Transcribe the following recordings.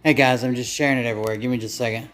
Hey guys, I'm just sharing it everywhere. Give me just a second.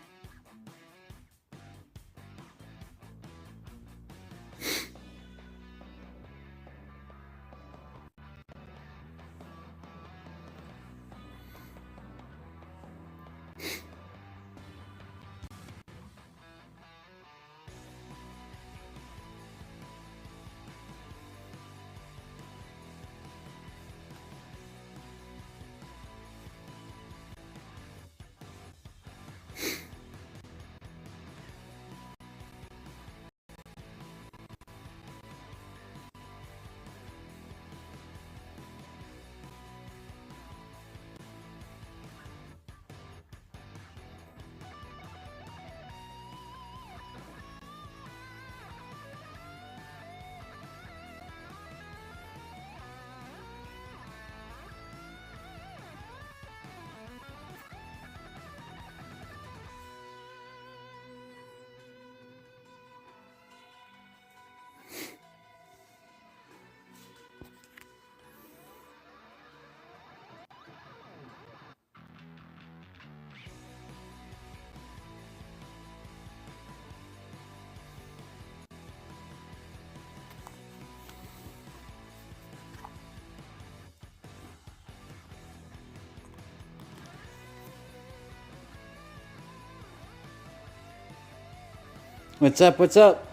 What's up? What's up?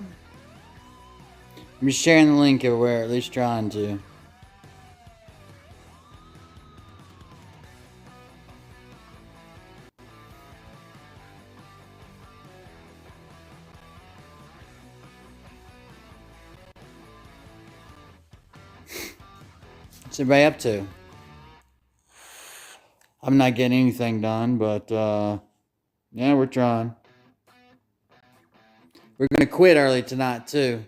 I'm just sharing the link everywhere, at least trying to. What's everybody up to? I'm not getting anything done, but yeah, we're trying. We're gonna quit early tonight too.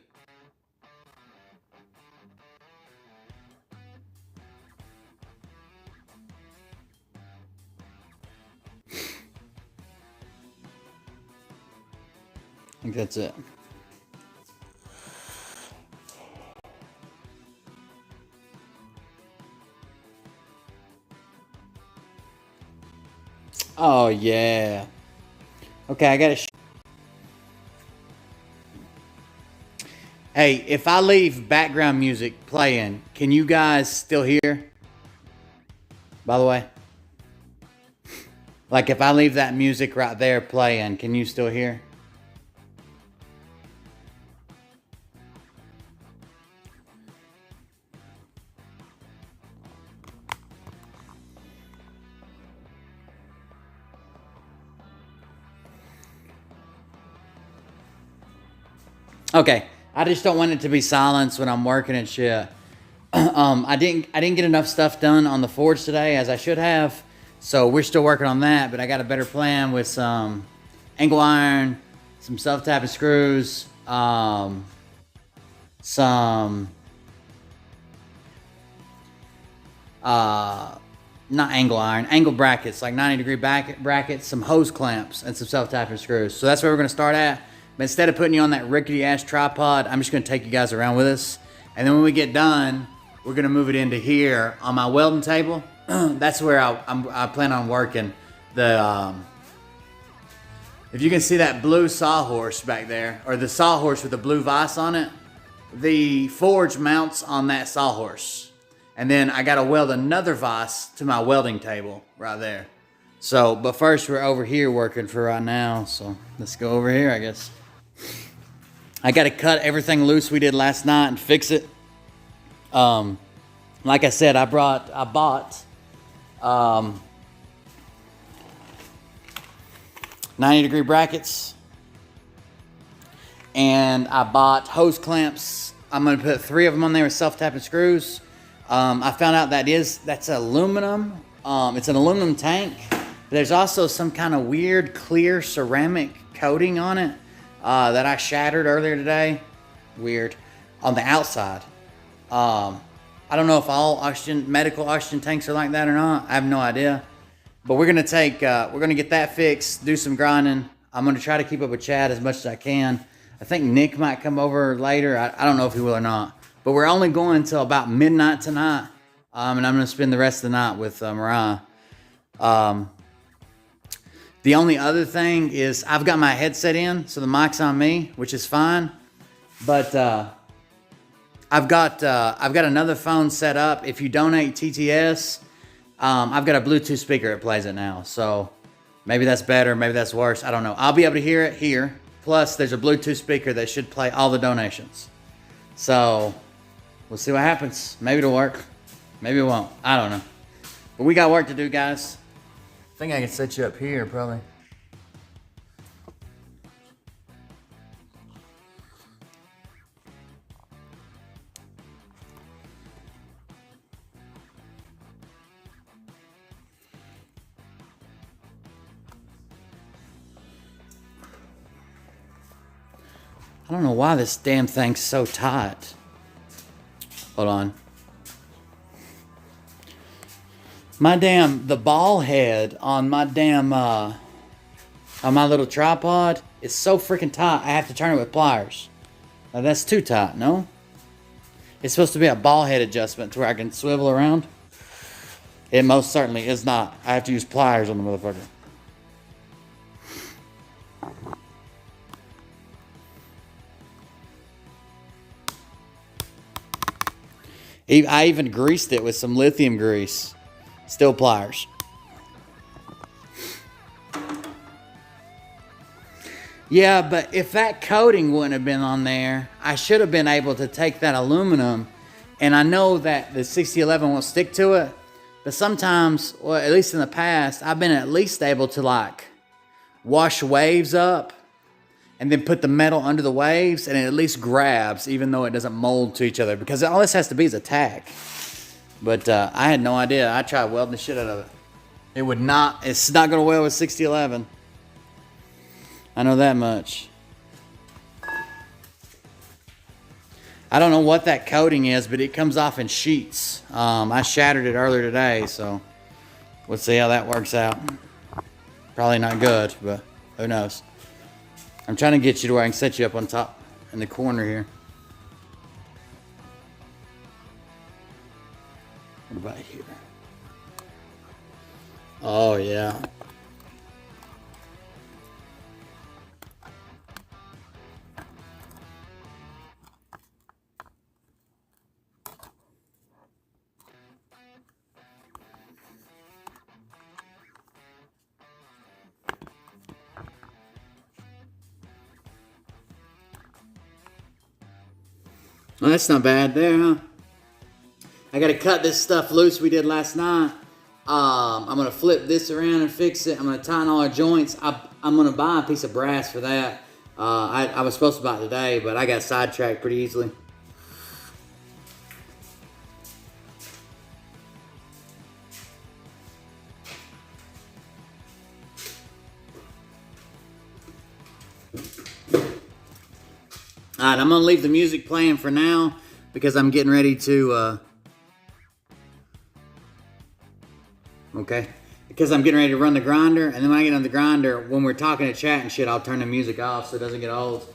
I think that's it. Oh yeah. Okay, I gotta. Hey, if I leave background music playing, can you guys still hear? By the way, like if I leave that music right there playing, can you still hear? Okay, I just don't want it to be silenced when I'm working and shit. I didn't get enough stuff done on the forge today as I should have, so we're still working on that. But I got a better plan with some angle iron, some self-tapping screws, some not angle iron, angle brackets, like 90-degree brackets, some hose clamps, and some self-tapping screws. So that's where we're gonna start at. But instead of putting you on that rickety ass tripod, I'm just gonna take you guys around with us. And then when we get done, we're gonna move it into here on my welding table. That's where I plan on working. If you can see that blue sawhorse back there, or the sawhorse with the blue vise on it, the forge mounts on that sawhorse. And then I gotta weld another vise to my welding table right there. So, but first we're over here working for right now. So let's go over here, I guess. I got to cut everything loose we did last night and fix it. Like I said, I bought 90-degree brackets, and I bought hose clamps. I'm gonna put 3 of them on there with self-tapping screws. I found out that's aluminum. It's an aluminum tank. There's also some kind of weird clear ceramic coating on it that I shattered earlier today. Weird. On the outside. I don't know if all medical oxygen tanks are like that or not. I have no idea. But we're gonna get that fixed, do some grinding. I'm gonna try to keep up with Chad as much as I can. I think Nick might come over later. I don't know if he will or not. But we're only going until about midnight tonight. And I'm gonna spend the rest of the night with Mariah. The only other thing is I've got my headset in, so the mic's on me, which is fine. But I've got another phone set up. If you donate TTS, I've got a Bluetooth speaker that plays it now. So maybe that's better, maybe that's worse. I don't know. I'll be able to hear it here. Plus, there's a Bluetooth speaker that should play all the donations. So we'll see what happens. Maybe it'll work. Maybe it won't. I don't know. But we got work to do, guys. I think I can set you up here, probably. I don't know why this damn thing's so tight. Hold on. The ball head on my on my little tripod is so freaking tight, I have to turn it with pliers. Now that's too tight, no? It's supposed to be a ball head adjustment to where I can swivel around. It most certainly is not. I have to use pliers on the motherfucker. I even greased it with some lithium grease. Still pliers. Yeah, but if that coating wouldn't have been on there, I should have been able to take that aluminum. And I know that the 6011 won't stick to it. But sometimes, well, at least in the past, I've been at least able to like wash waves up and then put the metal under the waves, and it at least grabs, even though it doesn't mold to each other. Because all this has to be is a tack. But I had no idea. I tried welding the shit out of it. It would not, it's not going to weld with 6011. I know that much. I don't know what that coating is, but it comes off in sheets. I shattered it earlier today, so we'll see how that works out. Probably not good, but who knows. I'm trying to get you to where I can set you up on top in the corner here. What about here? Oh, yeah. Well, that's not bad there, huh? I got to cut this stuff loose we did last night. I'm going to flip this around and fix it. I'm going to tighten all our joints. I'm going to buy a piece of brass for that. I was supposed to buy it today, but I got sidetracked pretty easily. Alright, I'm going to leave the music playing for now because I'm getting ready to, because I'm getting ready to run the grinder, and then when I get on the grinder, when we're talking to chat and shit, I'll turn the music off so it doesn't get old.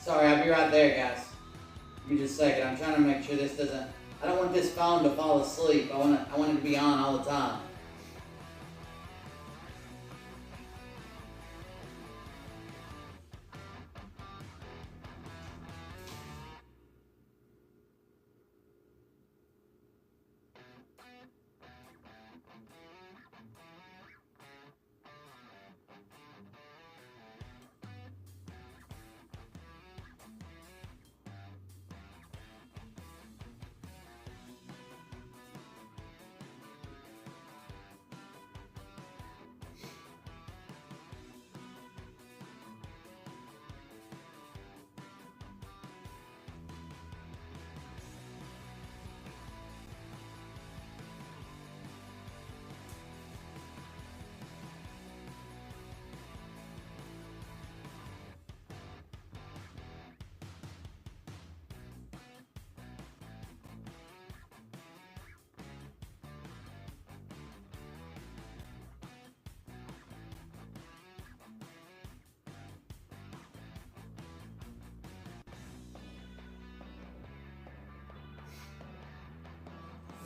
Sorry, I'll be right there, guys. Give me just a second. I'm trying to make sure this doesn't... I don't want this phone to fall asleep. I want it to be on all the time.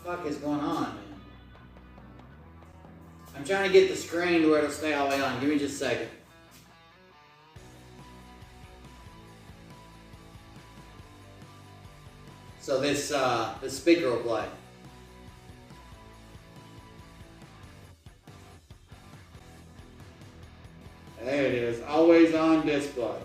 What the fuck is going on, man? I'm trying to get the screen to where it'll stay all the way on. Give me just a second. So this speaker will play. There it is, always on display.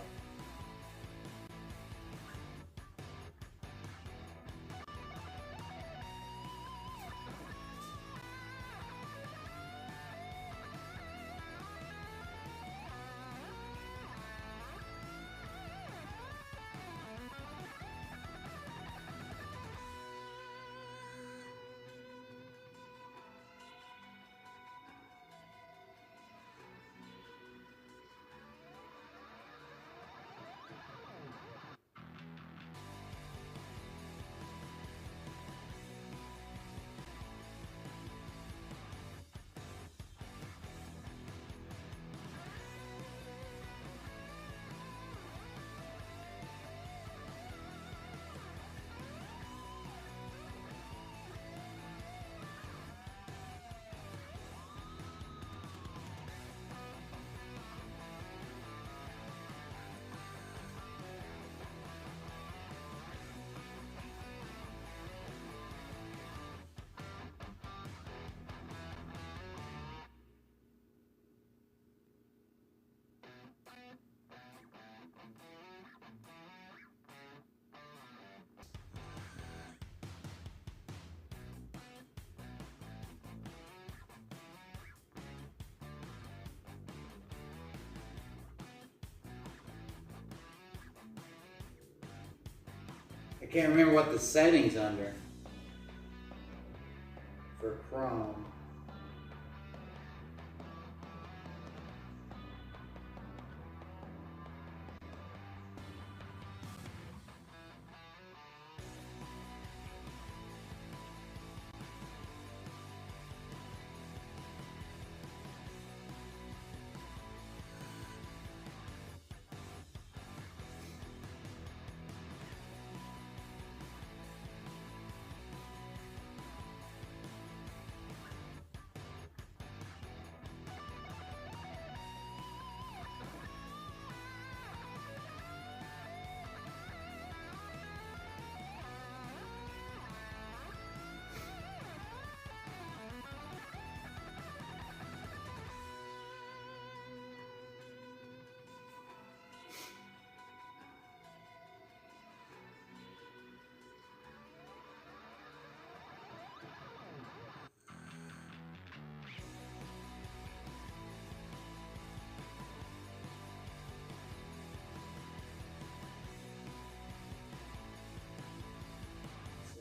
I can't remember what the settings under for Chrome.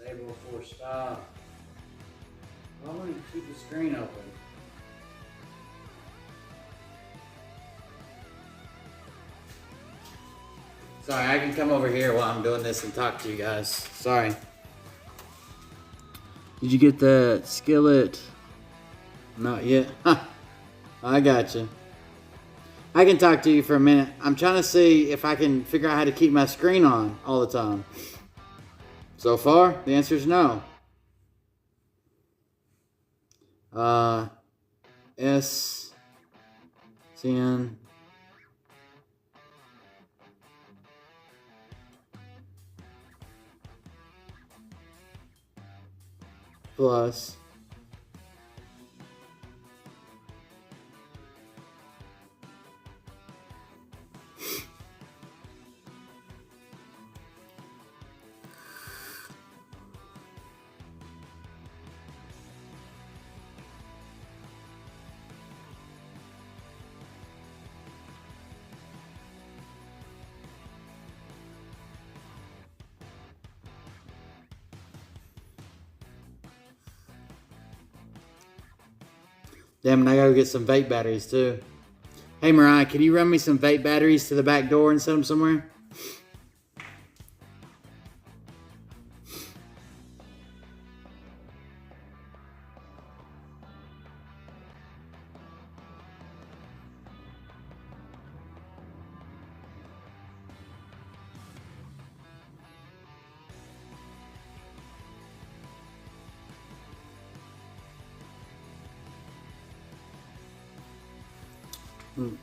Disable before stop. Why won't you keep the screen open? Sorry, I can come over here while I'm doing this and talk to you guys. Sorry. Did you get that skillet? Not yet. I got you. I can talk to you for a minute. I'm trying to see if I can figure out how to keep my screen on all the time. So far, the answer is no. S10 plus damn it, I gotta get some vape batteries too. Hey Mariah, can you run me some vape batteries to the back door and set them somewhere?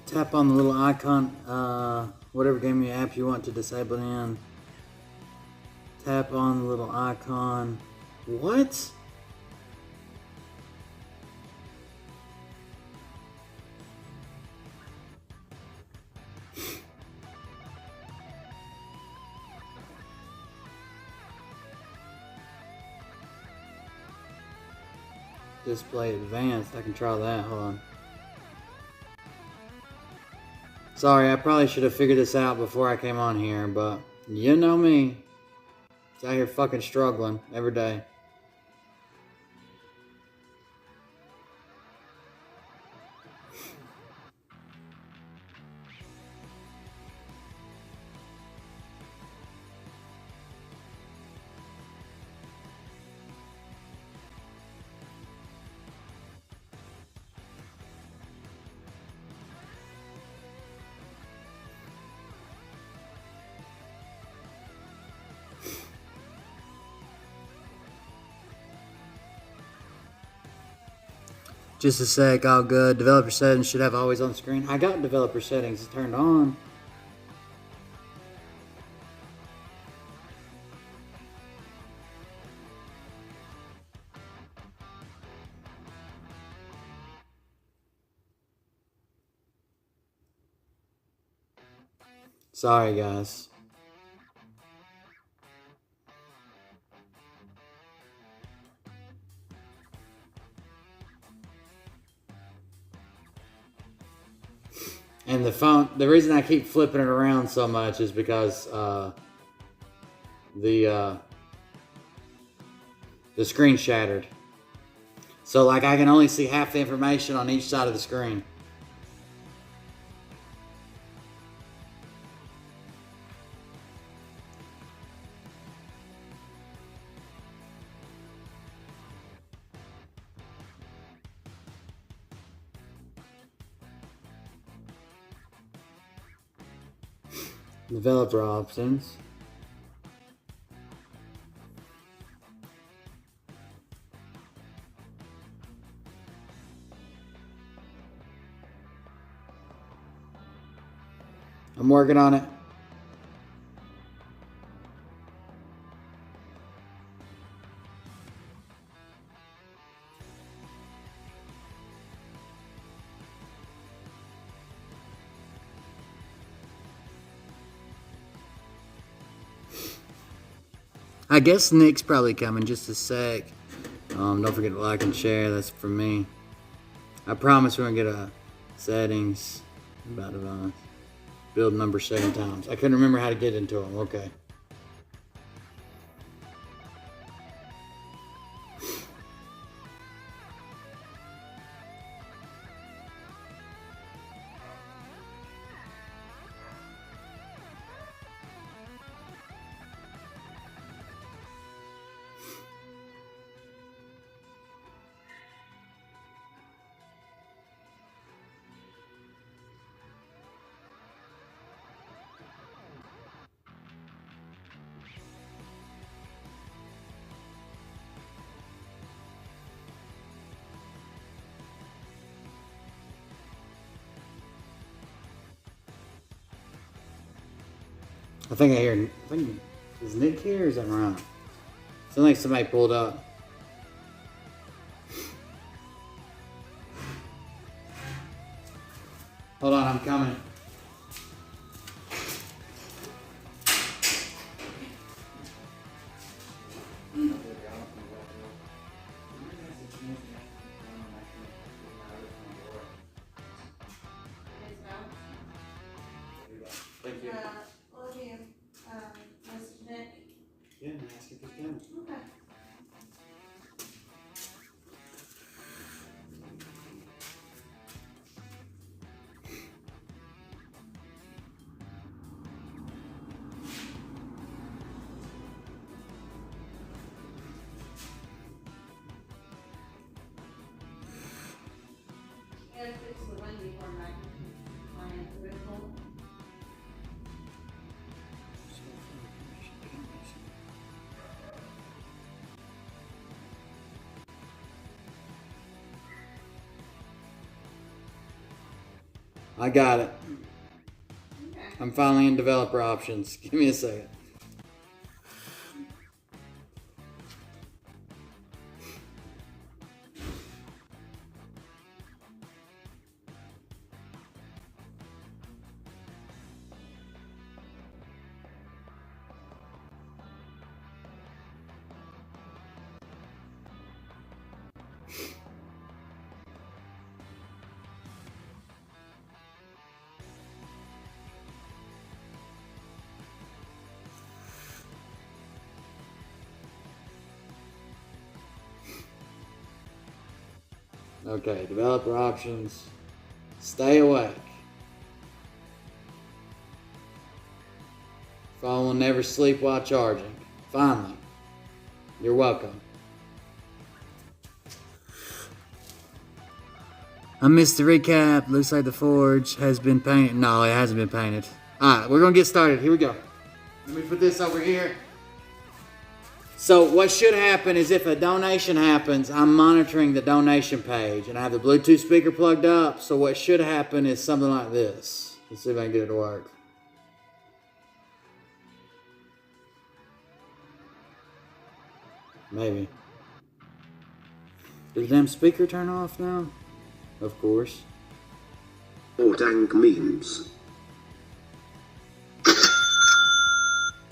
Tap on the little icon, whatever game or app you want to disable it in. Tap on the little icon. What? Display advanced. I can try that. Hold on. Sorry, I probably should have figured this out before I came on here, but you know me. It's out here fucking struggling every day. Just a sec, all good. Developer settings should have always on screen. I got developer settings turned on. Sorry, guys. And the phone, the reason I keep flipping it around so much is because the screen shattered. So like I can only see half the information on each side of the screen. Developer options. I'm working on it. I guess Nick's probably coming. Just a sec. Don't forget to like and share. That's for me. I promise we're gonna get a settings about device. Build number 7 times. I couldn't remember how to get into them. Okay. I think is Nick here or is that wrong? Sounds like somebody pulled up. Hold on, I'm coming. Thank you. Mr. Nick. Yeah, ask if he's coming. Okay. Yeah, fix the wind before my client critical. I got it. Okay. I'm finally in developer options. Give me a second. Okay, developer options. Stay awake. Phone will never sleep while charging. Finally. You're welcome. I missed the recap. Looks like the forge has been painted. No, it hasn't been painted. Alright, we're going to get started. Here we go. Let me put this over here. So what should happen is if a donation happens, I'm monitoring the donation page. And I have the Bluetooth speaker plugged up. So what should happen is something like this. Let's see if I can get it to work. Maybe. Did the damn speaker turn off now? Of course. Oh, dank memes.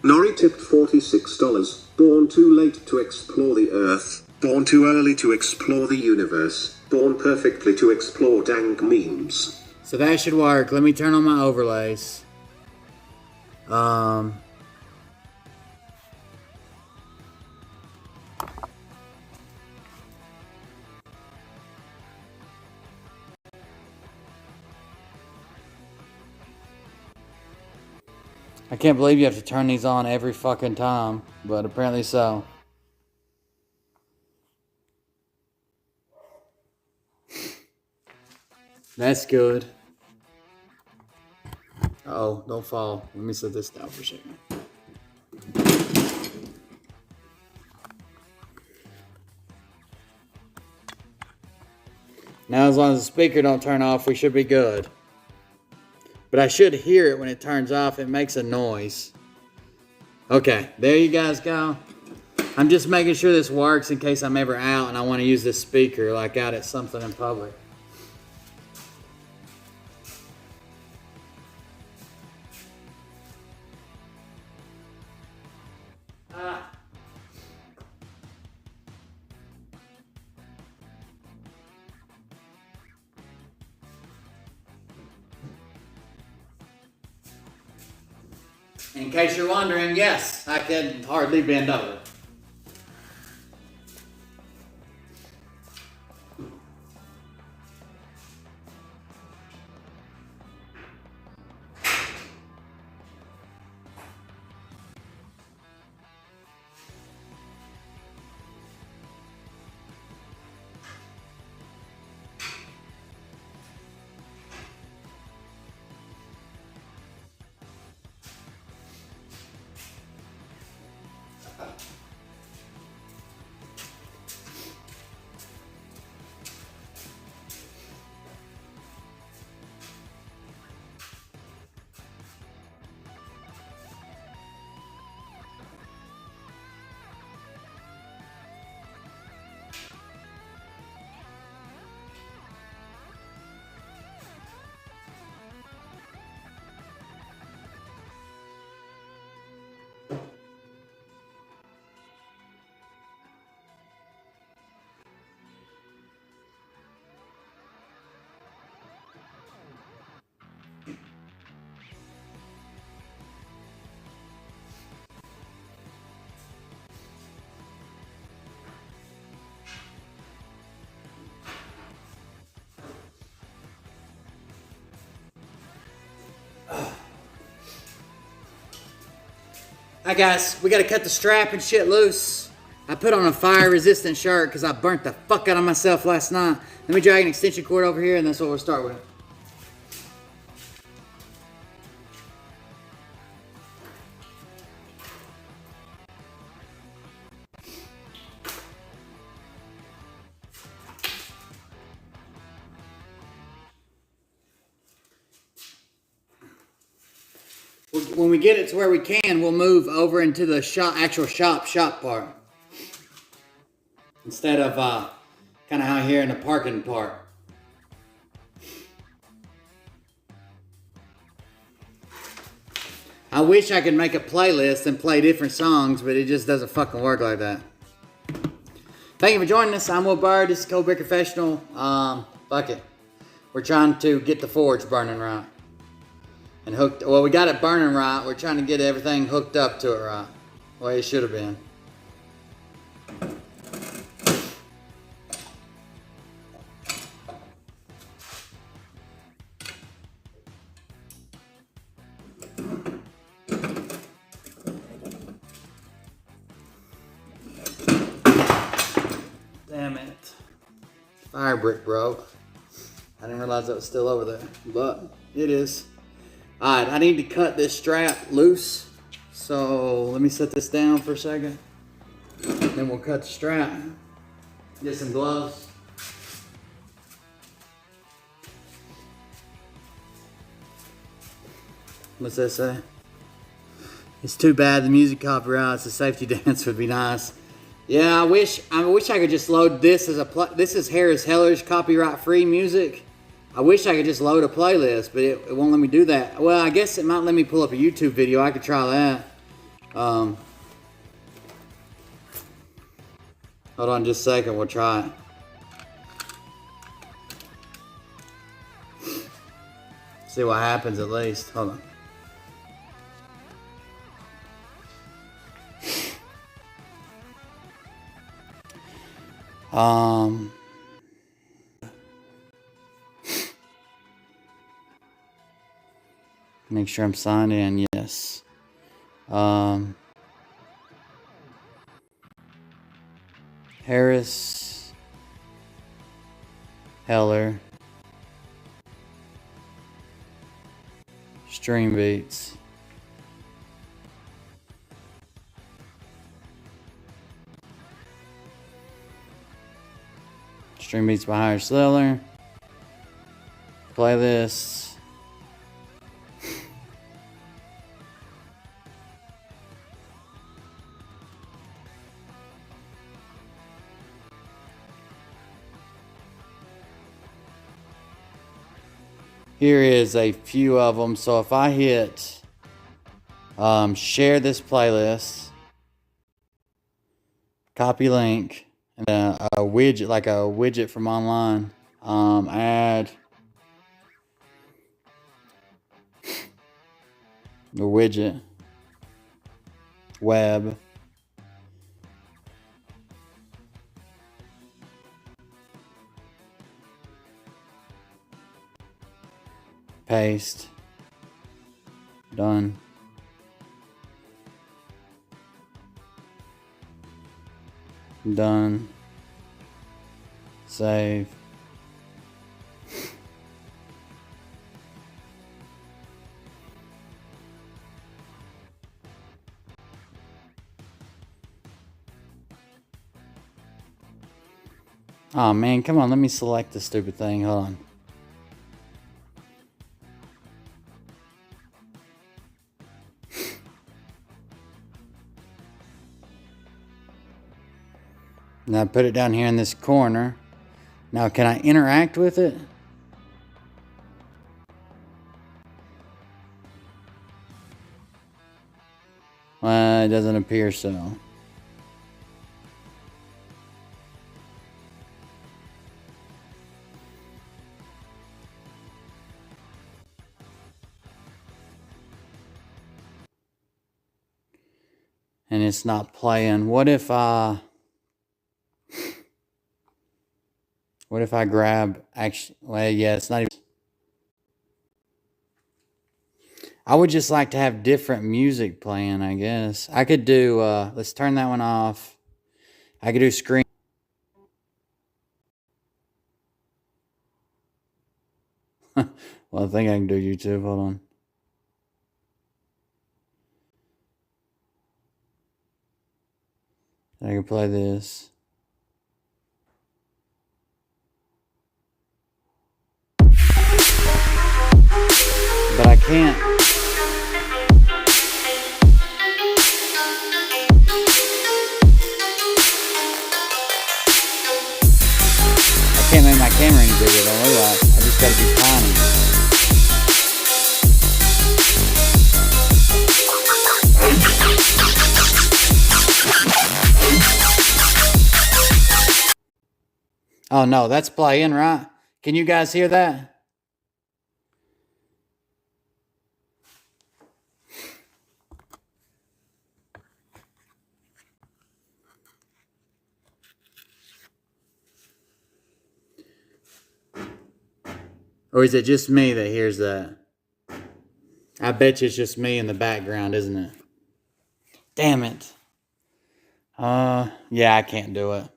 Nori tipped $46. Born too late to explore the earth. Born too early to explore the universe. Born perfectly to explore dank memes. So that should work. Let me turn on my overlays. I can't believe you have to turn these on every fucking time, but apparently so. That's good. Uh-oh, don't fall. Let me set this down for a second. Now as long as the speaker don't turn off, we should be good. But I should hear it when it turns off. It makes a noise. Okay, there you guys go. I'm just making sure this works in case I'm ever out and I want to use this speaker like out at something in public. In case you're wondering, yes, I can hardly bend over. Alright guys, we gotta cut the strap and shit loose. I put on a fire resistant shirt because I burnt the fuck out of myself last night. Let me drag an extension cord over here and that's what we'll start with. When we get it to where we can, we'll move over into the actual shop part. Instead of kind of out here in the parking part. I wish I could make a playlist and play different songs, but it just doesn't fucking work like that. Thank you for joining us. I'm Will Bird. This is Cold Beer Confessional. Fuck it. We're trying to get the forge burning right. And hooked, well, we got it burning right. We're trying to get everything hooked up to it right. The way it should have been. Damn it. Fire brick broke. I didn't realize that was still over there, but it is. Alright, I need to cut this strap loose. So let me set this down for a second. Then we'll cut the strap. Get some gloves. What's that say? It's too bad the music copyrights. The safety dance would be nice. Yeah, I wish I could just load this as a this is Harris Heller's copyright free music. I wish I could just load a playlist, but it won't let me do that. Well, I guess it might let me pull up a YouTube video. I could try that. Hold on just a second. We'll try it. See what happens at least. Hold on. Make sure I'm signed in. Yes. Harris Heller Stream Beats. Stream Beats by Harris Heller. Playlists. Here is a few of them. So if I hit share this playlist, copy link, and a widget, like a widget from online, add the widget, web, paste, done. Done. Save. Oh man, come on, let me select the stupid thing. Hold on. Now put it down here in this corner. Now can I interact with it? It doesn't appear so. And it's not playing. What if I grab, actually, well, yeah, it's not even. I would just like to have different music playing, I guess. I could do, let's turn that one off. I could do screen. Well, I think I can do YouTube. Hold on. I can play this. But I can't. I can't make my camera any bigger than look like. I just gotta be tiny. Oh no, that's playing, right? Can you guys hear that? Or is it just me that hears that? I bet you it's just me in the background, isn't it? Damn it. Yeah, I can't do it.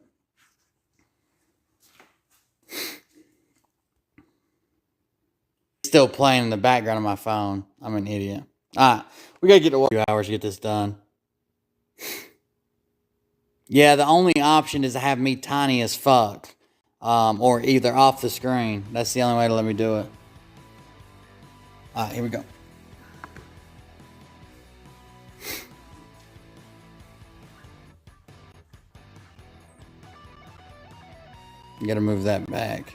Still playing in the background of my phone. I'm an idiot. Alright, we gotta get to work 2 hours to get this done. Yeah, the only option is to have me tiny as fuck. Or either off the screen. That's the only way to let me do it. Alright, here we go. You gotta move that back.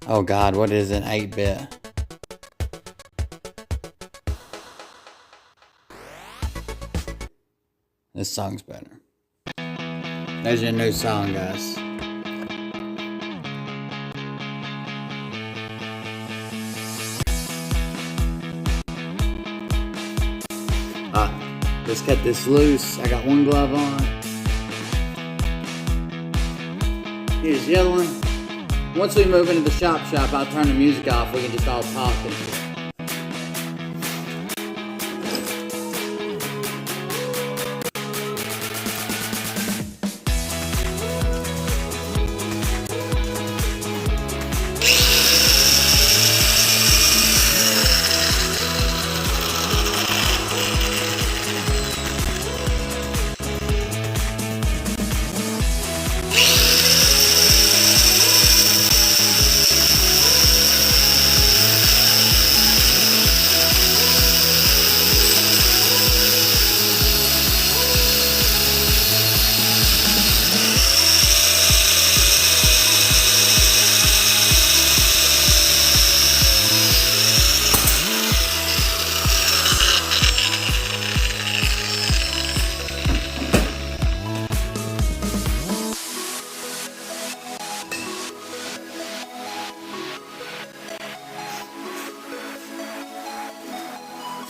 Oh God, what is it? 8-bit. This song's better. There's your new song, guys. Let's cut this loose. I got one glove on. Here's the other one. Once we move into the shop, I'll turn the music off. We can just all talk and shit.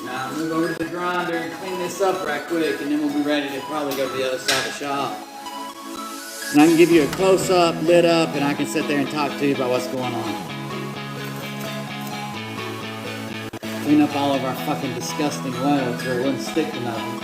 Now I'm gonna go over to the grinder and clean this up right quick, and then we'll be ready to probably go to the other side of the shop. And I can give you a close-up, lit up, and I can sit there and talk to you about what's going on. Clean up all of our fucking disgusting welds where it wouldn't stick to nothing.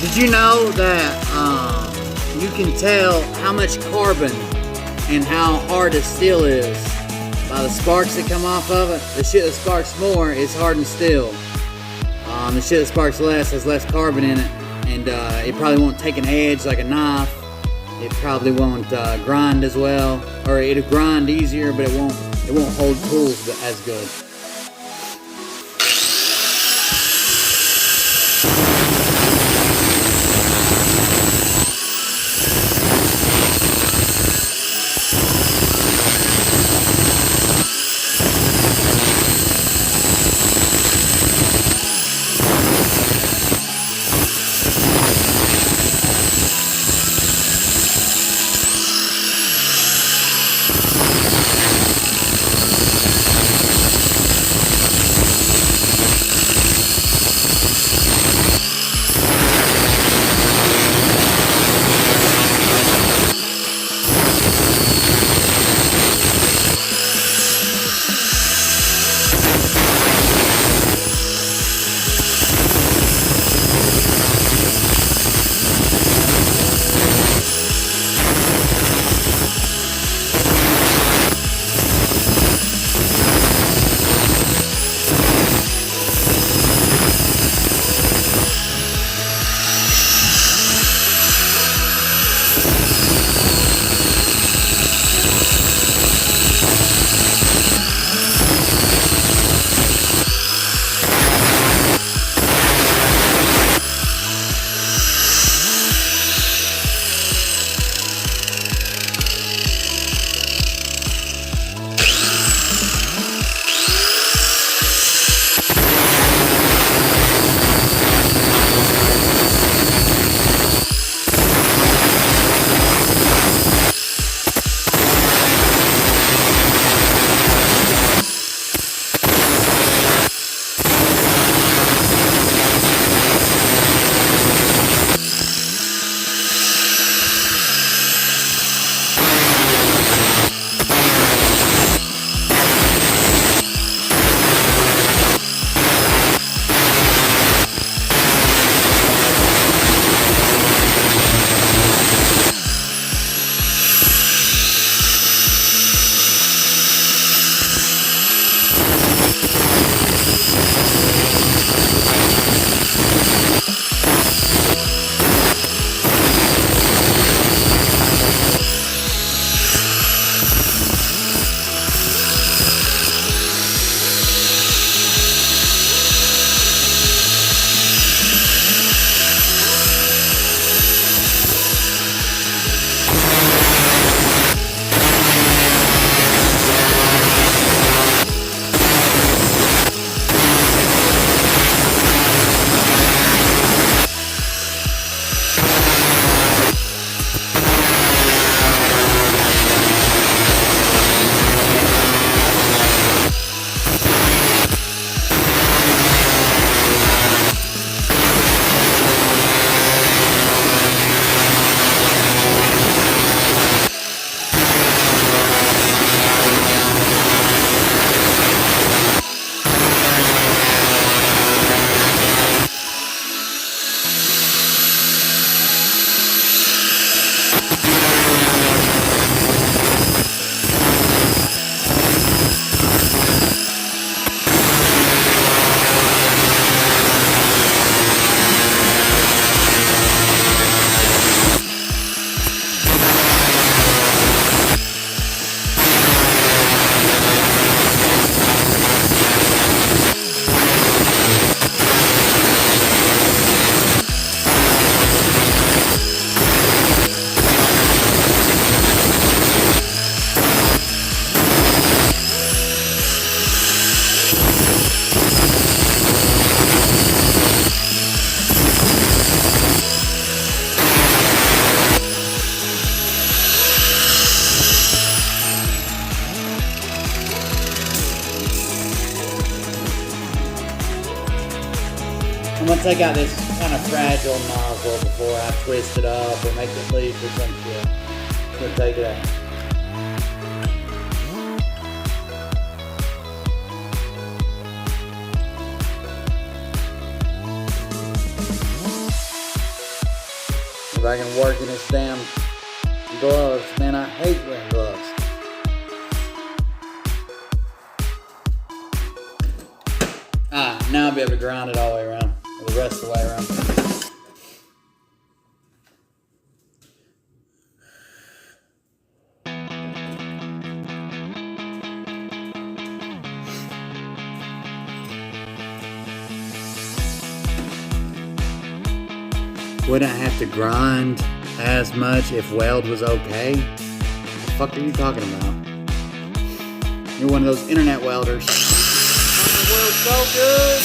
Did you know that you can tell how much carbon and how hard a steel is by the sparks that come off of it? The shit that sparks more is hardened steel. The shit that sparks less has less carbon in it, and it probably won't take an edge like a knife. It probably won't grind as well, or it'll grind easier, but it won't hold tools as good. I'm gonna take out this kind of fragile nozzle before I twist it up or make it leak or some shit. I'm gonna take it out. if I can work in this damn gloves. Man, I hate wearing gloves. Now I'll be able to grind it all the way around, or the rest of the way around. Wouldn't I have to grind as much if weld was okay? What the fuck are you talking about? You're one of those internet welders. The world's so good.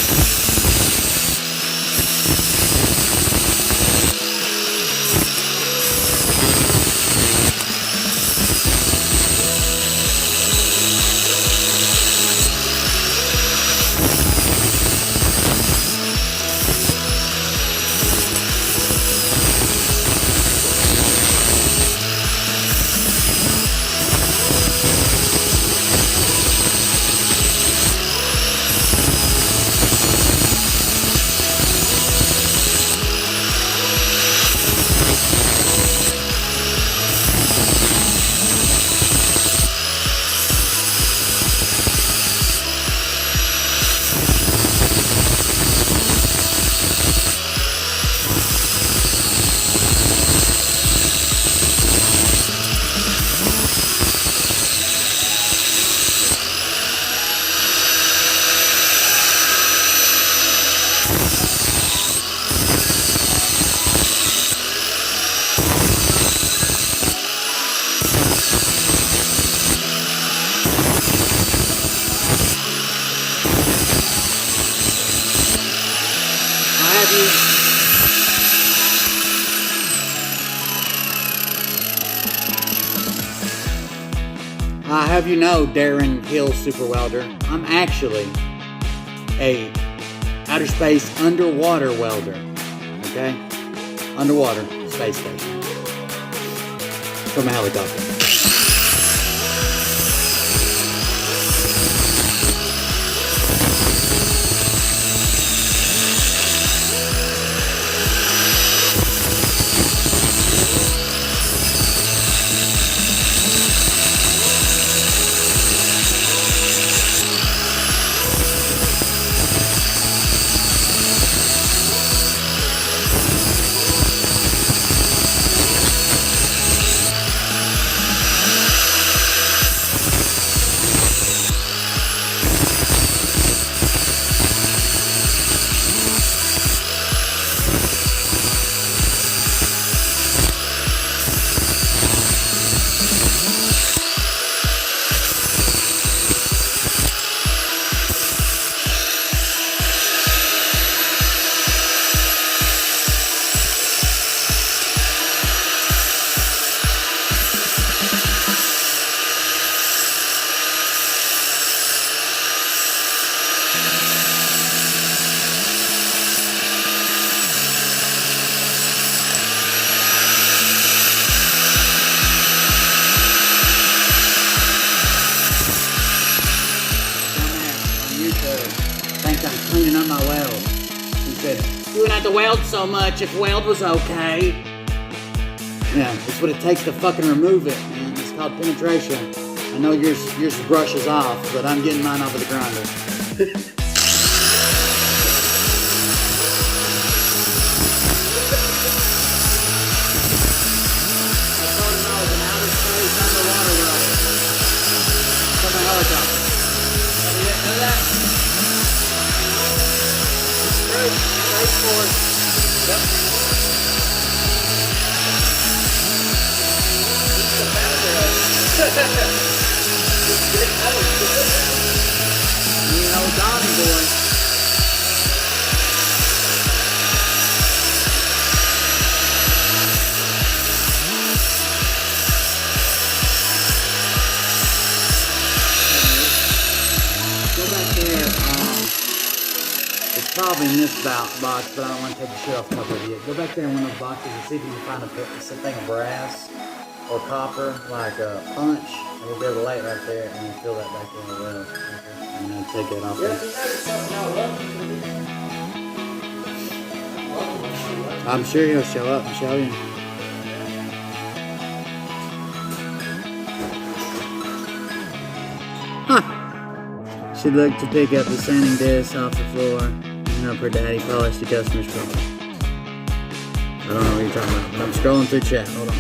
I have you know, Darren Hill Super Welder, I'm actually a outer space underwater welder. Okay? Underwater space station. From a helicopter. Thinks I'm cleaning up my weld. He said, you wouldn't have to weld so much if weld was okay. Yeah, that's what it takes to fucking remove it, man. It's called penetration. I know yours brushes off, but I'm getting mine off of the grinder. Donnie boy. Go back there. It's probably in this box, but I don't want to take the shit off the top of it yet. Go back there in one of those boxes and see if you can find something of brass or copper, like a punch. And we'll be able to lay it right there and then fill that back in as well. And then take it off there. I'm sure he'll show up and show you. She looked to pick up the sanding disc off the floor and help her daddy polish the customer's car. I don't know what you're talking about, but I'm scrolling through chat. Hold on.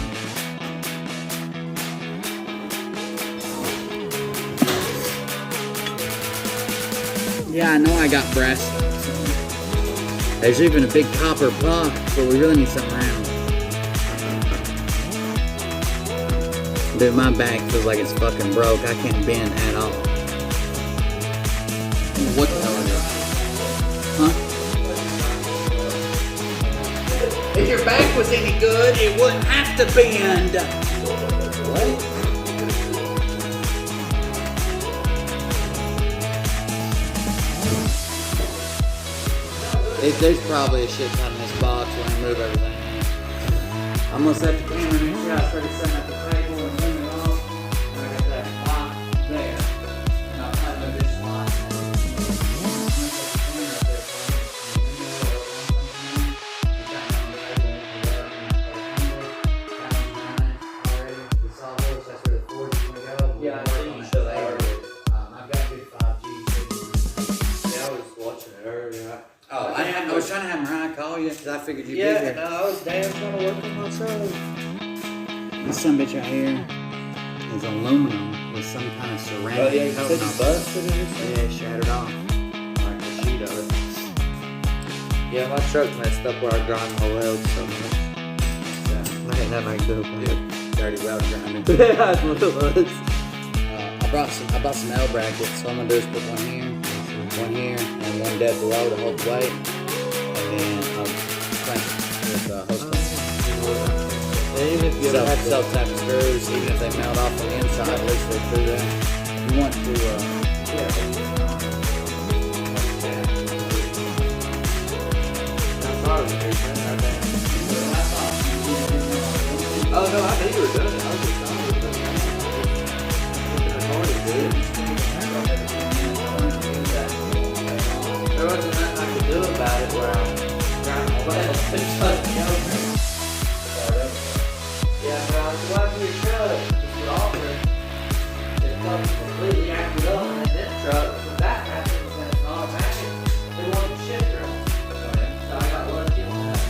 Yeah, I know I got brass. There's even a big copper pot, but we really need something round. Dude, my back feels like it's fucking broke. I can't bend at all. What the hell is that? Huh? If your back was any good, it wouldn't have to bend. What? There's probably a shit ton in this box when I move everything. I'm gonna set the camera and make sure I started setting up the table and turn it off. And I got that lock there. And I'll probably move this lock. Yeah, I think you should have. I've got good 5G signal. Yeah, I was watching it earlier. Oh, I was trying to have Mariah call you because I figured you'd be Yeah, here. no, I was damn trying to work on my truck. This sumbitch right here is aluminum with some kind of ceramic. Oh yeah, you said coating you on it. busted it or something? Yeah, it shattered off. Like the sheet of it. Yeah, my truck messed up where I grind my welds so much. I ain't nothing I can do about it. Dirty weld grinding. That's what it was. I bought some L brackets. So what I'm gonna do is put one here, and one dead below to hold the weight, and then I'll clamp with hose clamp. And even if you ever have to Self-tapping screws, even if they melt off on the inside, at least they're through there. You want to, Oh no, I knew you were doing it. I was just trying to do it. There wasn't nothing I could do about it where I'm grinding my welds and shutting it over. Yeah, but I was watching your truck, the offer, it comes completely acted up, and then this truck, when that happens, and it's automatic, they want to shift her. So I got lucky on that.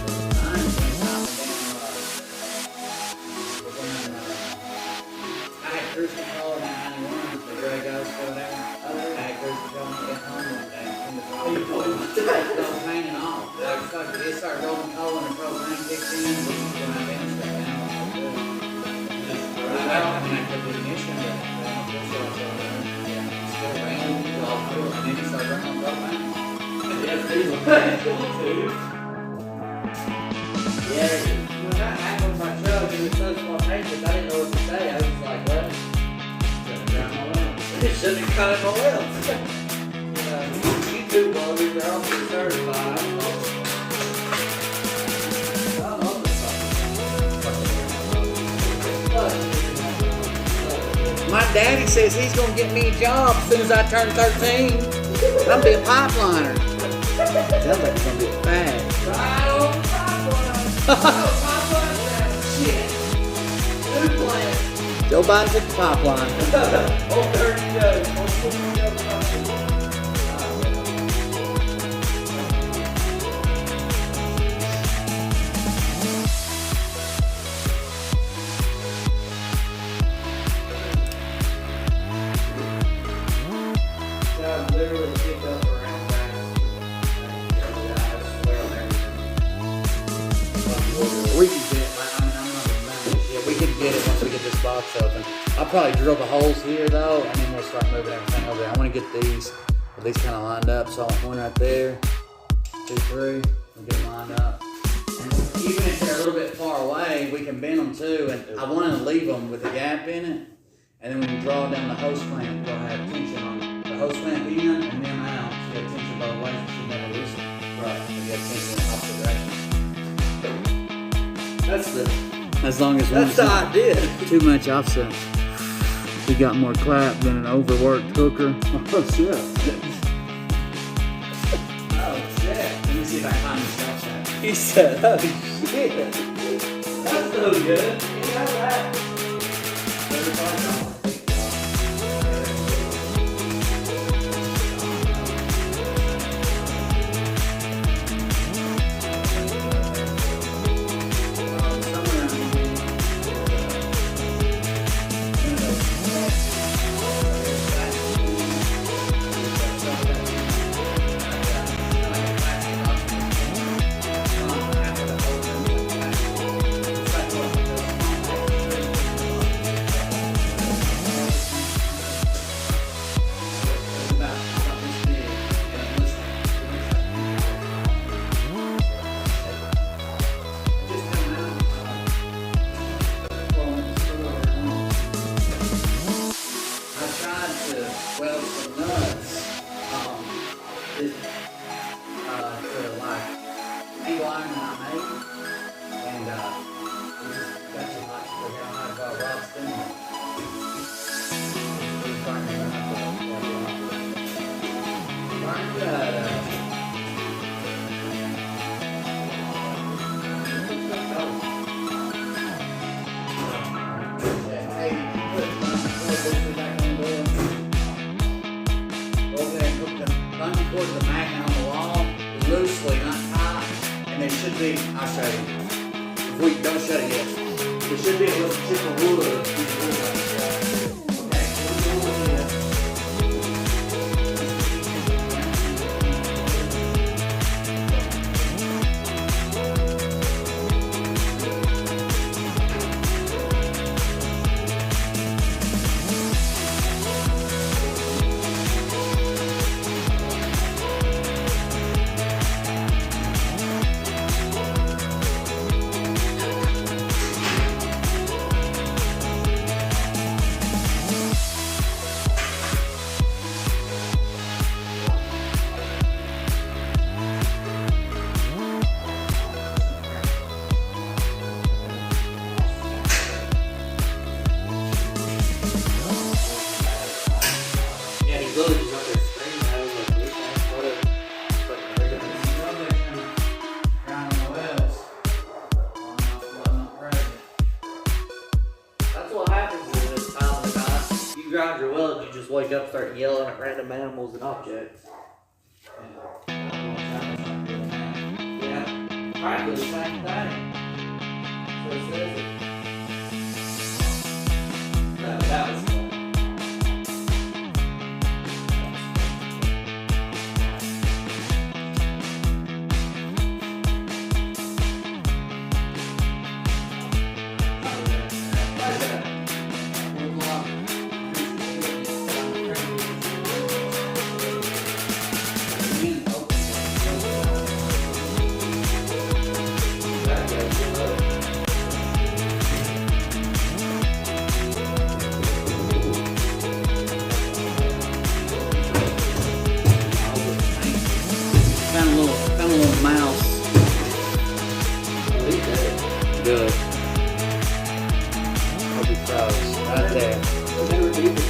I had cruise control in 91, the gray ghost over there. I had cruise control when I got home one day. And the phone was hanging off. It started rolling coal and the program kicked in. We just went out and straight down. I don't have an active ignition, but still ran all through, and then it started running on propane. Yeah, when that happened with my truck, it was so spontaneous, I didn't know what to say. I was like, well, it shouldn't have cut my wheels. You two welders are also certified. My daddy says he's gonna get me a job as soon as I turn 13. I'm be a pipeliner. Sounds like it's gonna be a fad. Right on the pipeline. Shit. New plan. Joe Biden took the pipeline. Oh, there you go. Literally picked up around that. I swear on everything. We can get it. I'm not gonna manage. Yeah, we can get it once we get this box open. I'll probably drill the holes here though, and then we'll start moving everything over there. I want to get these kind of lined up. So I want one right there, 2, 3. We'll get them lined up. And even if they're a little bit far away, we can bend them too. And I want to leave them with a gap in it. And then when you draw down the hose clamp, we'll have tension on it. The hose clamp in and then out. So you have tension both ways. You should never lose it. Right. So you have tension in the opposite direction. As long as That's the idea. too much offset. We got more clap than an overworked hooker. Oh shit. Oh shit. Let me see if I can find this offset. He said, oh shit. That's so good. You know that. I'll show you. If we don't shut it yet. There should be a little chip of wood. Okay, we'll do this. Yeah, he literally just out there screaming at us like, whatever. But they're gonna That's what happens in this time of the night. You grind your well and you just wake up and start yelling at random animals and objects. Yeah, practically the same thing. So it says it. That was fun. Found a little mouse. Good. Hope he froze. Right there. Some good people.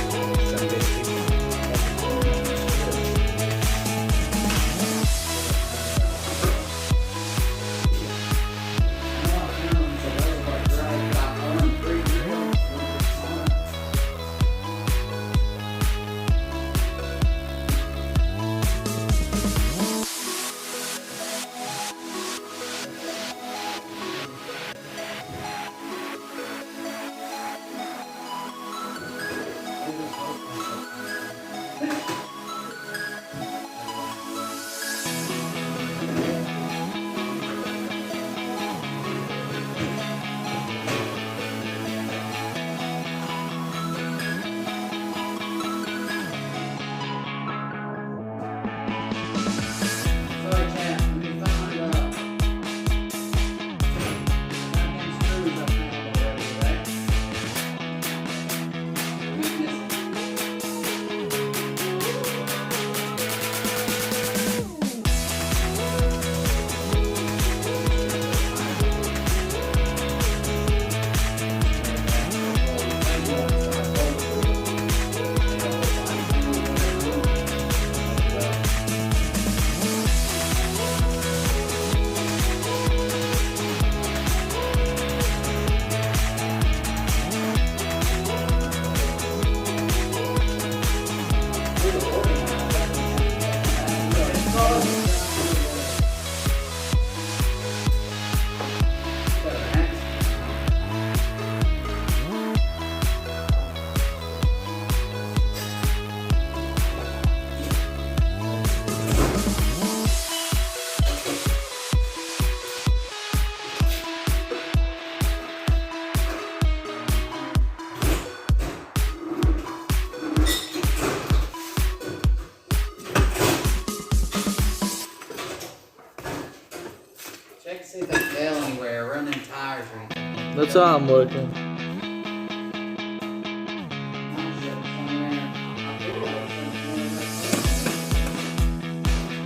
Check to see if they fell anywhere, running tires or anything. That's how I'm looking.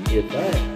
You think?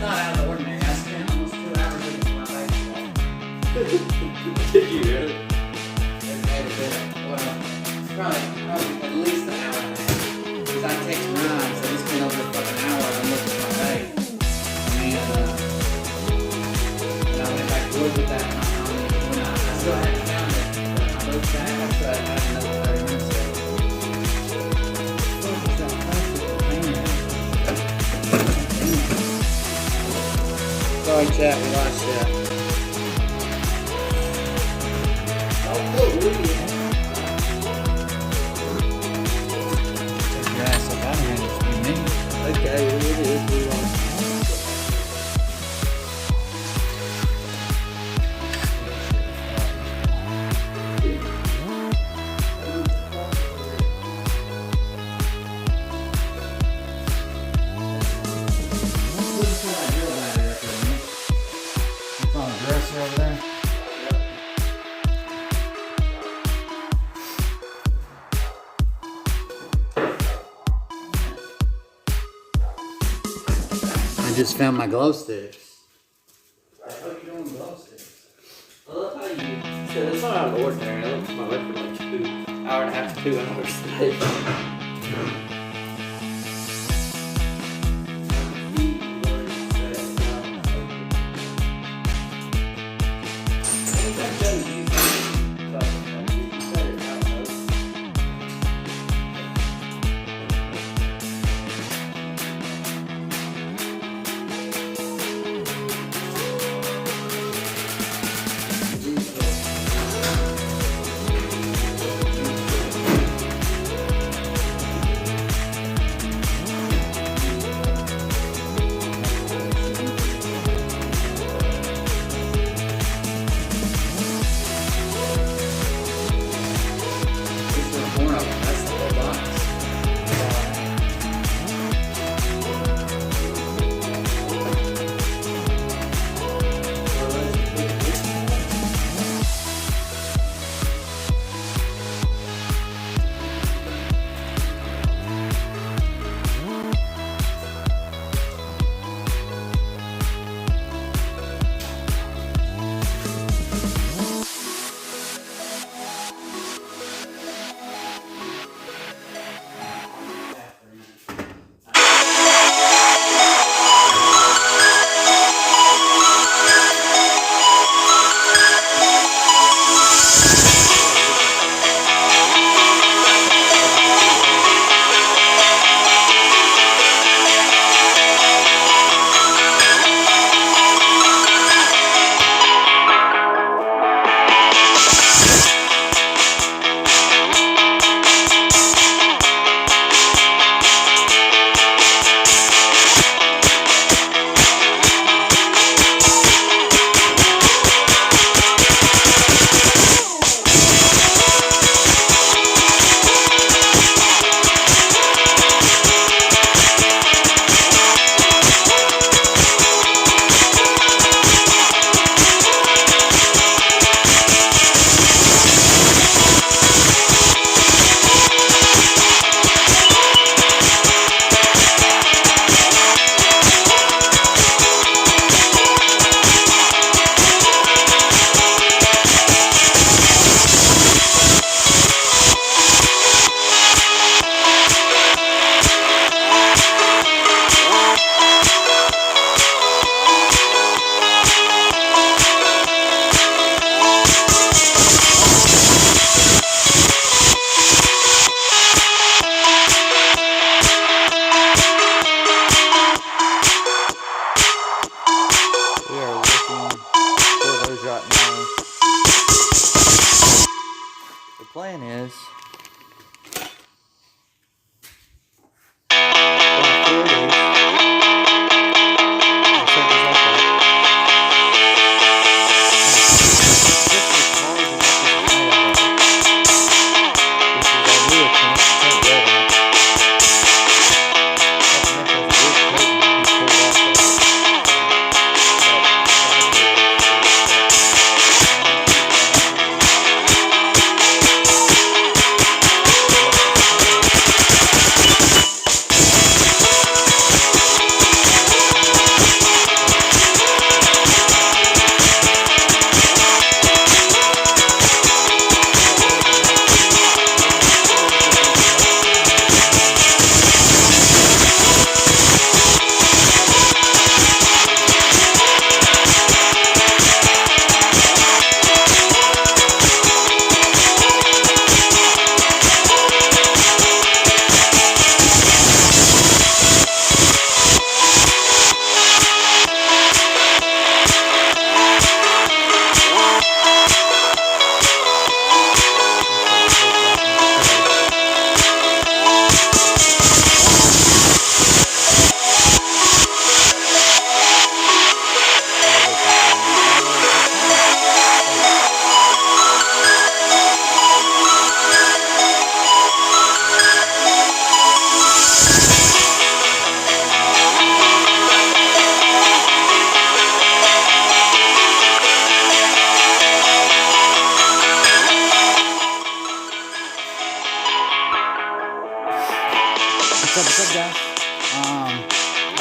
not out of the ordinary. I spent almost 2 hours looking for my baseball. Did you really? It's maybe been, well, it's probably at least an hour and a half. Because I text Ryan, so it's been over a fucking hour and I'm looking for my base. And I went back to work with that, and I still hadn't found it. But I looked back, I still had another 30 minutes ago. What is that plastic thing? Sorry, chat, we lost you. Oh, look, look at Take your ass up out of here, just be me. Okay, it is. We lost. Dresser over there. I just found my glow sticks. What are you doing with glow sticks? I love how you said it's not out of the ordinary. I looked at my life for like 2 hour and a half to 2 hours today.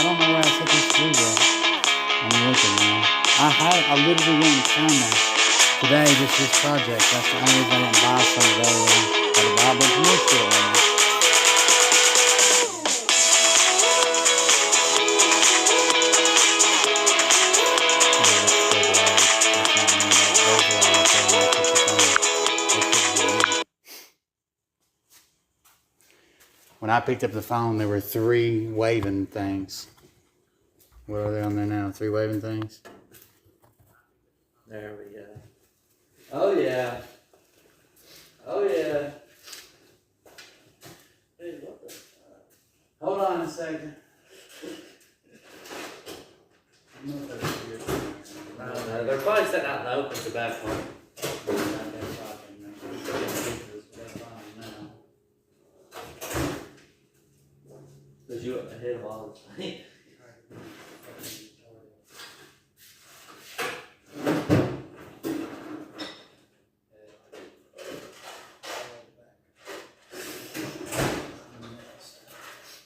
I don't know where I set these screws at. I'm looking now. I literally went and found that today, just this project. That's the only reason I didn't buy some of those. I had to buy a bunch of more shit right now. When I picked up the phone, there were 3 waving things. What are they on there now? 3 waving things? There we go. Oh yeah. Oh yeah. Dude, what the? Hold on a second. I don't know. They're probably sitting out in the open the back one. Cause you hit them all the time.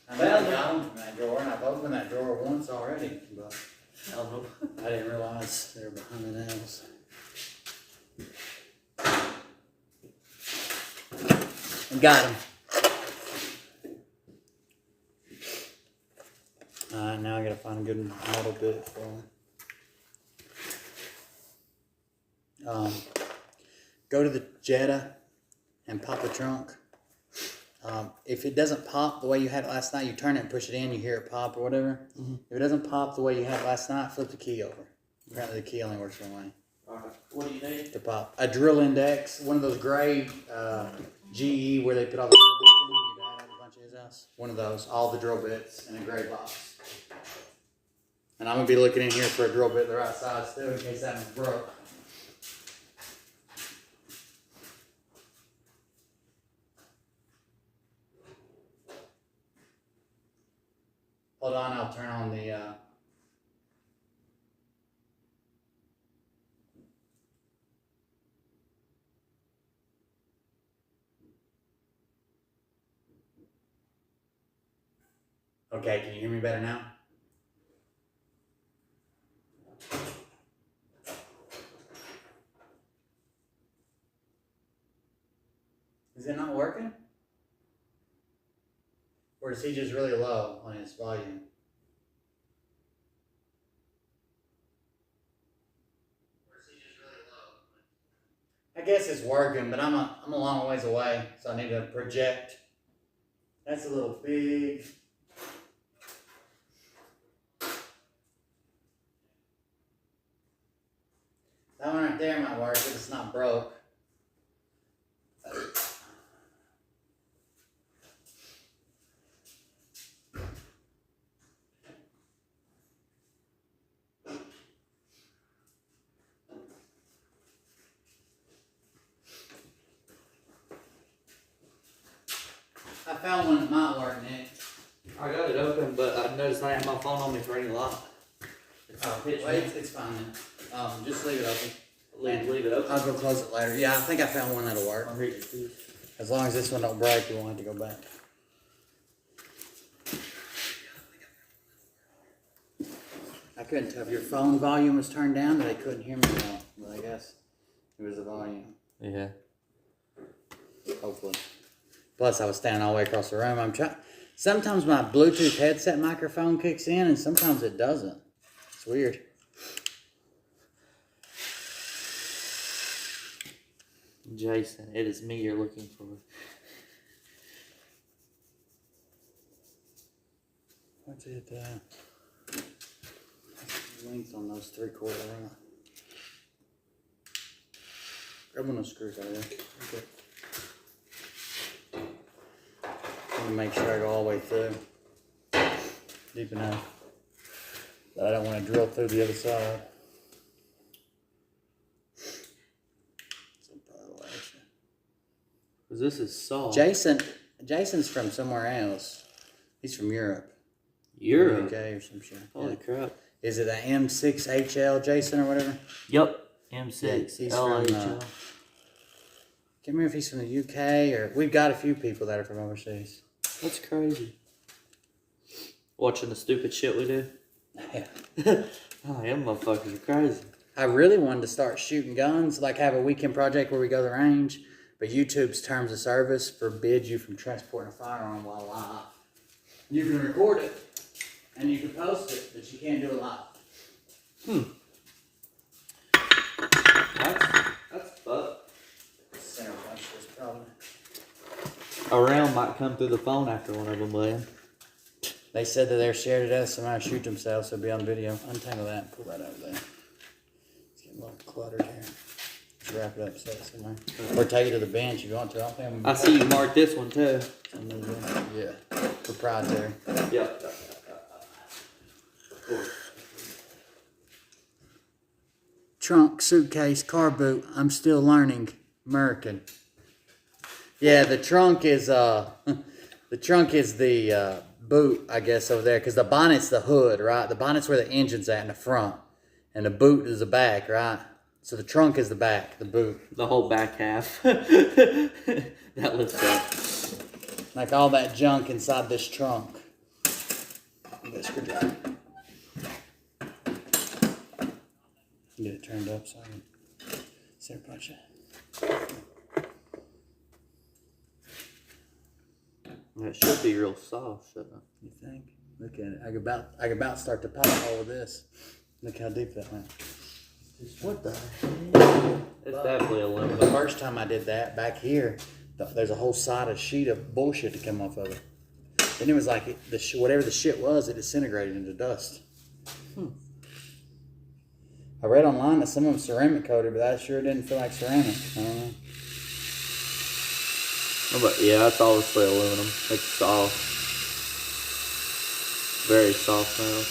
I got them in that drawer, and I've opened that drawer once already, but I didn't realize they were behind the nails. Got them. Alright, now I gotta find a good metal bit for them. Go to the Jetta and pop the trunk. If it doesn't pop the way you had it last night, you turn it and push it in, you hear it pop or whatever. Mm-hmm. If it doesn't pop the way you had it last night, flip the key over. Apparently the key only works one way. Alright, what do you need? To pop. A drill index, one of those gray GE where they put all the drill bits in. Your dad had a bunch at his house. One of those, all the drill bits in a gray box. And I'm going to be looking in here for a drill bit the right size too in case that one's broke. Hold on, I'll turn on the Okay, can you hear me better now? Is it not working? Or is he just really low on his volume? I guess it's working, but I'm a long ways away, so I need to project. That's a little big. That one right there might work if it's not broke. I found one that might work, Nick. I got it open, but I noticed I have my phone on me for any lock. It's fine then. Just leave it open. Leave it open. I'll go close it later. Yeah, I think I found one that'll work. As long as this one don't break, we won't have to go back. I couldn't tell if your phone volume was turned down, but they couldn't hear me well. But I guess it was the volume. Yeah. Hopefully. Plus, I was standing all the way across the room. Sometimes my Bluetooth headset microphone kicks in, and sometimes it doesn't. It's weird. Jason, it is me you're looking for. What's it? Length on those 3/4 round. Grab one of those screws out of there. Okay. I'm gonna make sure I go all the way through. Deep enough. But I don't want to drill through the other side. Because this is soft. Jason's from somewhere else. He's from Europe. Europe? UK or some shit. Holy crap. Is it an M6HL Jason or whatever? Yep. M6. Yeah, he's LHL. from, can't remember if he's from the UK or... We've got a few people that are from overseas. That's crazy. Watching the stupid shit we do. Yeah. Oh, them motherfuckers are crazy. I really wanted to start shooting guns, like have a weekend project where we go to the range, but YouTube's terms of service forbids you from transporting a firearm while live. You can record it, and you can post it, but you can't do it live. That's fucked. Center punch this probably. A round might come through the phone after one of them, William. They said that they're scared to death somebody shoot themselves, so it'll be on video. Untangle that and pull that over there. It's getting a little cluttered here. Just wrap it up, set it somewhere. Or take it to the bench if you want to. I don't think I'm I see you marked this one too. Yeah. Proprietary. Yep. Trunk, suitcase, car boot. I'm still learning. American. Yeah, the trunk is the boot, I guess, over there, because the bonnet's the hood, right? The bonnet's where the engine's at in the front, and the boot is the back, right? So the trunk is the back, the boot. The whole back half. That lifts up. Like all that junk inside this trunk. Get a screwdriver. Get it turned up so I can center punch it. It should be real soft, shouldn't it? You think? Look at it. I could about start to pop hole with this. Look how deep that went. What the hell? It's definitely a The limit. first time I did that, back here, there's a whole side of sheet of bullshit to come off of it. Then it was like, whatever the shit was, it disintegrated into dust. I read online that some of them ceramic coated, but that sure didn't feel like ceramic. I don't know. But yeah, that's obviously aluminum. It's soft. Very soft metal.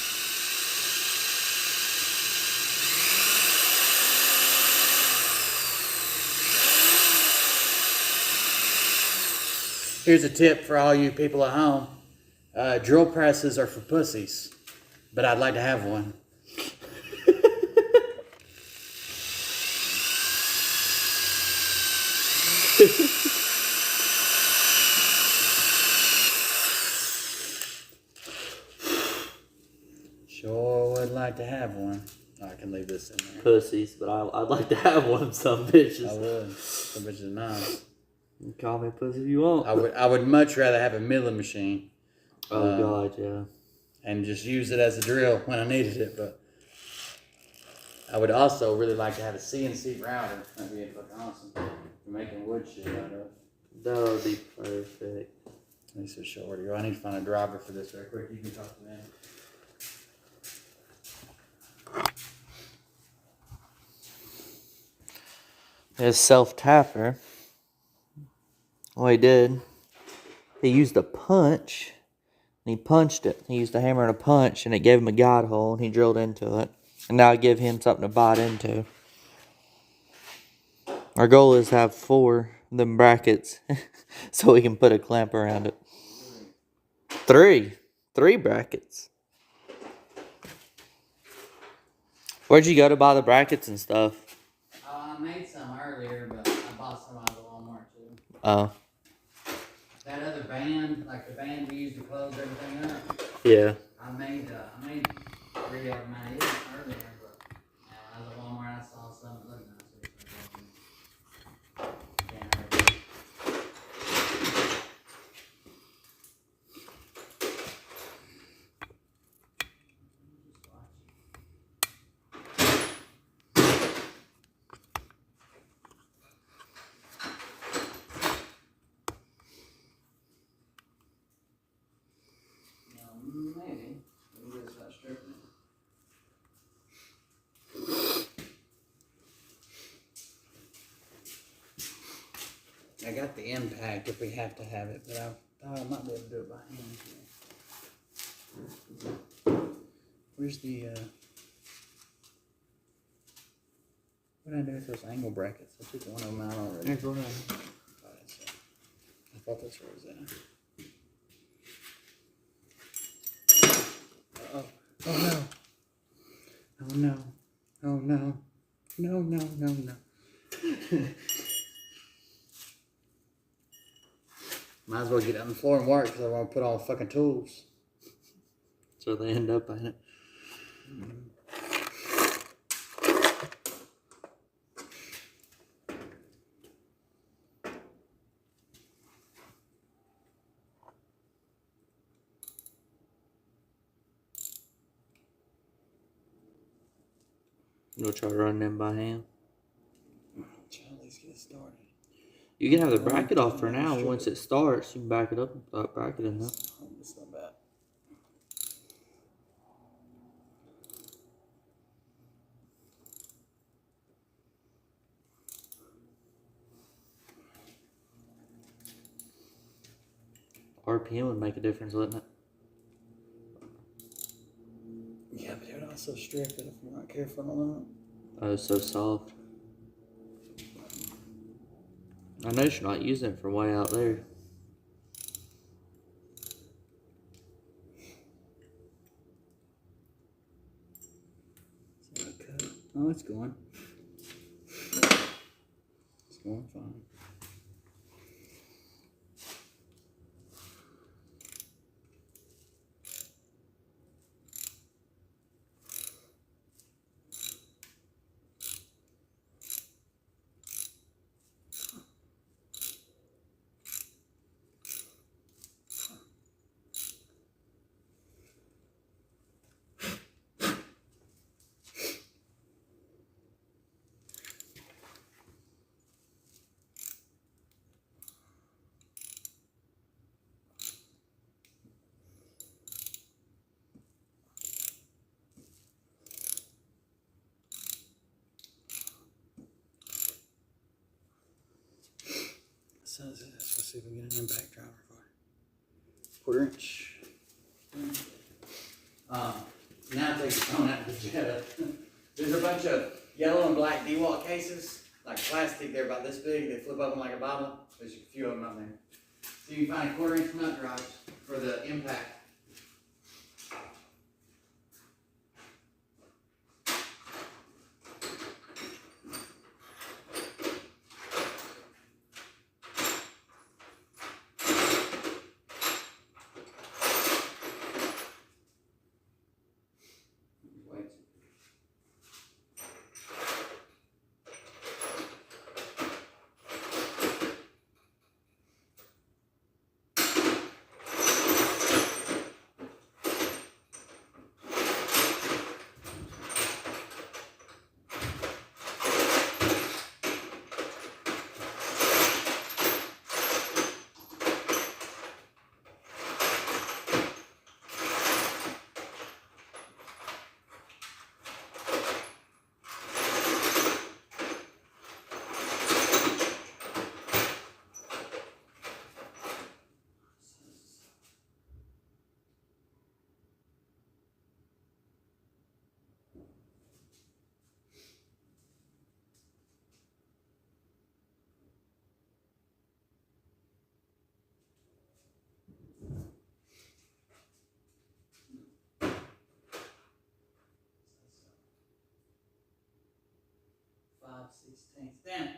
Here's a tip for all you people at home. Drill presses are for pussies, but I'd like to have one. Sure would like to have one. Oh, I can leave this in there. Pussies, but I'd like to have one of some bitches. I would. Some bitches are nice. You can call me a pussy if you want. I would much rather have a milling machine. Oh God, yeah. And just use it as a drill when I needed it, but I would also really like to have a CNC router. That'd be fucking awesome. For making wood shit out of. That would be perfect. Let me see shorty. I need to find a driver for this real quick. You can talk to them. His self-tapper. What he did, he used a punch, and he punched it. He used a hammer and a punch, and it gave him a guide hole, and he drilled into it. And now I give him something to bite into. Our goal is to have 4 of them brackets, so we can put a clamp around it. 3 brackets. Where'd you go to buy the brackets and stuff? I made some earlier, but I bought some out of the Walmart too. Oh. That other band, like the band we used to close everything up, Yeah. I made 3 of them out of it earlier, but out of the Walmart I saw some that looked nice. Can't hurt it. Maybe. Maybe it's not stripping it. I got the impact if we have to have it, but I thought I might be able to do it by hand. Where's the, what did I do with those angle brackets? I took one of them out already. Here's one. I thought that's where it was at. Oh no. Oh no. Oh no. No, no, no, no. Might as well get on the floor and work because I want to put all the fucking tools. So they end up in it. You'll try to run them by hand. Try to at least get it started. You can have the bracket off for now. Once it starts, you can back it up and start bracketing up. It's not bad. RPM would make a difference, wouldn't it? Yeah, but it would also strip it if you're not careful on it. Oh, it's so soft. I noticed you're not using it from way out there. Oh, it's going. It's going fine. So let's see if we can get an impact driver for it. 1/4 inch. Now take the phone out of the Jetta. There's a bunch of yellow and black DeWalt cases, like plastic. They're about this big. They flip open like a Bible. There's a few of them out there. So you can find 1/4 inch nut drives for the impact. Stand.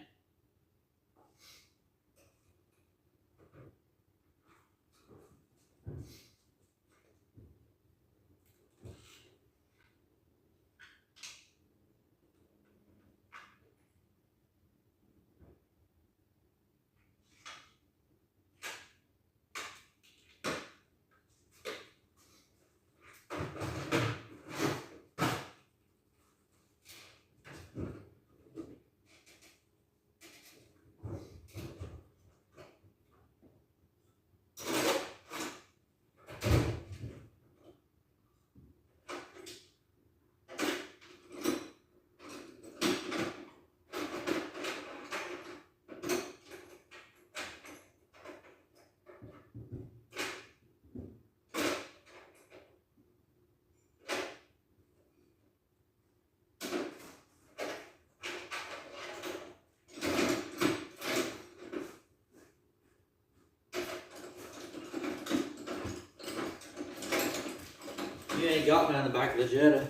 You ain't got me on the back of the Jetta.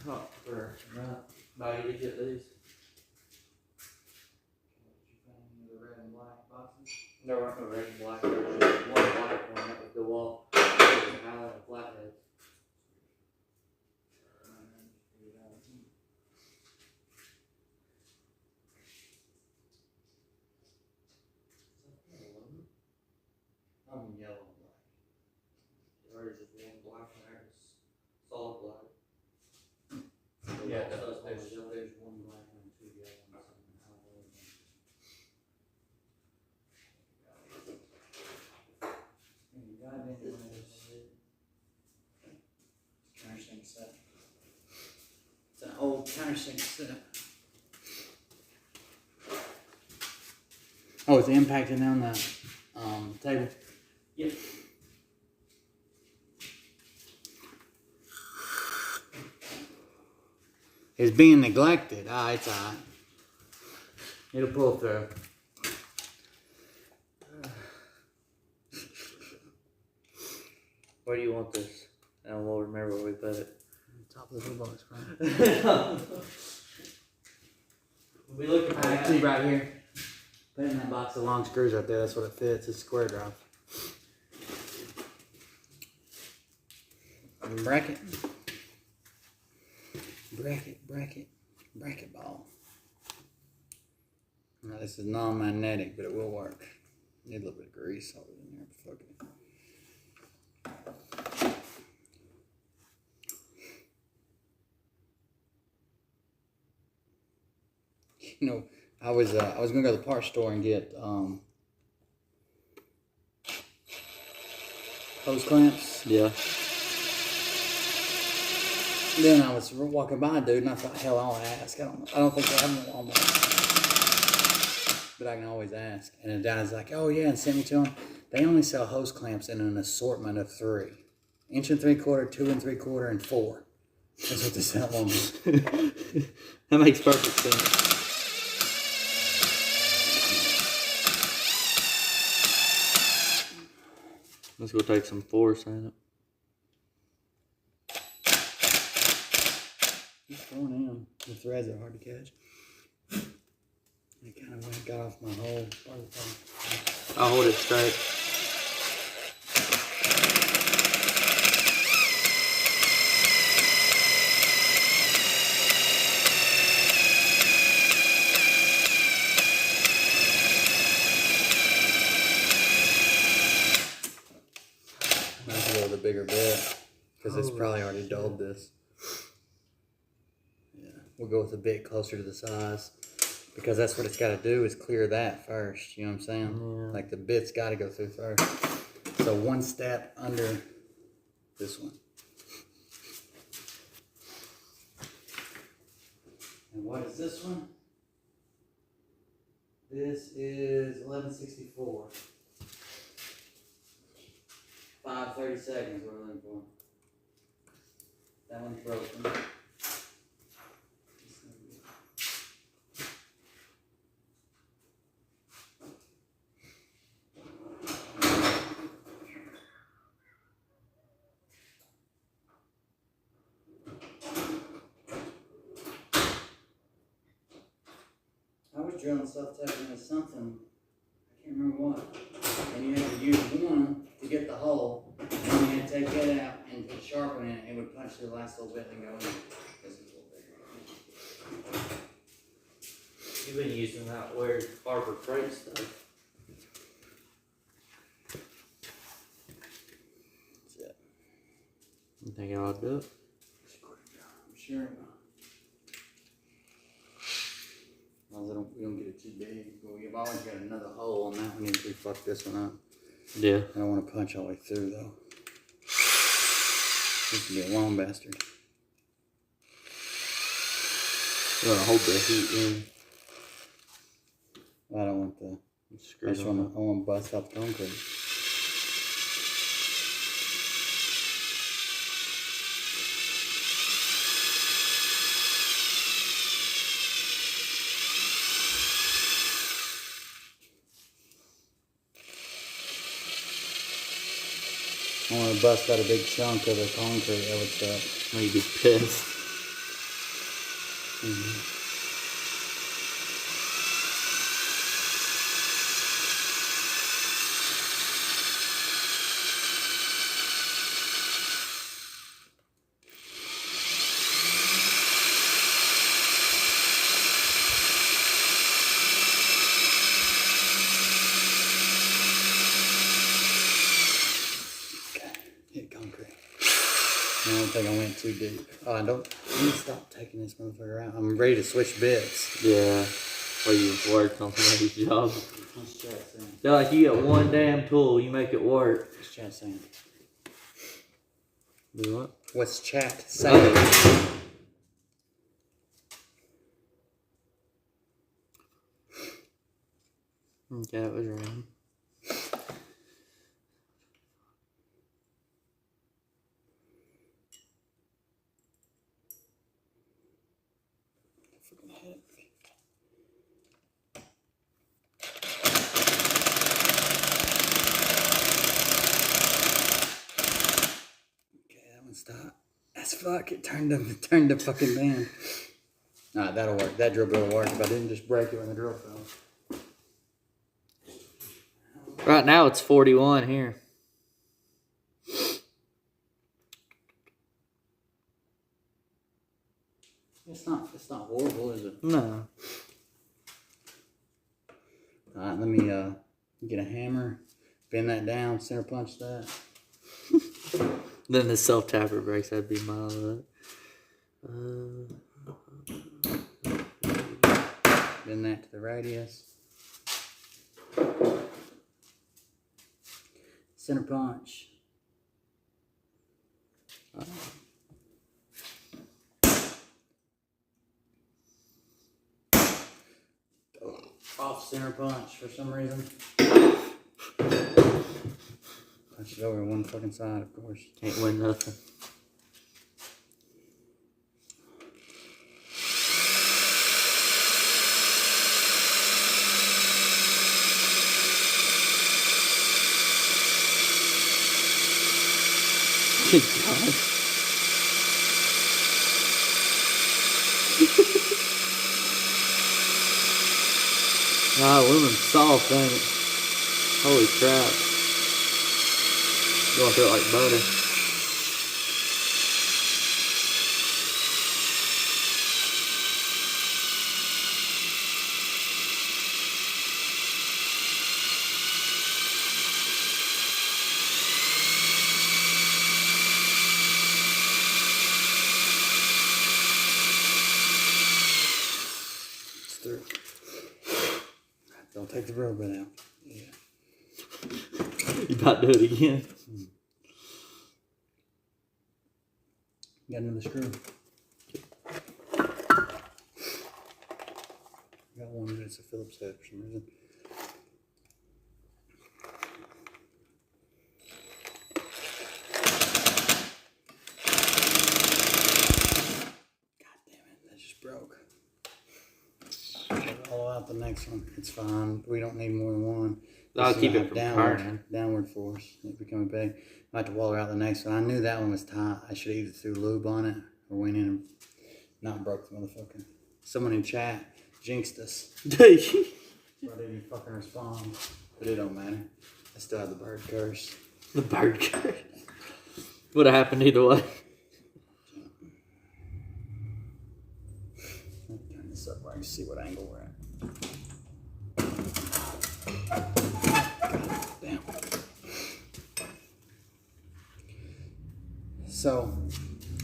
Oh, for right. You to get these. The red and black boxes. There weren't no red and black. There was just one black one that would go off. Highlight a flathead. I'm yellow. Or is it one black and there's solid black? Yeah, So it's there's always yellow. one black and two yellow and something. Countersink set. It's an old countersink set. Oh, it's impacting on the table. Yep. It's being neglected. Ah, it's alright. It'll pull through. Where do you want this? And we'll remember where we put it. Top of the box, right? We'll be looking for Actually, that. right here. Put it in that box of long screws right there. That's what it fits. It's a square drive. Bracket. Bracket ball. Now, this is non-magnetic, but it will work. Need a little bit of grease over in there. Fuck it. You know, I was gonna go to the parts store and get hose clamps. Yeah. Then I was walking by, dude, and I thought, hell, I'll ask. I don't think they have them at Walmart, but I can always ask. And the guy's like, oh yeah, and sent me to him. They only sell hose clamps in an assortment of 3: 1 3/4, 2 3/4, and 4. That's what they sell on. That makes perfect sense. Let's go take some force in it. It's going in. The threads are hard to catch. It kind of got off my whole part of the thing. I'll hold it straight. Might have to go with a bigger bit because it's probably already dulled this. Yeah, we'll go with a bit closer to the size because that's what it's got to do is clear that first. You know what I'm saying? Yeah. Like the bit's got to go through first. So one step under this one. And what is this one? This is 1164. 5/32 seconds we're looking for. That one's broken. I was drilling self-tapping into something, I can't remember what, and you had to use one to get the hole, and then you had to take that out and put sharp in it, and it would punch through the last little bit and go in. This is a little bigger. You've been using that weird Harbor Freight stuff. That's it. You think I'll do it? I'm sure it will. As long as we don't get it too big, but we've always got another hole on that one if we fuck this one up. Yeah. I don't want to punch all the way through though. This could be a long bastard. You want to hold the heat in. I don't want the. Screw I just want to bust up the concrete. I want to bust out a big chunk of the concrete. That would suck. I'd be pissed. I don't think I went too deep. Oh, I need to stop taking this motherfucker out. I'm ready to switch bits. Yeah. Well, you worked on somebody's job. What's chat saying? They're like, you got one damn tool, you make it work. What's chat saying? Do what? What's chat saying? Okay, that was random. Stop. That's fuck. It turned the fucking band. Alright, that'll work. That drill bit will work if I didn't just break it when the drill fell. Right now it's 41 here. It's not horrible, is it? No. Alright, let me get a hammer, bend that down, center punch that. Then the self-tapper breaks, that'd be mild of Bend that to the radius. Center punch. Off center punch for some reason. Punch it over one fucking side, of course. Can't win nothing. Good God. Nah, aluminum's soft, ain't it? Holy crap. Going through it like butter. It's through. Don't take the rubber out. Yeah. You about to do it again? Got another screw. Got one that it's a Phillips head for some reason. God damn it, that just broke. Hollow out the next one. It's fine. We don't need more than one. I'll This is keep gonna it have from turning. downward force. It becoming big. I have to waller out the next one. I knew that one was tight. I should have either threw lube on it or went in and not broke the motherfucker. Someone in chat jinxed us. So I didn't even fucking respond. But it don't matter. I still have the bird curse. The bird curse. Would have happened either way. Let me turn this up where I can see what angle we're at. Damn. So,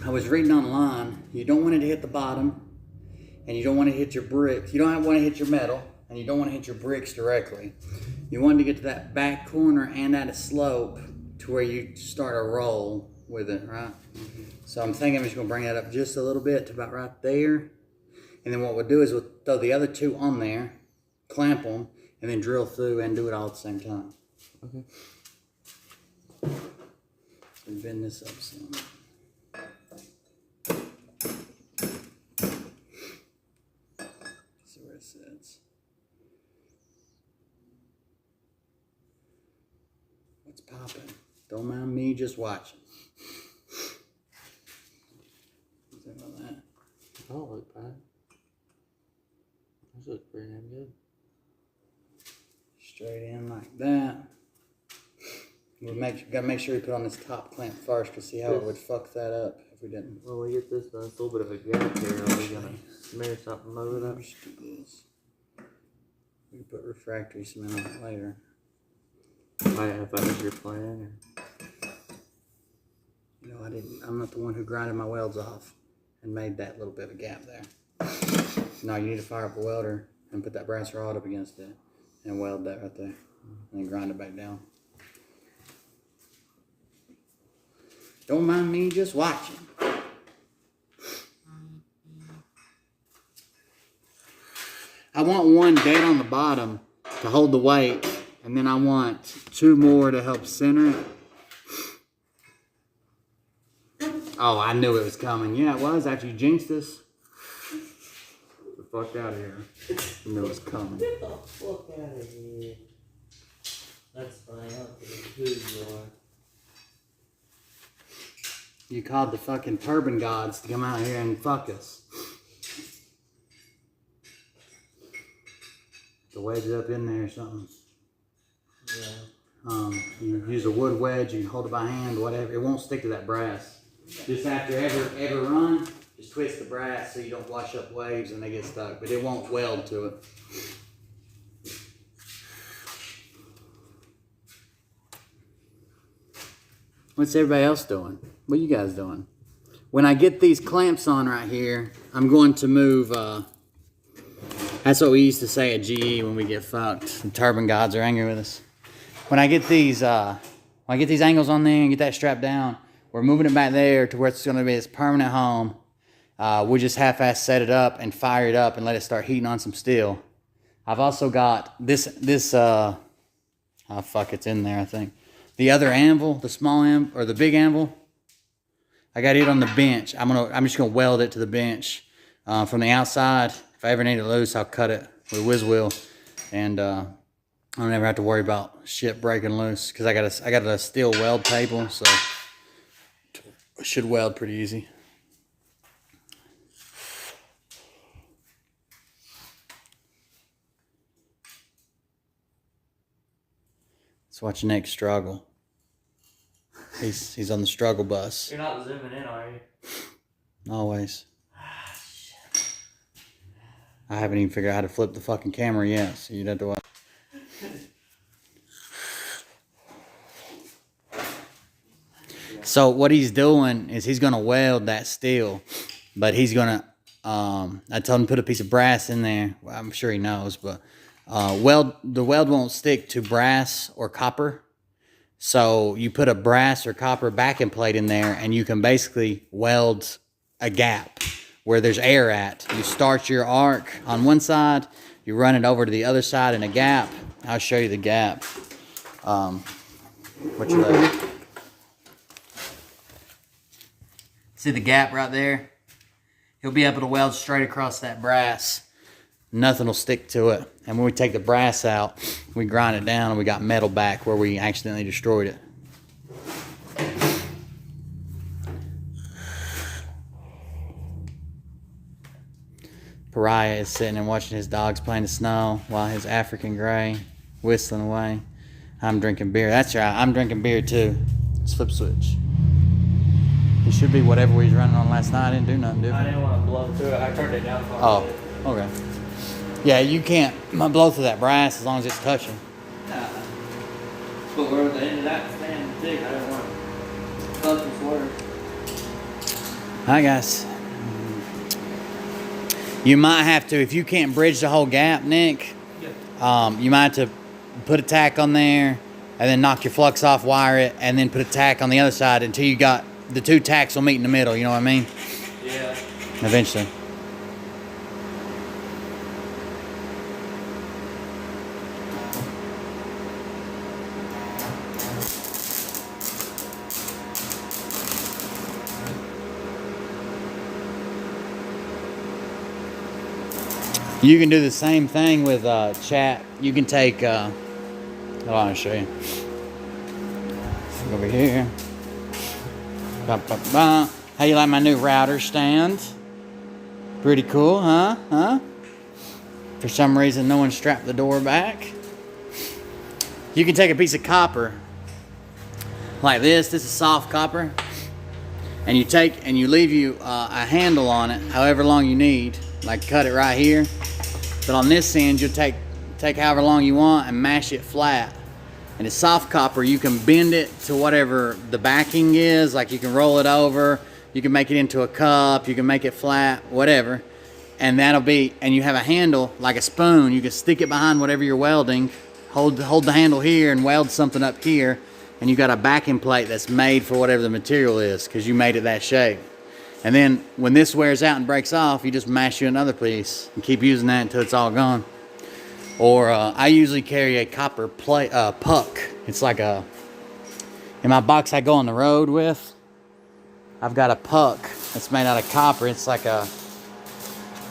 I was reading online, you don't want it to hit the bottom, and you don't want to hit your bricks. You don't want to hit your metal, and you don't want to hit your bricks directly. You want to get to that back corner and at a slope to where you start a roll with it, right? So I'm thinking I'm just going to bring that up just a little bit to about right there. And then what we'll do is we'll throw the other two on there, clamp them, and then drill through and do it all at the same time. Okay. So we bend this up some. See where it sits. What's popping? Don't mind me just watching. Think about that. That don't look bad. Those look pretty damn good. Straight in like that. We gotta make sure we put on this top clamp first, because see how it would fuck that up if we didn't. Well, we get this done. It's a little bit of a gap here. Are we gonna smear something over that? We should do this. We can put refractory cement on it later. Might have that was your plan. Or... You know, I'm not the one who grinded my welds off and made that little bit of a gap there. No, you need to fire up a welder and put that brass rod up against it and weld that right there. And then grind it back down. Don't mind me just watching. I want one dead on the bottom to hold the weight, and then I want 2 more to help center it. Oh, I knew it was coming. Yeah, it was after you jinxed us. Get the fuck out of here. I knew it was coming. Get the fuck out of here. That's fine. I don't care who you are. You called the fucking turban gods to come out here and fuck us. To wedge it up in there or something. Yeah. You use a wood wedge, you can hold it by hand, whatever. It won't stick to that brass. Just after every run, just twist the brass so you don't wash up waves and they get stuck. But it won't weld to it. What's everybody else doing? What are you guys doing? When I get these clamps on right here, I'm going to move, that's what we used to say at GE when we get fucked. The turbine gods are angry with us. When I get these angles on there and get that strapped down, we're moving it back there to where it's going to be its permanent home. We'll just half-ass set it up and fire it up and let it start heating on some steel. I've also got this oh fuck, it's in there, I think. The other anvil, the small anvil, or the big anvil, I got it on the bench. I'm just gonna weld it to the bench from the outside. If I ever need it loose, I'll cut it with a whiz wheel, and I don't ever have to worry about shit breaking loose because I got a steel weld table, so it should weld pretty easy. Let's watch Nick struggle. He's on the struggle bus. You're not zooming in, are you? Always. I haven't even figured out how to flip the fucking camera yet, so you'd have to watch. So what he's doing is he's gonna weld that steel, but he's gonna, I told him to put a piece of brass in there. Well, I'm sure he knows, but the weld won't stick to brass or copper. So you put a brass or copper backing plate in there and you can basically weld a gap where there's air at. You start your arc on one side, you run it over to the other side in a gap. I'll show you the gap. What you like? See the gap right there? He'll be able to weld straight across that brass. Nothing will stick to it. And when we take the brass out, we grind it down and we got metal back where we accidentally destroyed it. Pariah is sitting and watching his dogs play in the snow while his African gray whistling away. I'm drinking beer. That's right, I'm drinking beer too. It's flip switch. It should be whatever we was running on last night. I didn't do nothing different. I didn't want to blow through it. I turned it down for Oh, okay. Yeah, you can't blow through that brass as long as it's touching. Nah. But we're at the end of that stand thick. I didn't want to buzz this water. Hi guys. You might have to, if you can't bridge the whole gap, Nick, you might have to put a tack on there and then knock your flux off, wire it, and then put a tack on the other side until you got the 2 tacks will meet in the middle, you know what I mean? Yeah. Eventually. You can do the same thing with chat. You can take, hold on, I'll show you. Over here. Ba, ba, ba. How you like my new router stand? Pretty cool, huh? Huh? For some reason, no one strapped the door back. You can take a piece of copper like this. This is soft copper. And you take and you leave a handle on it, however long you need. Like cut it right here. But on this end, you'll take however long you want and mash it flat. And it's soft copper. You can bend it to whatever the backing is. Like you can roll it over. You can make it into a cup. You can make it flat, whatever. And that'll be, and you have a handle like a spoon. You can stick it behind whatever you're welding. Hold the handle here and weld something up here. And you got a backing plate that's made for whatever the material is because you made it that shape. And then when this wears out and breaks off, you just mash you another piece and keep using that until it's all gone. Or I usually carry a copper plate, puck. It's like a, in my box I go on the road with, I've got a puck that's made out of copper. It's like a,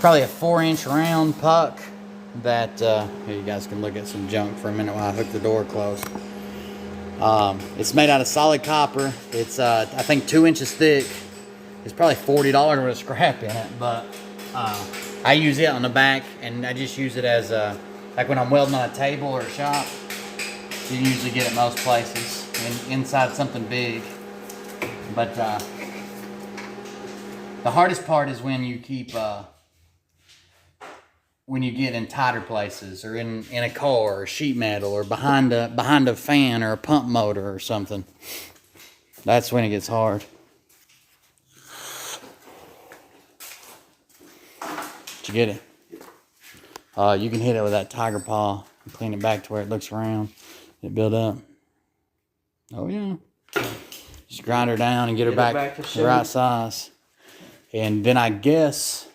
probably a 4-inch round puck that, here you guys can look at some junk for a minute while I hook the door closed. It's made out of solid copper. It's, I think 2 inches thick. It's probably $40 worth of scrap in it, but I use it on the back, and I just use it as like when I'm welding on a table or a shop. You can usually get it most places, inside something big. But the hardest part is when you keep, when you get in tighter places, or in a car, or sheet metal, or behind a fan or a pump motor or something. That's when it gets hard. Did you get it? You can hit it with that tiger paw and clean it back to where it looks round. It build up. Oh yeah. Just grind her down and get her back to the right size. And then I guess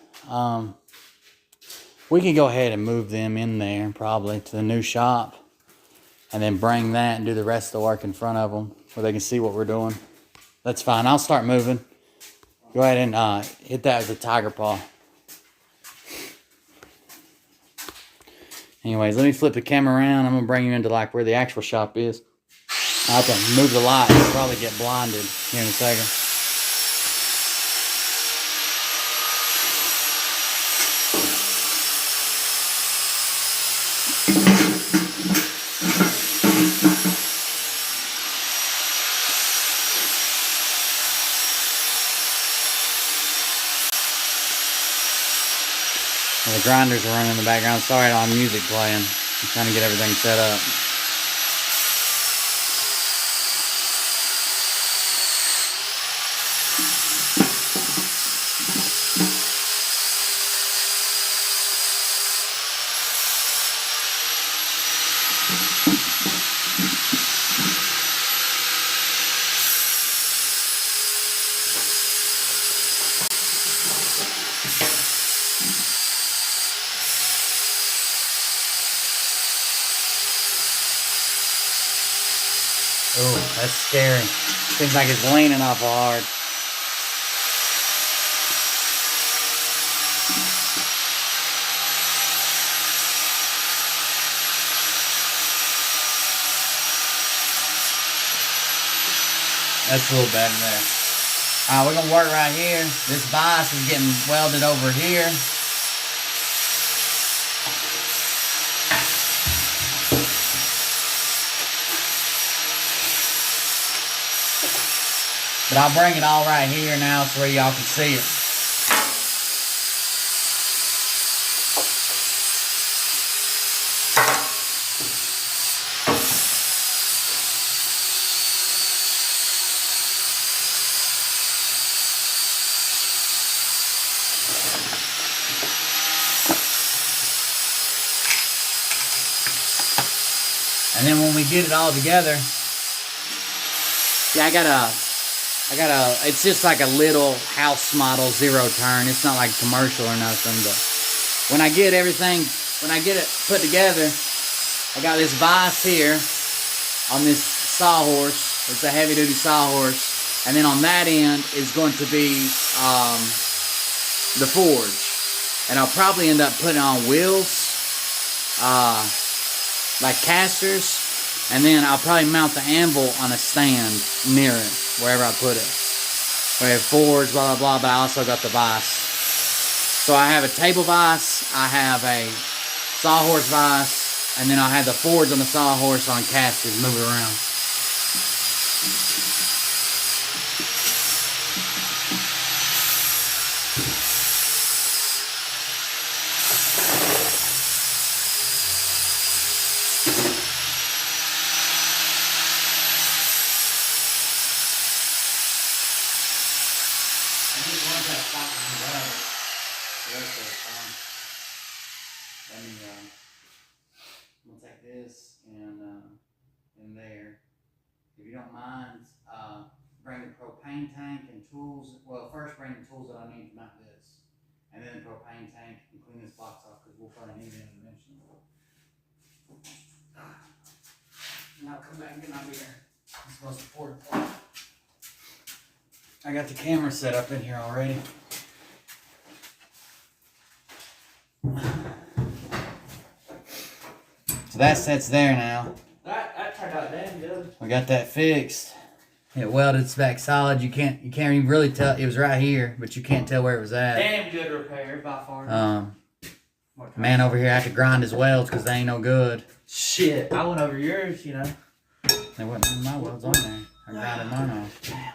we can go ahead and move them in there probably to the new shop, and then bring that and do the rest of the work in front of them where they can see what we're doing. That's fine. I'll start moving. Go ahead and hit that with the tiger paw. Anyways, let me flip the camera around. I'm going to bring you into like where the actual shop is. I have to move the light. You'll probably get blinded here in a second. The grinders are running in the background. Sorry, I don't have music playing. I'm trying to get everything set up. Oh, that's scary. Seems like it's leaning awful hard. That's a little better there. Alright, we're going to work right here. This vise is getting welded over here. But I'll bring it all right here now so where y'all can see it. And then when we get it all together, see, I got a, it's just like a little house model 0-turn. It's not like commercial or nothing, but when I get everything, when I get it put together, I got this vise here on this sawhorse. It's a heavy duty sawhorse. And then on that end is going to be the forge. And I'll probably end up putting on wheels, like casters. And then I'll probably mount the anvil on a stand near it, wherever I put it. We have forge, blah, blah, blah, but I also got the vise. So I have a table vise, I have a sawhorse vise, and then I have the forge on the sawhorse on casters moving around. just want that spot to be well. The rest of it's fine. Let me, I'm gonna take this and in there. If you don't mind, bring the propane tank and tools. Well, first bring the tools that I need to mount this, and then the propane tank and clean this box off because we'll probably need it eventually. Now come back and get my beer. That's the most important part. I got the camera set up in here already. So that set's there now. That turned out damn good. We got that fixed. It welded back solid. You can't even really tell. It was right here, but you can't tell where it was at. Damn good repair by far. Man over here had to grind his welds because they ain't no good. Shit, I went over yours, you know. There wasn't none of my welds on there. I grinded mine off. Damn.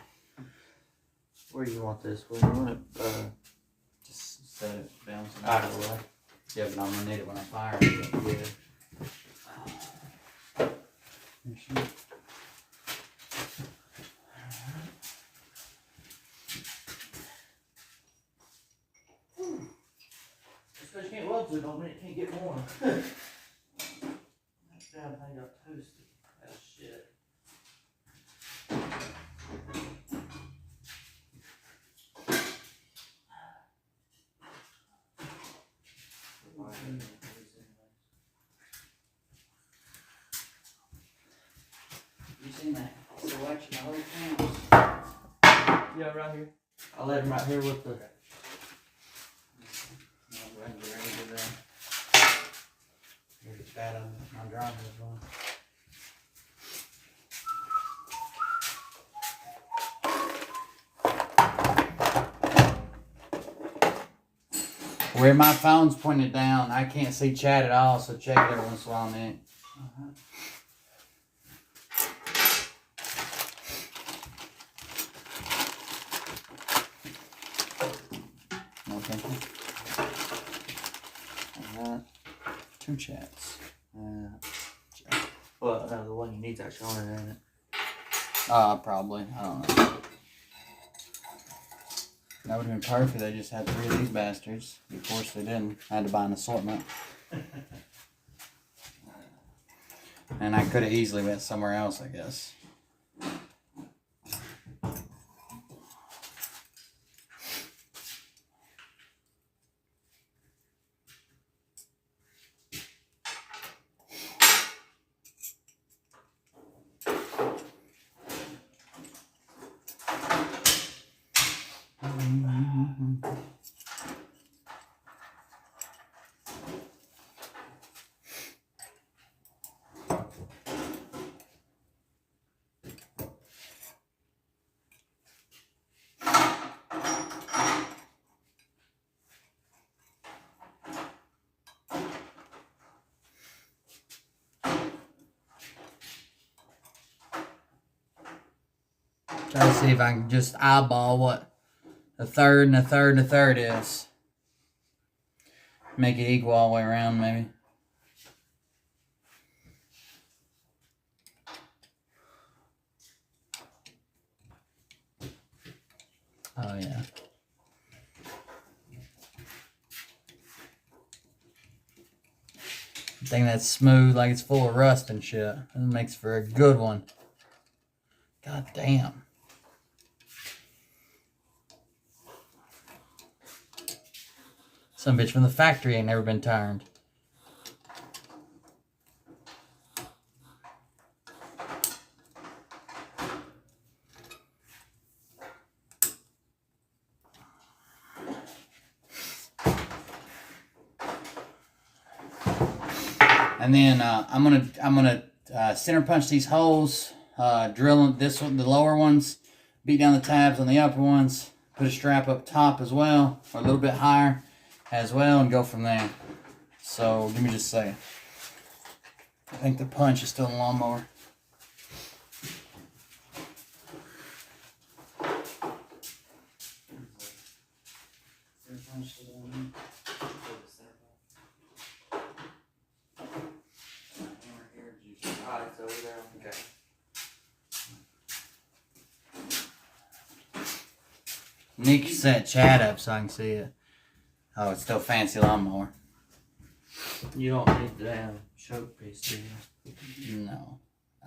Where do you want this? Where do you want it? Just set it bouncing out of the way. Yeah, but I'm gonna need it when I fire it. Yeah. Just because you can't weld to it don't mean it can't get warm. That damn thing got toasted. That shit. You seen that selection of whole cans? Yeah, right here. I let him right here with the. No, go ahead and get ready to do that. Get that on my drawing as well. Where my phone's pointed down, I can't see chat at all, so check it every once in a while, Nick. Okay. Two chats. Well, no, the one you need's actually on it, ain't it? Probably. I don't know. That would have been perfect. They just had 3 of these bastards. Of course they didn't. I had to buy an assortment. And I could have easily went somewhere else, I guess. Try to see if I can just eyeball what a third and a third and a third is. Make it equal all the way around, maybe. Oh, yeah. Thing that's smooth, like it's full of rust and shit. That makes for a good one. God damn. Some bitch from the factory ain't never been turned. And then I'm gonna center punch these holes, drill this one, the lower ones, beat down the tabs on the upper ones, put a strap up top as well, or a little bit higher as well, and go from there. So give me just a second. I think the punch is still in the lawnmower. It's over there. Okay. Nick set chat up so I can see it. Oh, it's still fancy lawnmower. You don't need the damn showpiece, do you? No.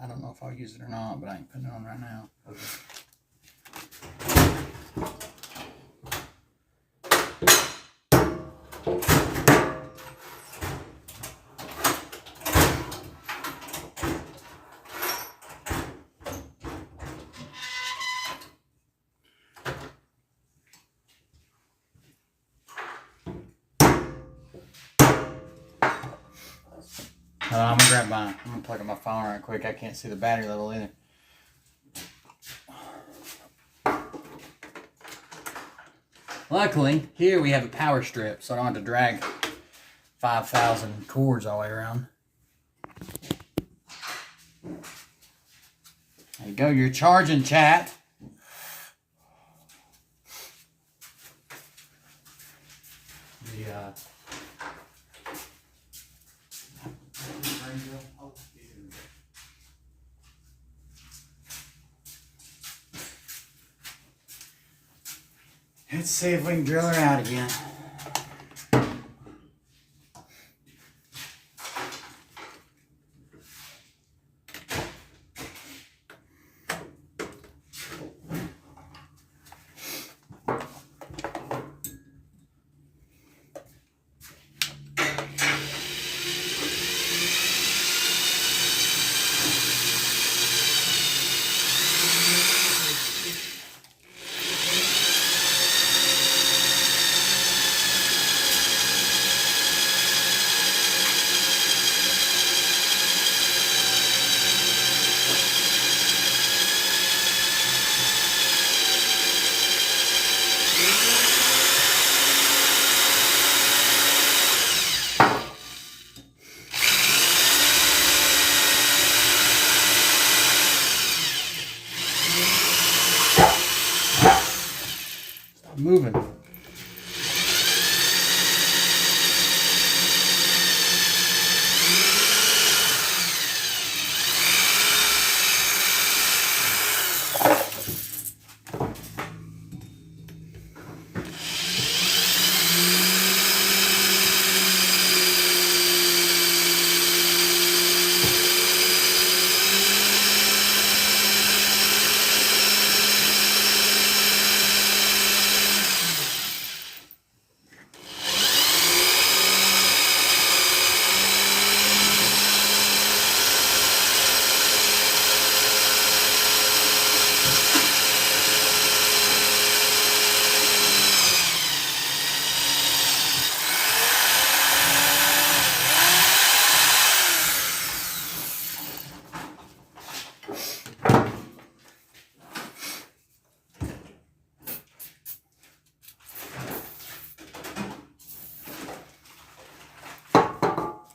I don't know if I'll use it or not, but I ain't putting it on right now. Okay. I'm gonna grab mine. I'm gonna plug in my phone right quick. I can't see the battery level either. Luckily, here we have a power strip, so I don't have to drag 5,000 cords all the way around. There you go, you're charging, chat. Let's see if we can drill her out again. Moving.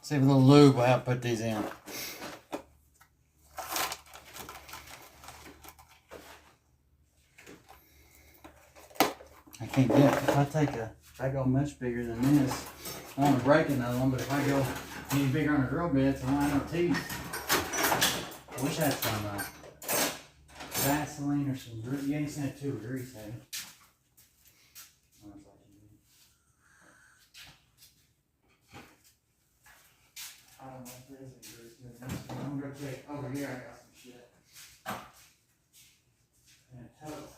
See if a little lube will help put these in. I can't get, if I go much bigger than this, I want to break another one, but if I go any bigger on the drill bits, I won't have no teeth. I wish I had some Vaseline or some grease. You ain't seen it too, grease, have you? I don't know if there is any grease in this. I'm gonna check over here. I got some shit. And a tote.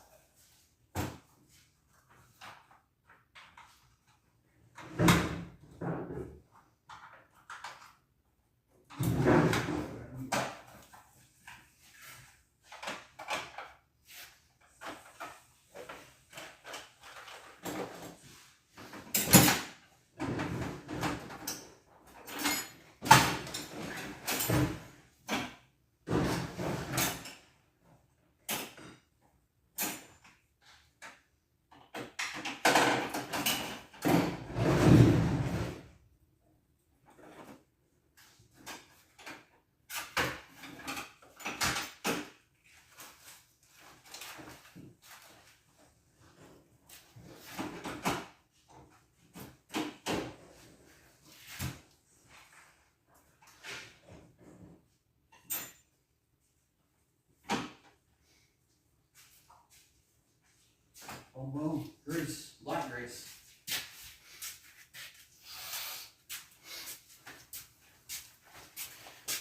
whoa. Grease. Light grease.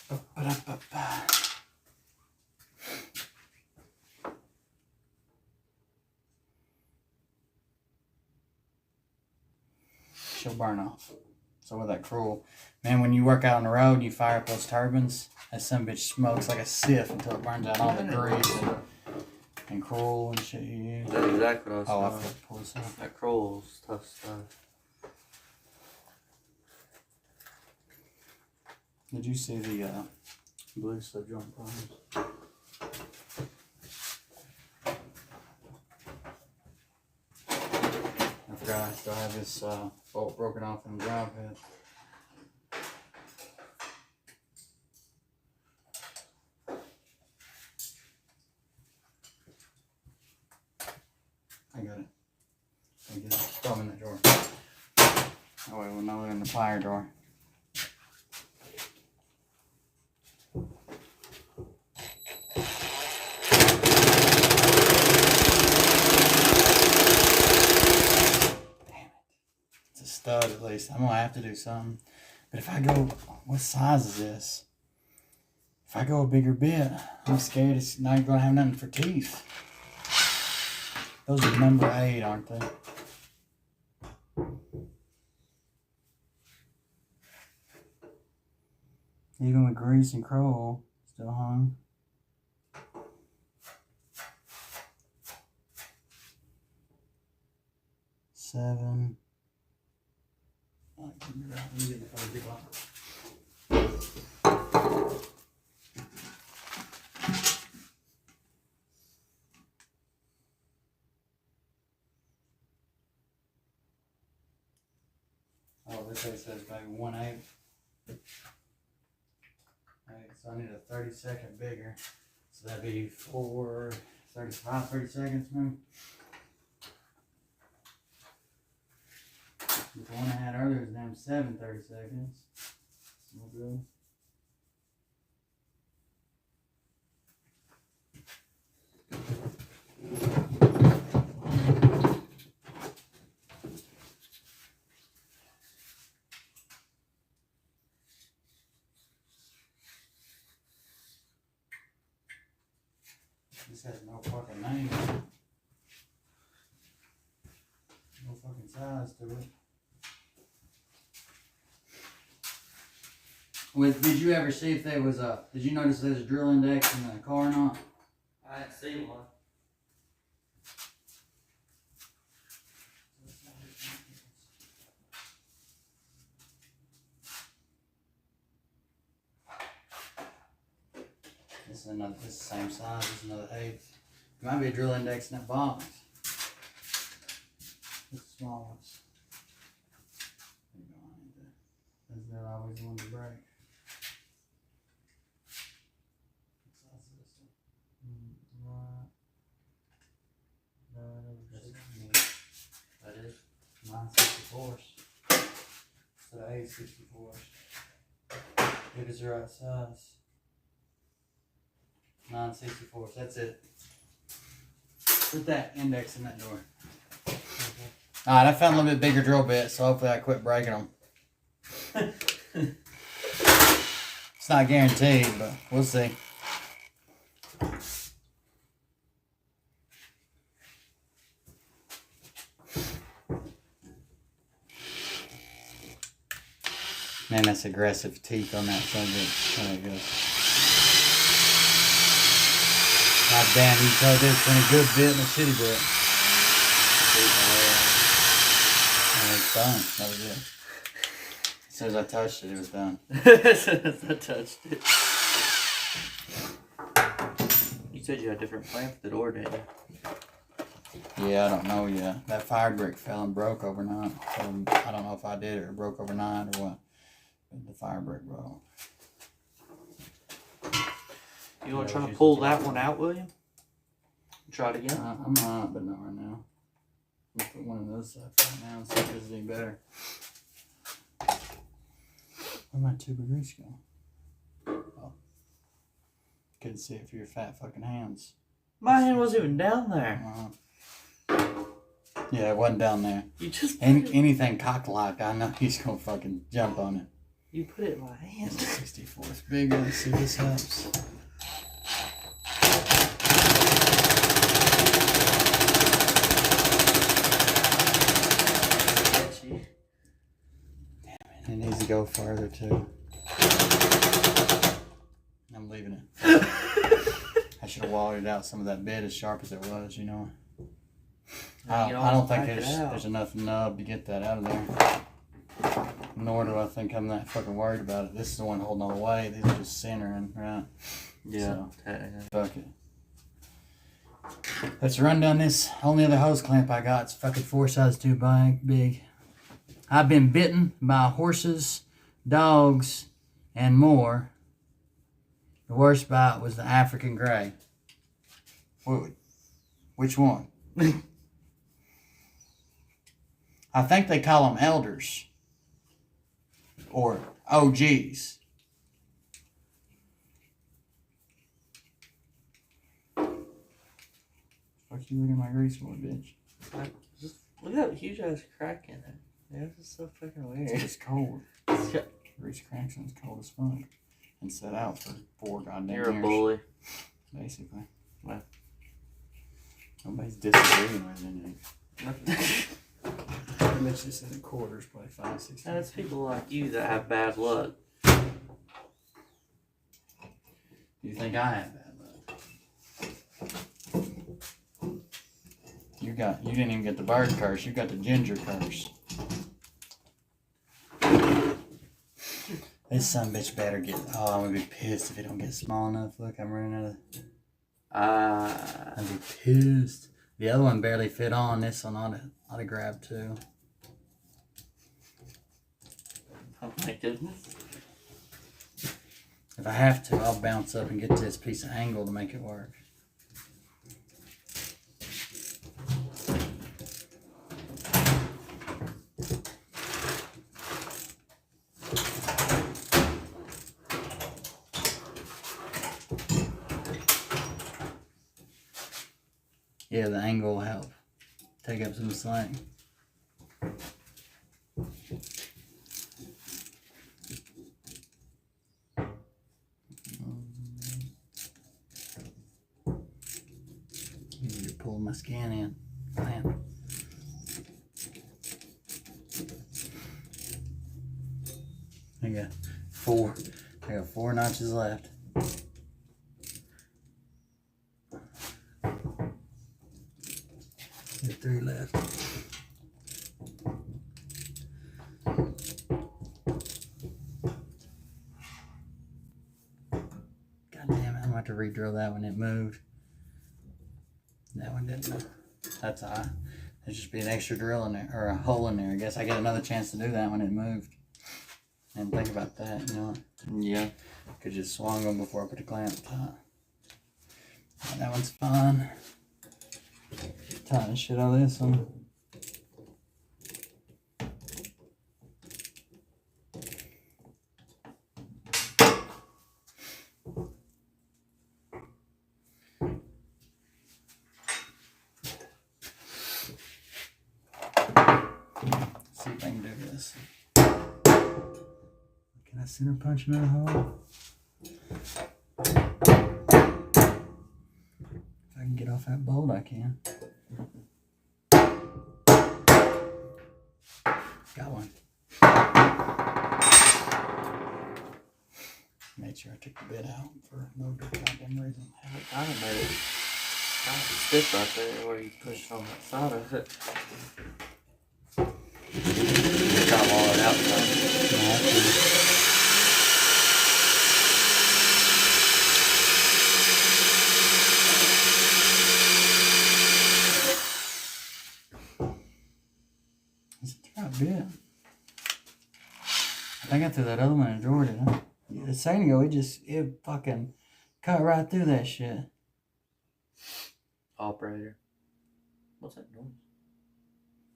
Ba-ba-da-ba-ba. She'll burn off. So with that cruel, man, when you work out on the road and you fire up those turbines, that son of a bitch smokes like a sif until it burns out all the grease and cruel and shit you use. That's exactly what I was Oh, I doing. forgot to pull this out. That Kroll's tough stuff. Did you see the blue slip joint problems? I forgot I still have this bolt broken off in the drive head. I got it. I get it. Throw them in that drawer. That way we'll know they're in the plier drawer. Stud at least. I'm gonna have to do something. But if I go, what size is this? If I go a bigger bit, I'm scared it's not gonna have nothing for teeth. Those are number 8, aren't they? Even with grease and Kroll, still hung. Seven. Let me get the other big one. Oh, this way says maybe 1/8. Alright, so I need a 30-second bigger. So that'd be 30 seconds maybe. The one I had earlier was down 30 seconds. No good. This has no fucking name. No fucking size to it. Did you ever see if there was did you notice there's a drill index in the car or not? I didn't see one. This is the same size, this is another 8. There might be a drill index in that box. It's the small ones. There you go, because they're always the ones to break. That is 9/64. Instead of 8/64. If it's the right size. 9/64. That's it. Put that index in that door. Okay. Alright, I found a little bit bigger drill bit, so hopefully I quit breaking them. It's not guaranteed, but we'll see. Man, that's aggressive teeth on that subject. There it goes. God damn, you told this in a good bit and a shitty bit. And it's done. That was it. As soon as I touched it, it was done. As soon as I touched it. You said you had a different plan for the door, didn't you? Yeah, I don't know yet. That fire brick fell and broke overnight. So I don't know if I did it or broke overnight or what. But the fire brick broke. You want to try to pull that one out, William? Try it again? I might, but not right now. I'll put one of those up right now and see if it's any better. Where'd my tube of grease go? Oh. Couldn't see it for your fat fucking hands. My hand wasn't even down there. Yeah, it wasn't down there. You just Anything cock-like, I know he's gonna fucking jump on it. You put it in my hand. 64 is bigger. Let's see if this helps. Damn it, it needs to go further too. I'm leaving it. I should have walled it out some of that bit as sharp as it was, you know. I don't think there's enough nub to get that out of there. Nor do I think I'm that fucking worried about it. This is the one holding all the way. These are just centering, right? Yeah. So, fuck it. Let's run down this. Only other hose clamp I got is fucking 4 sizes too big. I've been bitten by horses, dogs, and more. The worst bite was the African Grey. Which one? I think they call them elders. Or OGs. Fuck you looking at my grease for, bitch. Just look at that huge ass crack in it. Yeah, this is so fucking weird. It's cold. Grease cracks and it's cold as fuck. And set out for 4 goddamn years. You're a bully. Basically. Well. Nobody's disagreeing with anything. I mentioned this in the quarters, probably 5, 6. And it's people like you that have bad luck. You think I have bad luck? You didn't even get the bird curse. You got the ginger curse. This son of a bitch better get. Oh, I'm gonna be pissed if it don't get small enough. Look, I'm running out of. I'd be pissed. The other one barely fit on. This one ought to grab too. Oh my goodness. If I have to, I'll bounce up and get this piece of angle to make it work. Yeah, the angle will help take up some slack. You're pulling my skin in. Clamp. I got 4 notches left. There's 3 left. God damn it, I'm gonna have to re-drill that one. It moved. That one didn't move. That's all right. There's just be an extra drill in there, or a hole in there. I guess I get another chance to do that when it moved. And think about that, you know. Yeah. Could just swung them before I put the clamp top. That one's fine. Tighten the shit out of this one. See if I can do this. Can I center punch another hole? If I can get off that bolt, I can. Got one. Made sure I took the bit out for no good goddamn reason. I done made it kind of stiff right there where you pushed on that side of it. You got to wall it out some. Yeah. I think I threw that other one in the drawer, didn't I? Yeah, a second ago, it fucking cut right through that shit. Operator. What's that noise?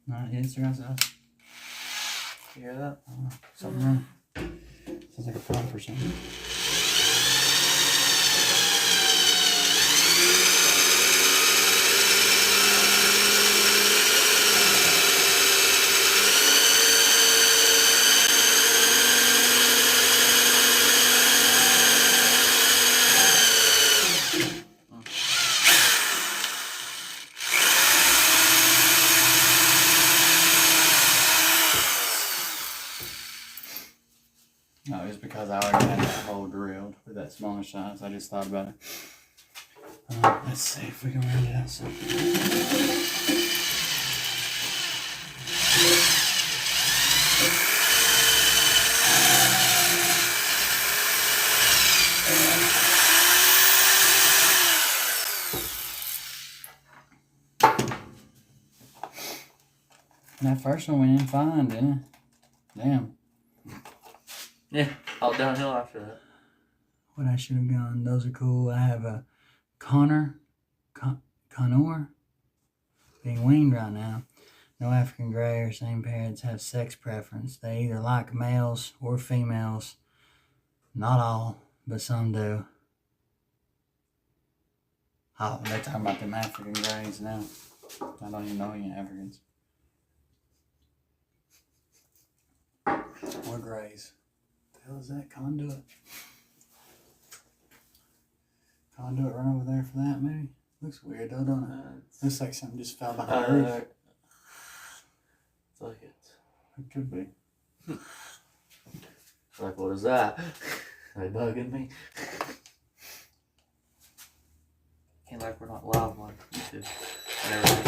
No, it's right outside. You hear that? Something wrong. Sounds like a pump or something. just because I already had that hole drilled with that smaller size. I just thought about it. Let's see if we can round it out some. That first one went in fine, didn't it? Damn. Yeah, all downhill after that. What I should have gone. Those are cool. I have a Connor being weaned right now. No African Grey or same parents have sex preference. They either like males or females. Not all, but some do. Oh, they're talking about them African Greys now. I don't even know any Africans. Or Greys. What the hell is that? Conduit? Conduit run over there for that, maybe? Looks weird though, don't it? Looks like something just fell behind the roof. It's like it. It could be. Like, what is that? Are they bugging me? Can't like we're not live on YouTube. Never.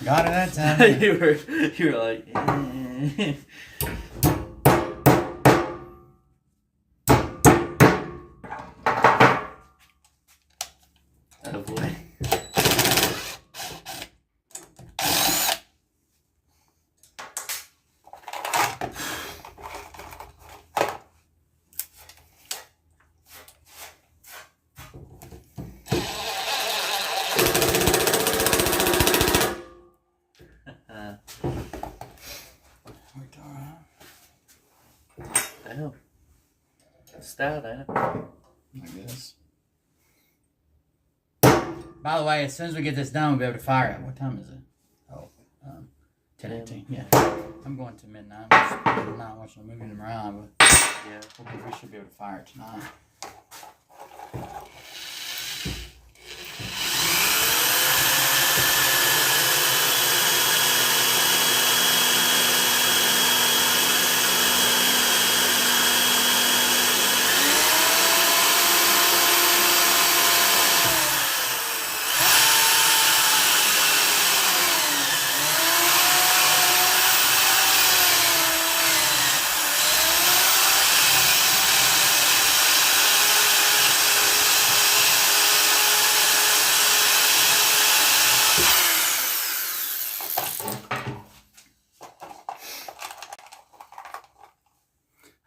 Got it that time. you were like, eh. Oh boy. Worked alright. Damn. Stout, ain't it? I guess. By the way, as soon as we get this done, we'll be able to fire it. What time is it? Oh, 10:18. Yeah. I'm going to midnight. I'm not watching a movie tomorrow, but Yeah. we should be able to fire it tonight.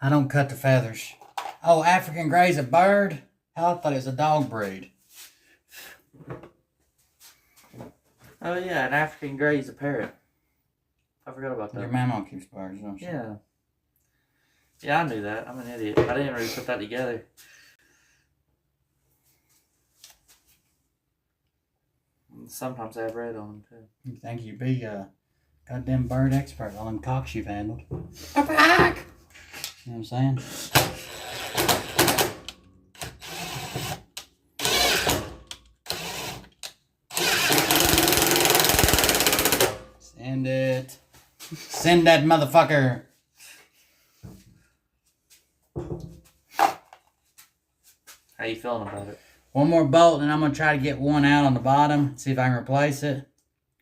I don't cut the feathers. Oh, African Grey's a bird? Hell, I thought it was a dog breed. Oh yeah, an African Grey is a parrot. I forgot about that. Your mama keeps birds, don't she? Yeah. Yeah, I knew that. I'm an idiot. I didn't really put that together. Sometimes I have red on them too. You think you'd be a goddamn bird expert, all them cocks you've handled. Back! You know what I'm saying? Send it. Send that motherfucker. How you feeling about it? One more bolt, and I'm going to try to get one out on the bottom. See if I can replace it.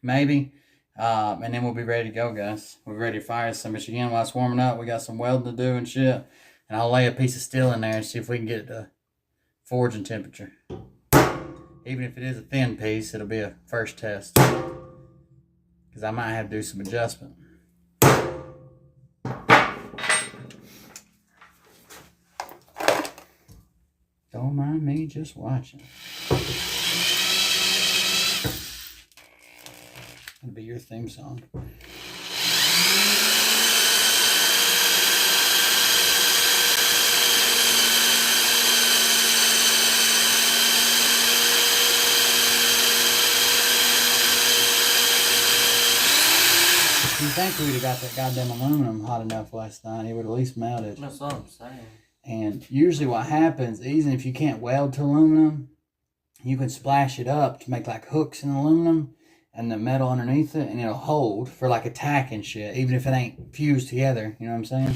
Maybe. And then we'll be ready to go, guys. We're ready to fire some bitch again while it's warming up. We got some welding to do and shit. And I'll lay a piece of steel in there and see if we can get it to forging temperature. Even if it is a thin piece, it'll be a first test. Because I might have to do some adjustment. Don't mind me just watching. That'll be your theme song. You think we'd have got that goddamn aluminum hot enough last night, it would at least melted. That's what I'm saying. And usually what happens, even if you can't weld to aluminum, you can splash it up to make like hooks in aluminum and the metal underneath it, and it'll hold for like a tack and shit, even if it ain't fused together. You know what I'm saying? Yeah.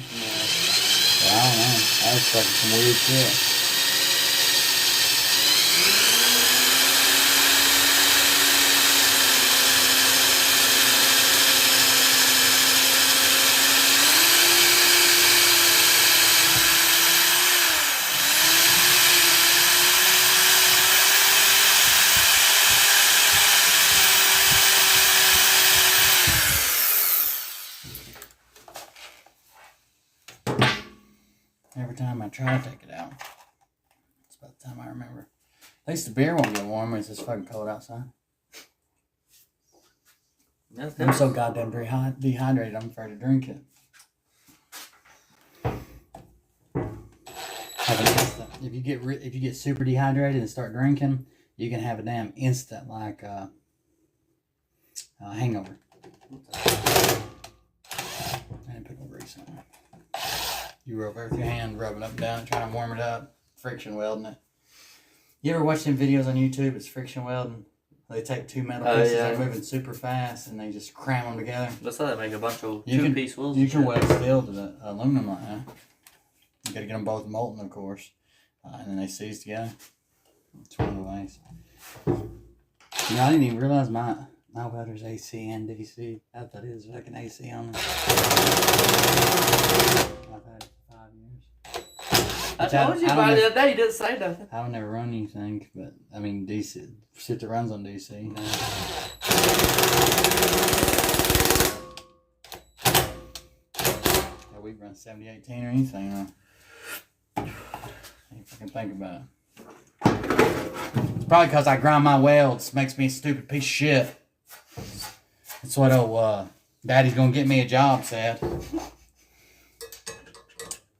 But I don't know. That was fucking some weird shit. Every time I try to take it out, it's about the time I remember. At least the beer won't get warmer. It's just fucking cold outside. I'm so goddamn dehydrated, I'm afraid to drink it. Have an instant. If you get super dehydrated and start drinking, you can have a damn instant like hangover. I didn't put no grease on it. You rub it with your hand, rubbing up and down, trying to warm it up, friction welding it. You ever watch them videos on YouTube? It's friction welding. They take two metal pieces, they're moving super fast, and they just cram them together. That's how they make a bunch of two-piece wheels. You can weld steel to the aluminum like that. You got to get them both molten, of course, and then they seize together. It's one of the ways. You know, I didn't even realize my welder's AC and DC. I thought it was fucking AC on it. I've had it for 5 years. I told you about it the other day, you didn't say nothing. I would never run anything, but I mean, DC, shit that runs on DC. Yeah, we run 7018 or anything, huh? If I can think about it. It's probably because I grind my welds, makes me a stupid piece of shit. That's what old Daddy's gonna get me a job said.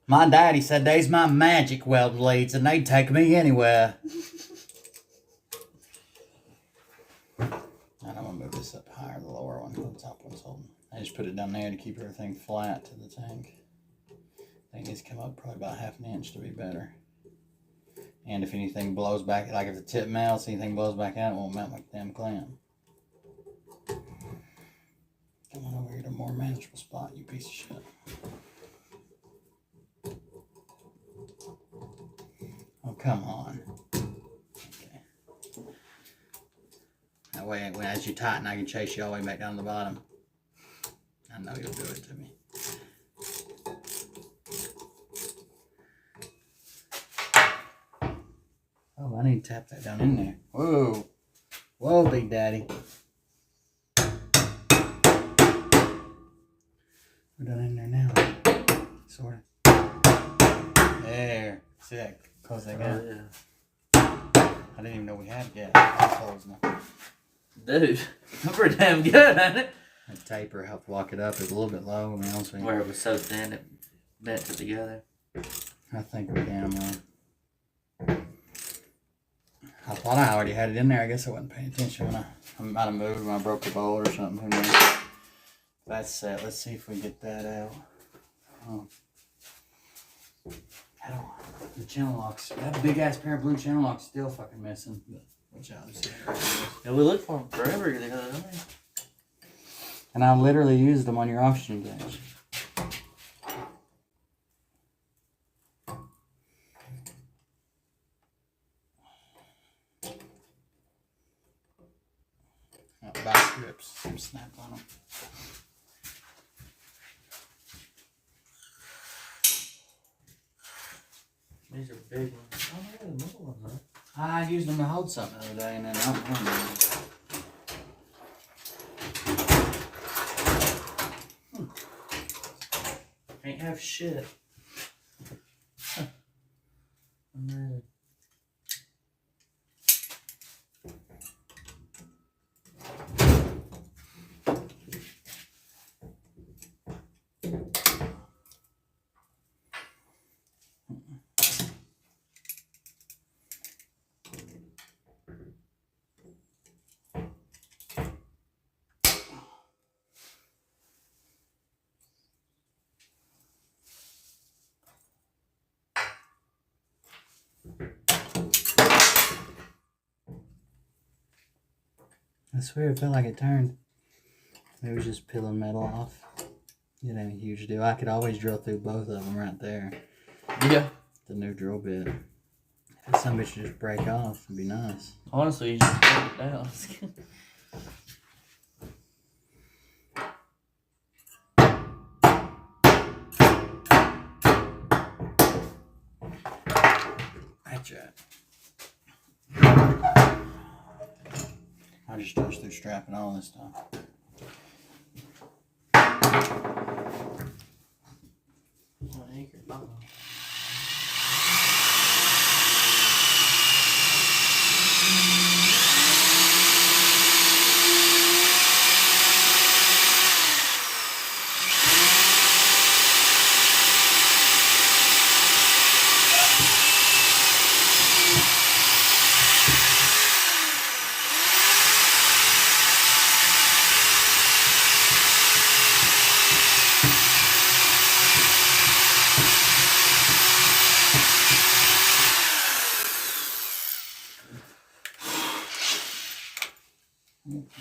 My daddy said they's my magic weld blades and they'd take me anywhere. I don't want to move this up higher, the lower one, the top one's holding. I just put it down there to keep everything flat to the tank. I think it's come up probably about half an inch to be better. And if anything blows back, like if the tip melts, anything blows back out, it won't melt like a damn clamp. Come on over here to a more manageable spot, you piece of shit. Oh, come on. Okay. That way, as you tighten, I can chase you all the way back down to the bottom. I know you'll do it to me. Oh, I need to tap that down in there. Whoa. Whoa, Big Daddy. We're done in there now. Sort of. There. Sick. Close that gap. Yeah. I didn't even know we had a gap. It's closed now. Dude, I'm pretty damn good, ain't it? The taper helped lock it up. It was a little bit low. I mean, honestly, Where it was so thin, it bent it together. I think we're damn low. I thought I already had it in there. I guess I wasn't paying attention when I might have moved when I broke the bolt or something. Who knows? That's set. Let's see if we get that out. Oh. I don't. The channel locks. That big ass pair of blue channel locks still fucking missing. But watch out. Yeah, we looked for them forever the other day. And I literally used them on your oxygen gauge. Vice grips. Some snap on them. These are big ones. Oh, yeah, the little ones, huh? I used them to hold something the other day and then I don't know. Ain't have shit. Huh. Amazing. I swear it felt like it turned. It was just peeling metal off. It ain't a huge deal. I could always drill through both of them right there. Yeah. The new drill bit. If some bitch just break off, it'd be nice. Honestly, you just break it down. That's right. I just touched through strapping all this time.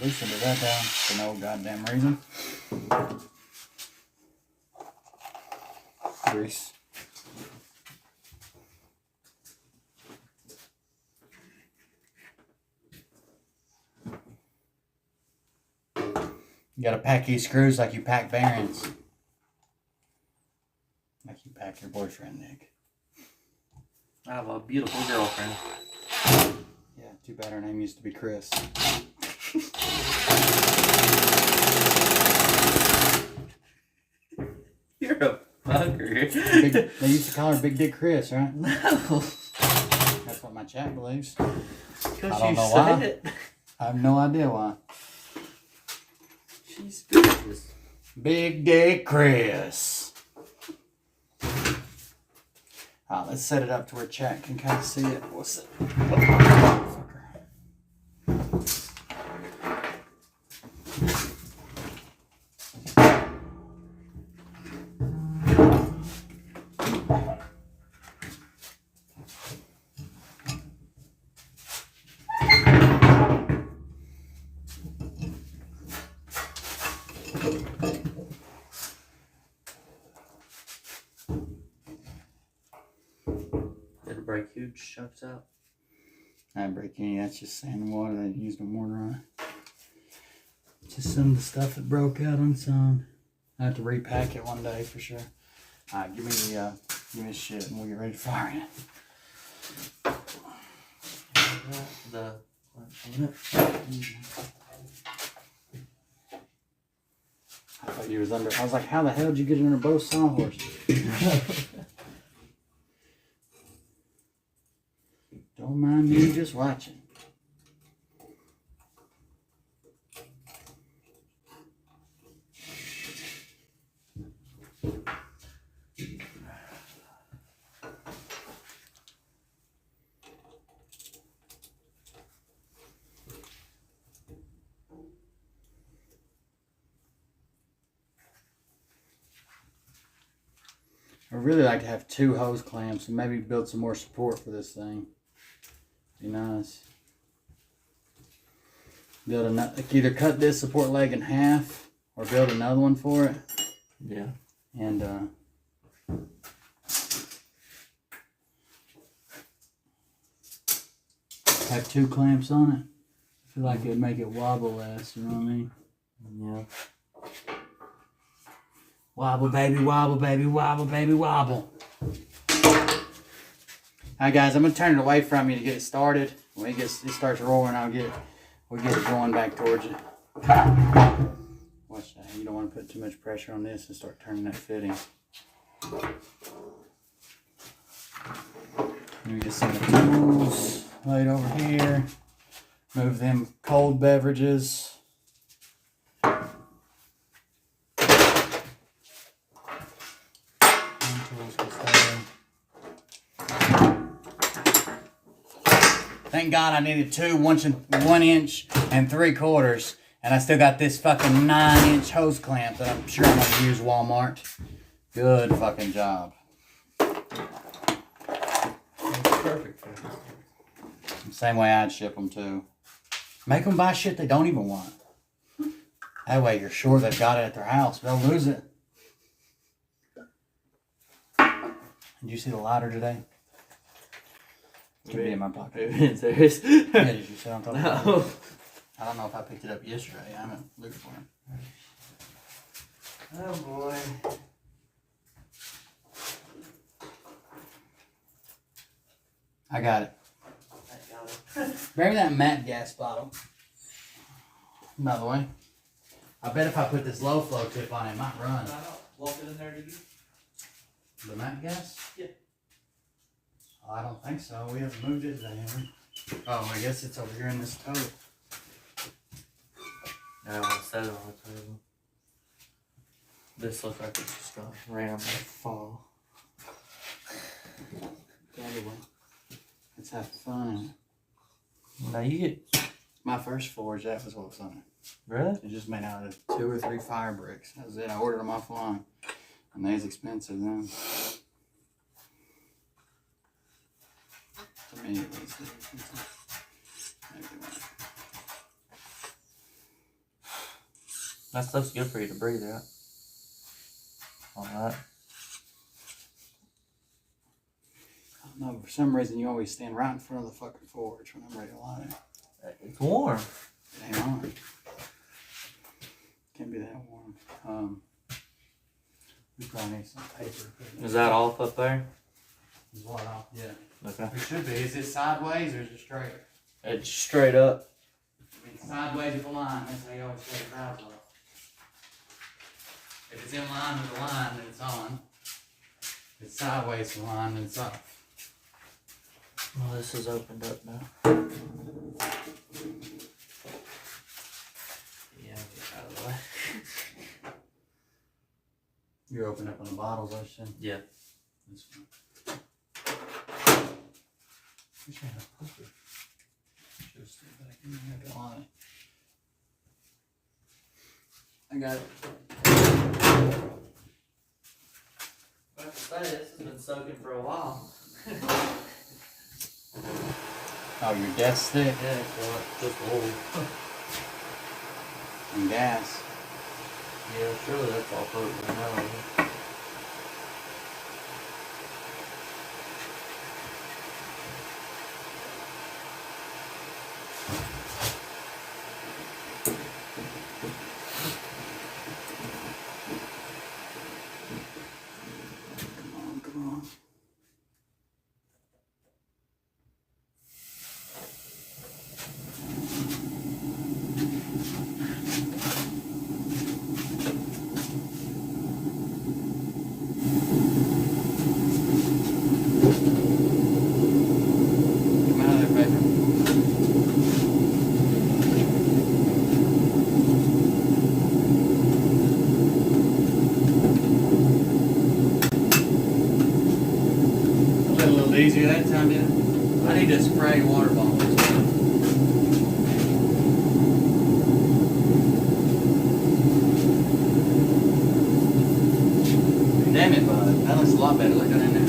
Loosened that down for no goddamn reason. Grease. You gotta pack these screws like you pack bearings. Like you pack your boyfriend, Nick. I have a beautiful girlfriend. Yeah, too bad her name used to be Chris. You're a bugger. They used to call her Big Dick Chris, right? No. That's what my chat believes. Because I don't you know said why. it. I have no idea why. She's gorgeous. Big Dick Chris. Let's set it up to where chat can kind of see it. What's it? Oh, Did it break huge chunks out? I didn't break any. That's just sand and water. They used no mortar on it. Just some of the stuff that broke out on some. I have to repack it one day for sure. Alright, give me the shit and we'll get ready to fire it. I thought you was under. I was like, how the hell did you get under both sawhorses? Don't mind me just watching. I'd really like to have 2 hose clamps and maybe build some more support for this thing. Be nice. Build another, either cut this support leg in half or build another one for it. Yeah. And have 2 clamps on it. I feel like it'd make it wobble less, you know what I mean? Yeah. Wobble, baby, wobble, baby, wobble, baby, wobble. Alright guys, I'm gonna turn it away from you to get it started. When it starts roaring, we'll get it going back towards you. Watch that. You don't want to put too much pressure on this and start turning that fitting. Let me get some of the tools laid over here. Move them cold beverages. Thank God I needed 2 1 inch and 3/4, and I still got this fucking 9-inch hose clamp that I'm sure I'm gonna use Walmart. Good fucking job. That's perfect. Same way I'd ship them too. Make them buy shit they don't even want. That way you're sure they've got it at their house. They'll lose it. Did you see the lighter today? It could be in my pocket. Serious? Yeah, did you sit on top of it? No. I don't know if I picked it up yesterday. I haven't looked for it. Oh boy. I got it. Bring me that matte gas bottle. By the way, I bet if I put this low flow tip on it, it might run. Walk it in there, did you? The matte gas? Yeah. Oh, I don't think so. We haven't moved it today, have we? Oh, I guess it's over here in this tote. No, I said it on the table. This looks like it's just gonna randomly fall. Probably. Let's have fun. Now you get. My first forge, that was what was on it. Really? It just made out of 2 or 3 fire bricks. That was it. I ordered them offline. And they's expensive then. To me, at least. Maybe not. That stuff's good for you to breathe out. On that. I don't know, for some reason you always stand right in front of the fucking forge when I'm ready to light it. It's warm. It ain't on. Can't be that warm. We probably need some paper. Is that off up there? Is what off? Yeah. Okay. It should be. Is it sideways or is it straight? It's straight up. If it's sideways with the line, that's how you always take the valves off. If it's in line with the line, then it's on. If it's sideways with the line, then it's off. Well, this is opened up now. Yeah, get out of the way. You're opening up on the bottles, I should. Yeah. This one. Should stay back in there. Go on it. I got it. I have to say, this has been soaking for a while. Oh, your desk stick Yeah, so just old. and gas. Yeah, surely that's all purple now. Come on, come on. Come out of there, baby. A little easier that time, didn't it? I need to spray water bottles. Damn it, bud. That looks a lot better. Look at it now.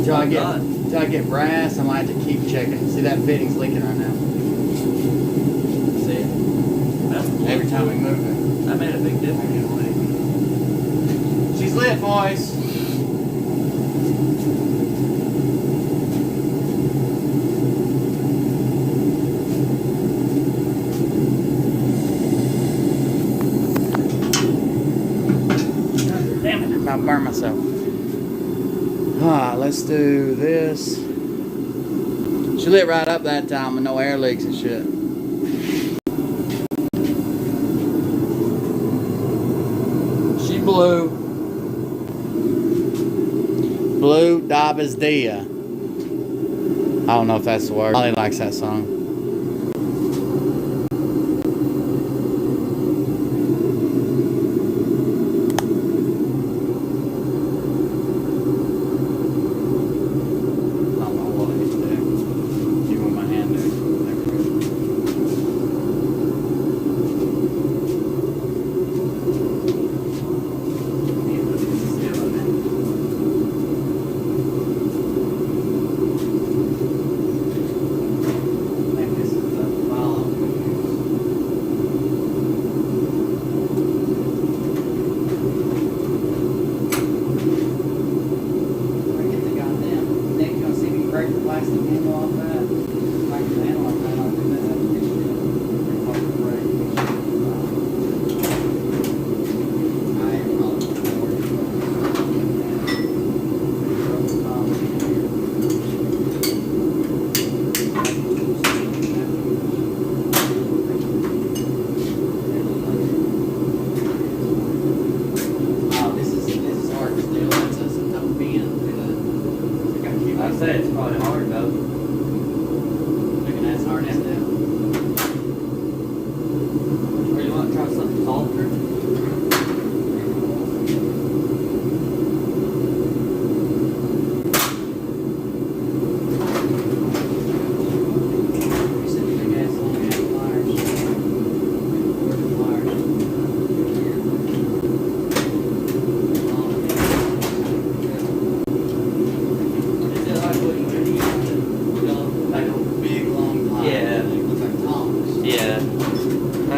Till I get brass, I might have to keep checking. See, that fitting's leaking right now. See it? That's Every time we move it. that made a big difference. She's lit, boys. Damn it, I'm about to burn myself. Alright, let's do this. She lit right up that time with no air leaks and shit. She blew. Blue Dabas Dia. I don't know if that's the word. Molly likes that song. I don't know what I need to do. You want my hand, dude? There we go.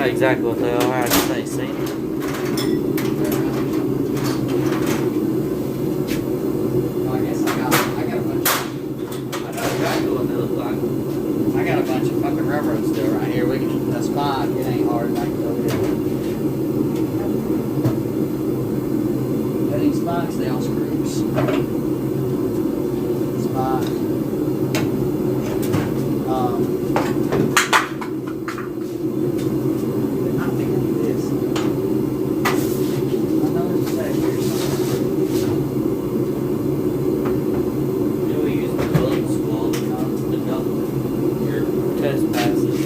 know exactly what they are. I just ain't seen them. I guess I got a bunch. I know exactly what they look like. I got a bunch of fucking railroad steel right here. We can. That's fine. It ain't hard. I can go get it. These spikes, they all screws. Spike. I think I do this. I know there's a set here somewhere. Do we use the bullet school to dump your test passes?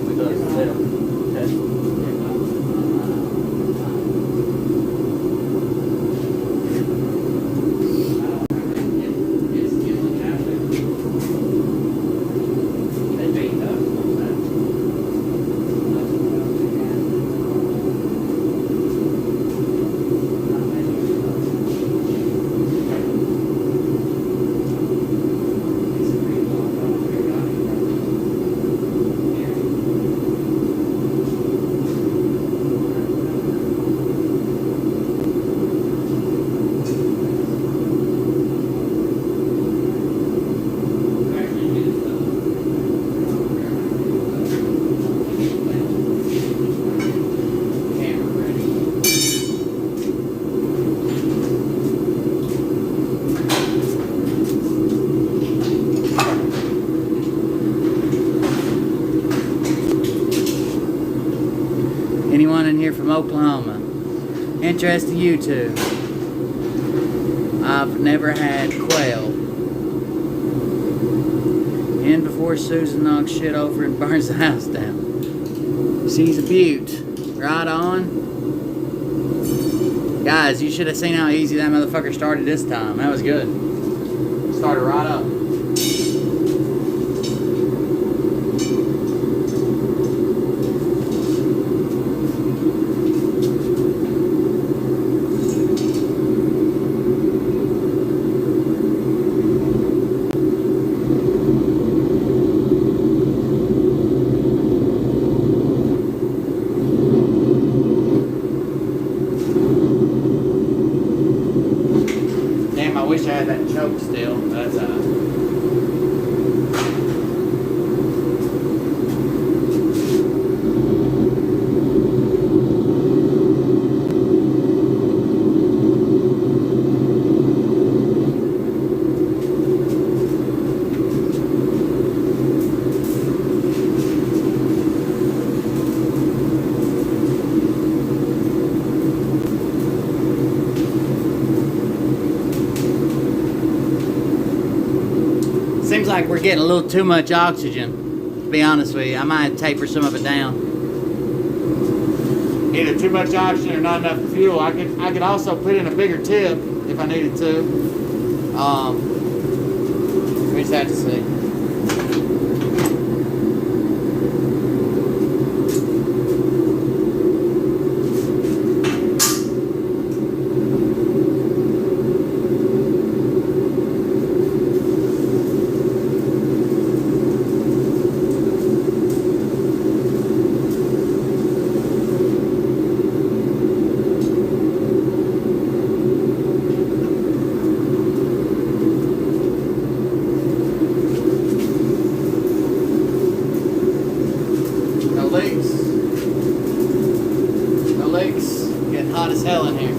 Because they don't test. Anyone in here from Oklahoma? Interested in YouTube? I've never had quail. In before Susan knocks shit over and burns the house down. She's a beaut. Right on. Guys, you should have seen how easy that motherfucker started this time. That was good. Started right up. Damn, I wish I had that choke still. That's seems like we're getting a little too much oxygen, to be honest with you. I might taper some of it down. Either too much oxygen or not enough fuel. I could also put in a bigger tip if I needed to. We just have to see. No leaks. Getting hot as hell in here.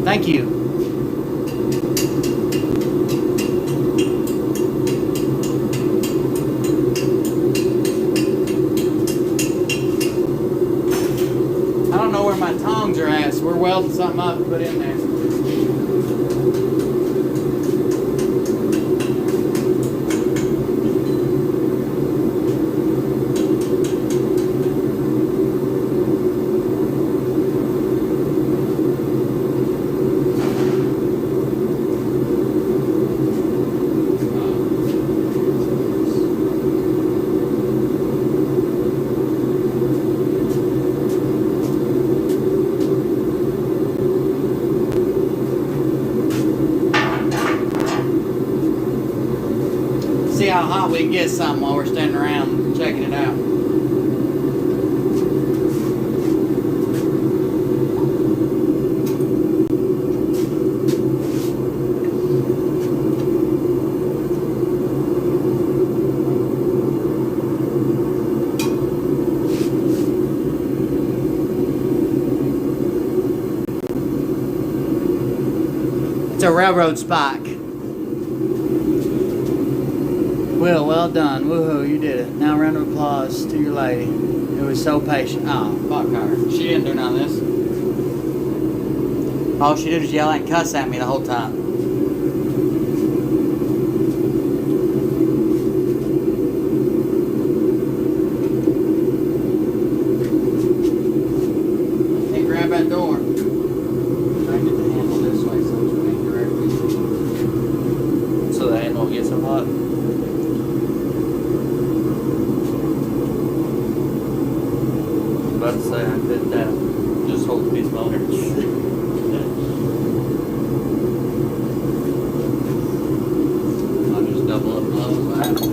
Thank you. we're welding something up to put in there. See how hot we can get something while we're standing around checking it out. It's a railroad spike. Will, well done. Woohoo, you did it. Now a round of applause to your lady who was so patient. Oh, fuck her. She didn't do none of this. All she did was yell and cuss at me the whole time. Hey, grab that door. I get the handle this way so it's going directly. So the handle won't get so hot. About to say I did that. Just hold the piece of motor. I'll just double up close. I have to do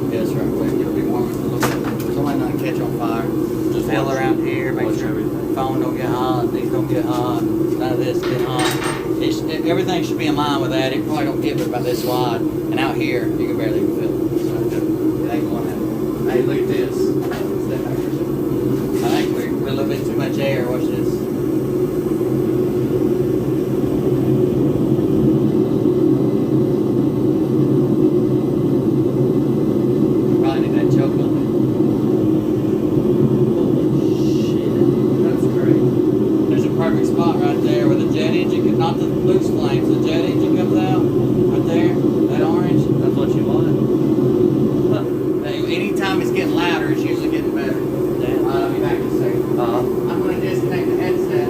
this right quick. It'll be warm a little bit. There's only not catch on fire. Just feel around here. Make sure the phone don't get hot. These don't get hot. None of this get hot. Everything should be in line with that. It probably don't get but about this wide. And out here, you can barely even feel it. So it ain't going to. Hey, look at this. I think we're a little bit too much air. Watch this. Probably need that choke on it. Perfect spot right there where the jet engine, not the loose flames, the jet engine comes out right there, that orange. That's what you want. Anytime it's getting louder, it's usually getting better. Damn. Let me back to say. I'm going to disconnect the headset.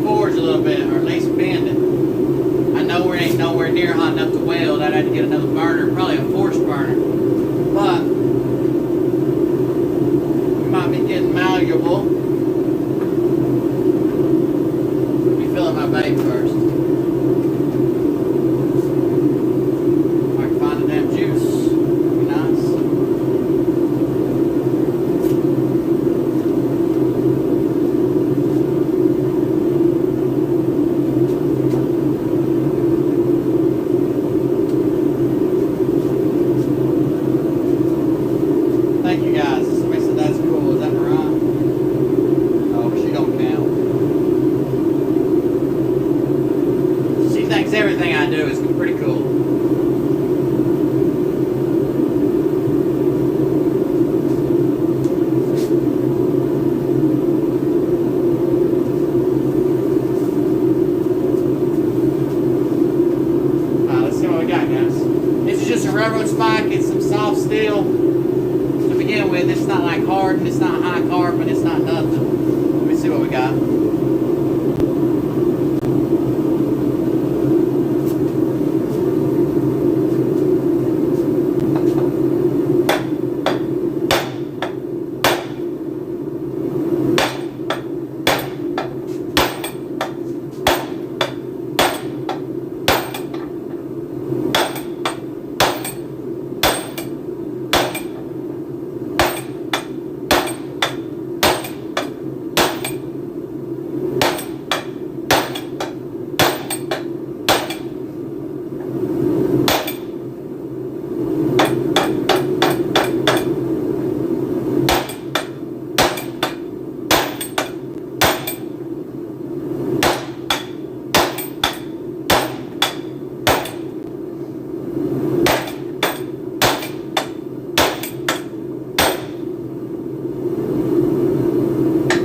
forge a little bit, or at least bend it. I know it ain't nowhere near hot enough to weld. I'd have to get another burner, probably a forced burner. But we might be getting malleable. Let me fill up my bait first. If I can find the damn juice, that'd be nice. Thank you guys. Somebody said that's cool. Is that right? Oh, she don't count. She thinks everything I do is pretty cool. Let's see what we got, guys. This is just a railroad spike. It's some soft steel. To begin with, it's not like hardened, it's not high carbon, it's not nothing. Let me see what we got.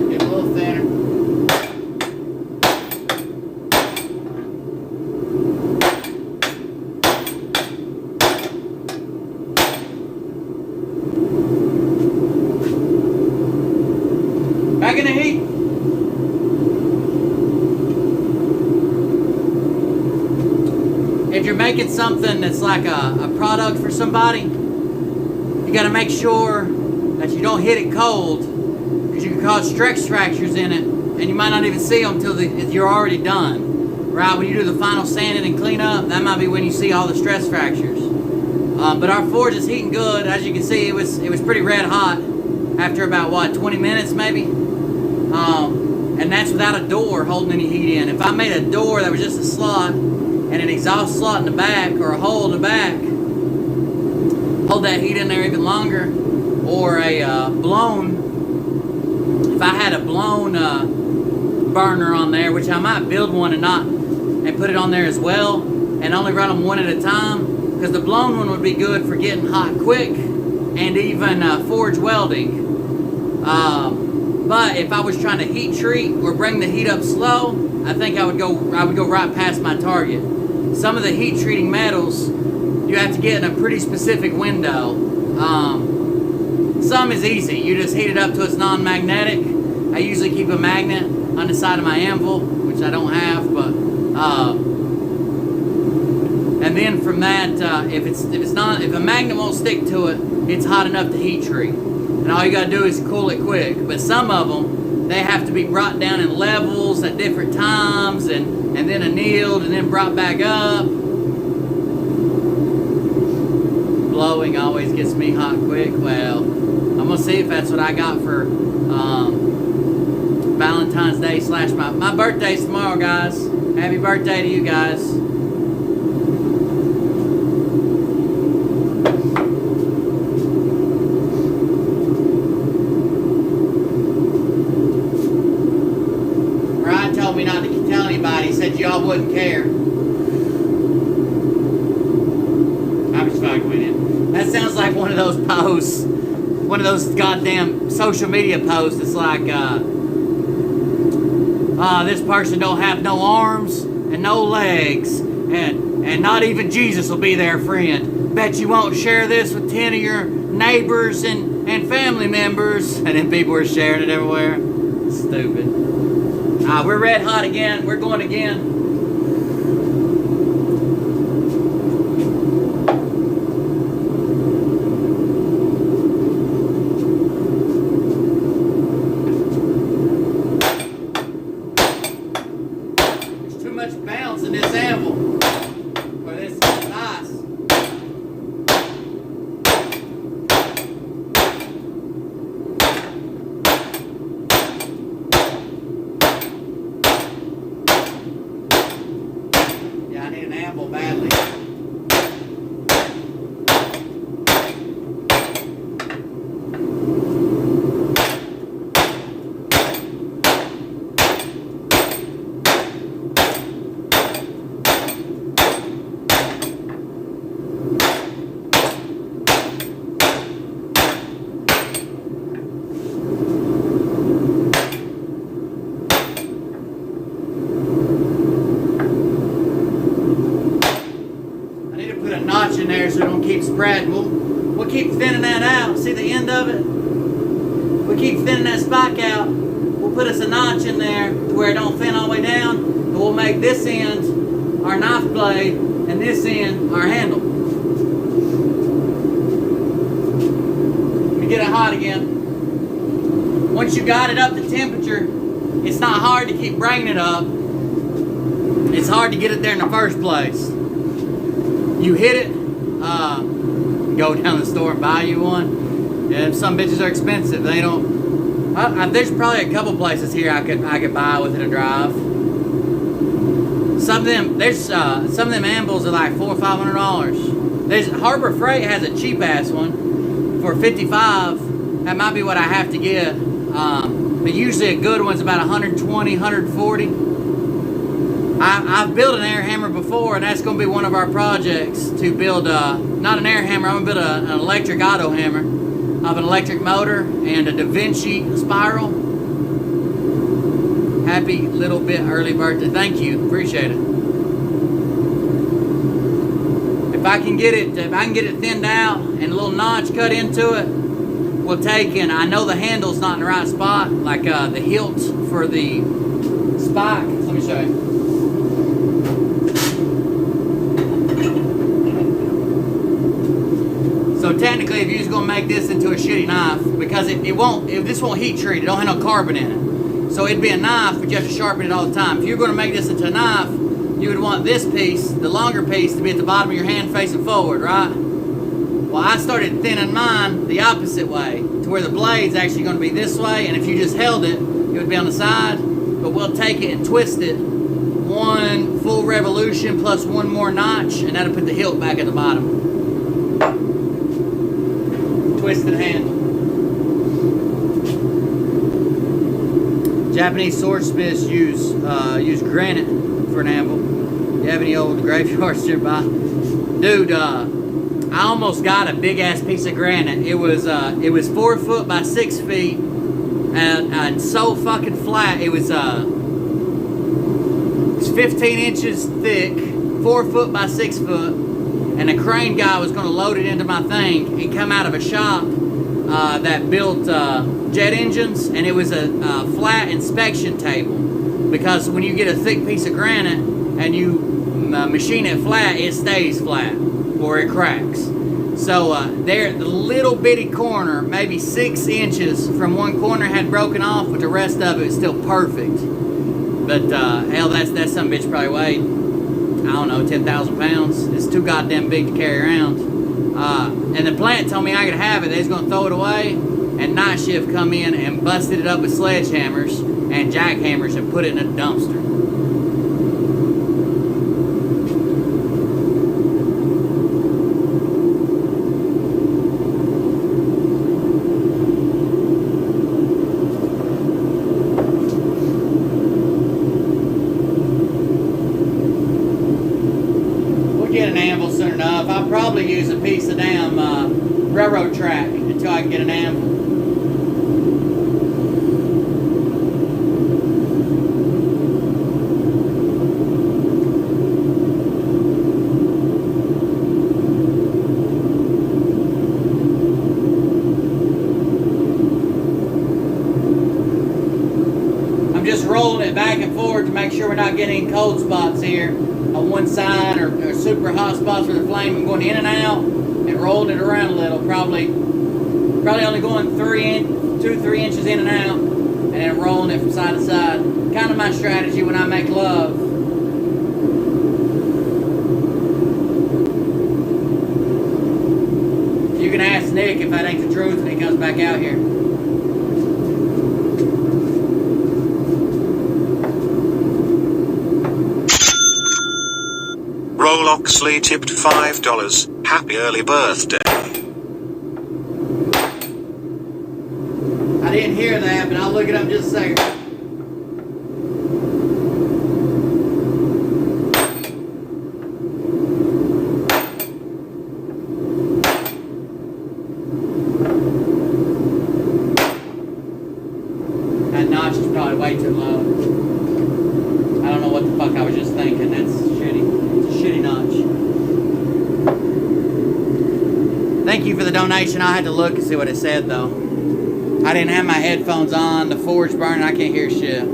Get a little thinner. Back in the heat. If you're making something that's like a product for somebody, you got to make sure that you don't hit it cold, because you can cause stress fractures in it, and you might not even see them until you're already done. Right? When you do the final sanding and clean up, that might be when you see all the stress fractures. But our forge is heating good. As you can see, it was pretty red hot after about, what, 20 minutes maybe? And that's without a door holding any heat in. If I made a door that was just a slot and an exhaust slot in the back, or a hole in the back, hold that heat in there even longer. Or a blown, if I had a blown burner on there, which I might build one and put it on there as well, and only run them one at a time, because the blown one would be good for getting hot quick and even forge welding. But if I was trying to heat treat or bring the heat up slow, I think I would go right past my target. Some of the heat treating metals, you have to get in a pretty specific window. Some is easy. You just heat it up to it's non-magnetic. I usually keep a magnet on the side of my anvil, which I don't have, but and then from that, if a magnet won't stick to it, it's hot enough to heat treat. And all you gotta do is cool it quick. But some of them, they have to be brought down in levels at different times, and then annealed, and then brought back up. Blowing always gets me hot quick. Well, I'm gonna see if that's what I got for Valentine's Day / my birthday's tomorrow, guys. Happy birthday to you guys. Ryan told me not to tell anybody. He said y'all wouldn't care. I'm just fucking with you. That sounds like one of those posts, one of those goddamn social media posts. It's like, this person don't have no arms and no legs, and not even Jesus will be their friend. Bet you won't share this with 10 of your neighbors and family members. And then people were sharing it everywhere. Stupid. We're red hot again. We're going again. There's too much bounce in this anvil. For this nice. I need an anvil badly. Notch in there so it don't keep spreading. We'll keep thinning that out. See the end of it? We keep thinning that spike out. We'll put us a notch in there to where it don't thin all the way down. And we'll make this end our knife blade and this end our handle. Let me get it hot again. Once you got it up to temperature, it's not hard to keep bringing it up. It's hard to get it there in the first place. You hit it, go down to the store and buy you one. Yeah, some bitches are expensive. They don't. There's probably a couple places here I could buy within a drive. Some of them anvils are like $400 or $500. There's Harbor Freight has a cheap ass one for $55. That might be what I have to get. But usually a good one's about $120, $140. I've built an air hammer before, and that's going to be one of our projects to build, not an air hammer, I'm going to build an electric auto hammer of an electric motor and a Da Vinci spiral. Happy little bit early birthday. Thank you. Appreciate it. If I can get it thinned out and a little notch cut into it, we'll take in. I know the handle's not in the right spot, like the hilt for the spike. Let me show you. So technically, if you're just gonna make this into a shitty knife, because this won't heat treat, it don't have no carbon in it. So it'd be a knife, but you have to sharpen it all the time. If you're gonna make this into a knife, you would want this piece, the longer piece, to be at the bottom of your hand facing forward, right? Well, I started thinning mine the opposite way, to where the blade's actually gonna be this way, and if you just held it, it would be on the side, but we'll take it and twist it one full revolution plus one more notch, and that'll put the hilt back at the bottom. Twisted handle. Japanese swordsmiths use granite for an anvil. You have any old graveyards nearby? Dude, I almost got a big ass piece of granite. It was 4 foot by 6 feet, and so fucking flat. It was 15 inches thick, 4 foot by 6 foot. And a crane guy was going to load it into my thing. He come out of a shop that built jet engines, and it was a flat inspection table. Because when you get a thick piece of granite and you machine it flat, it stays flat or it cracks. So the little bitty corner, maybe 6 inches from one corner had broken off, but the rest of it is still perfect. But hell, that some bitch probably weighed, I don't know, 10,000 pounds. It's too goddamn big to carry around. And the plant told me I could have it. They was going to throw it away. And night shift come in and busted it up with sledgehammers and jackhammers and put it in a dumpster. I'll probably use a piece of damn railroad track until I can get an anvil. I'm just rolling it back and sure we're not getting cold spots here on one side or super hot spots with the flame. I'm going in and out and rolling it around a little. Probably only going 2-3 inches in and out, and then rolling it from side to side. Kind of my strategy when I make love. You can ask Nick if that ain't the truth when he comes back out here. Roll Oxley tipped $5. Happy early birthday. I didn't hear that, but I'll look it up in just a second. That notch is probably way too low. I don't know what the fuck I was just thinking. That's shitty. It's a shitty notch. Thank you for the donation. I had to look and see what it said though. I didn't have my headphones on. The forge burning. I can't hear shit.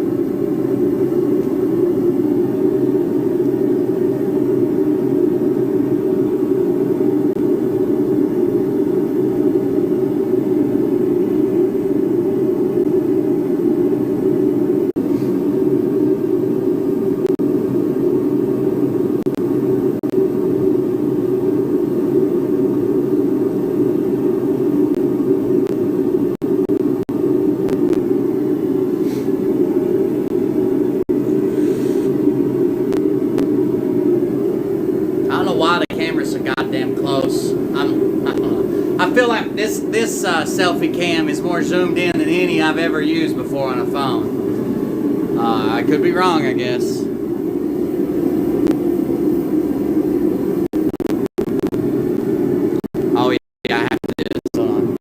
I feel like this selfie cam is more zoomed in than any I've ever used before on a phone. I could be wrong, I guess. Oh yeah, I have to do this. Hold on.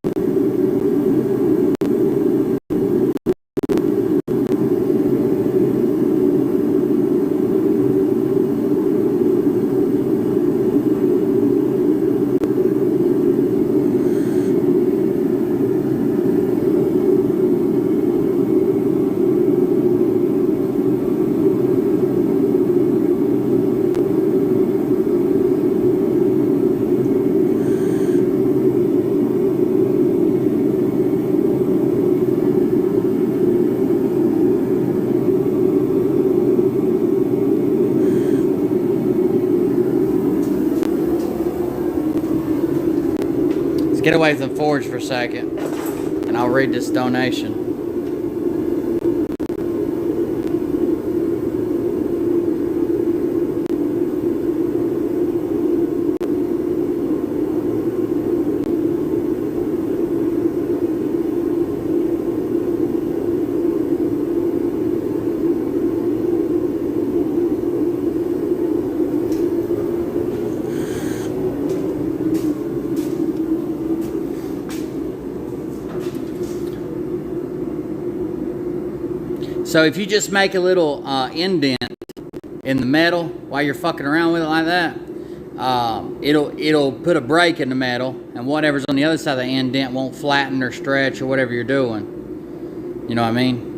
Get away from the forge for a second, and I'll read this donation. So if you just make a little indent in the metal while you're fucking around with it like that, it'll put a break in the metal, and whatever's on the other side of the indent won't flatten or stretch or whatever you're doing. You know what I mean?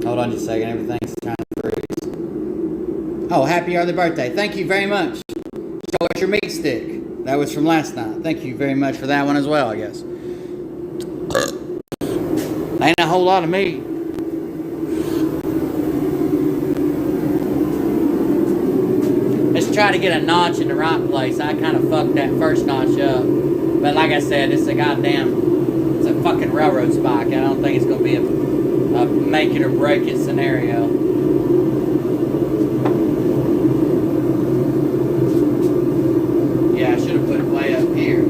Hold on just a second, everything's trying to freeze. Oh, happy early birthday. Thank you very much. Show us your meat stick. That was from last night. Thank you very much for that one as well, I guess. Ain't a whole lot of meat. Let's try to get a notch in the right place. I kind of fucked that first notch up. But like I said, it's a fucking railroad spike. I don't think it's going to be a make it or break it scenario. Yeah, I should have put it way up here.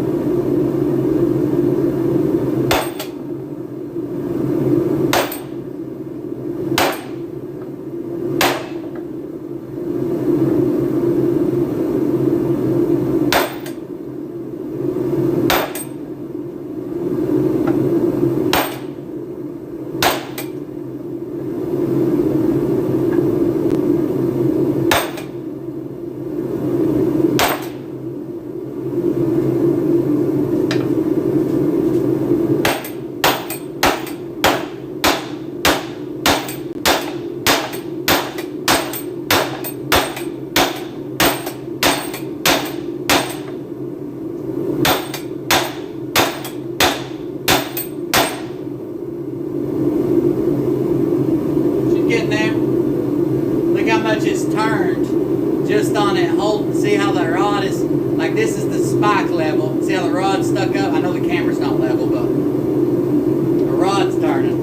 See how the rod is, like this is the spike level. See how the rod's stuck up? I know the camera's not level, but the rod's turning.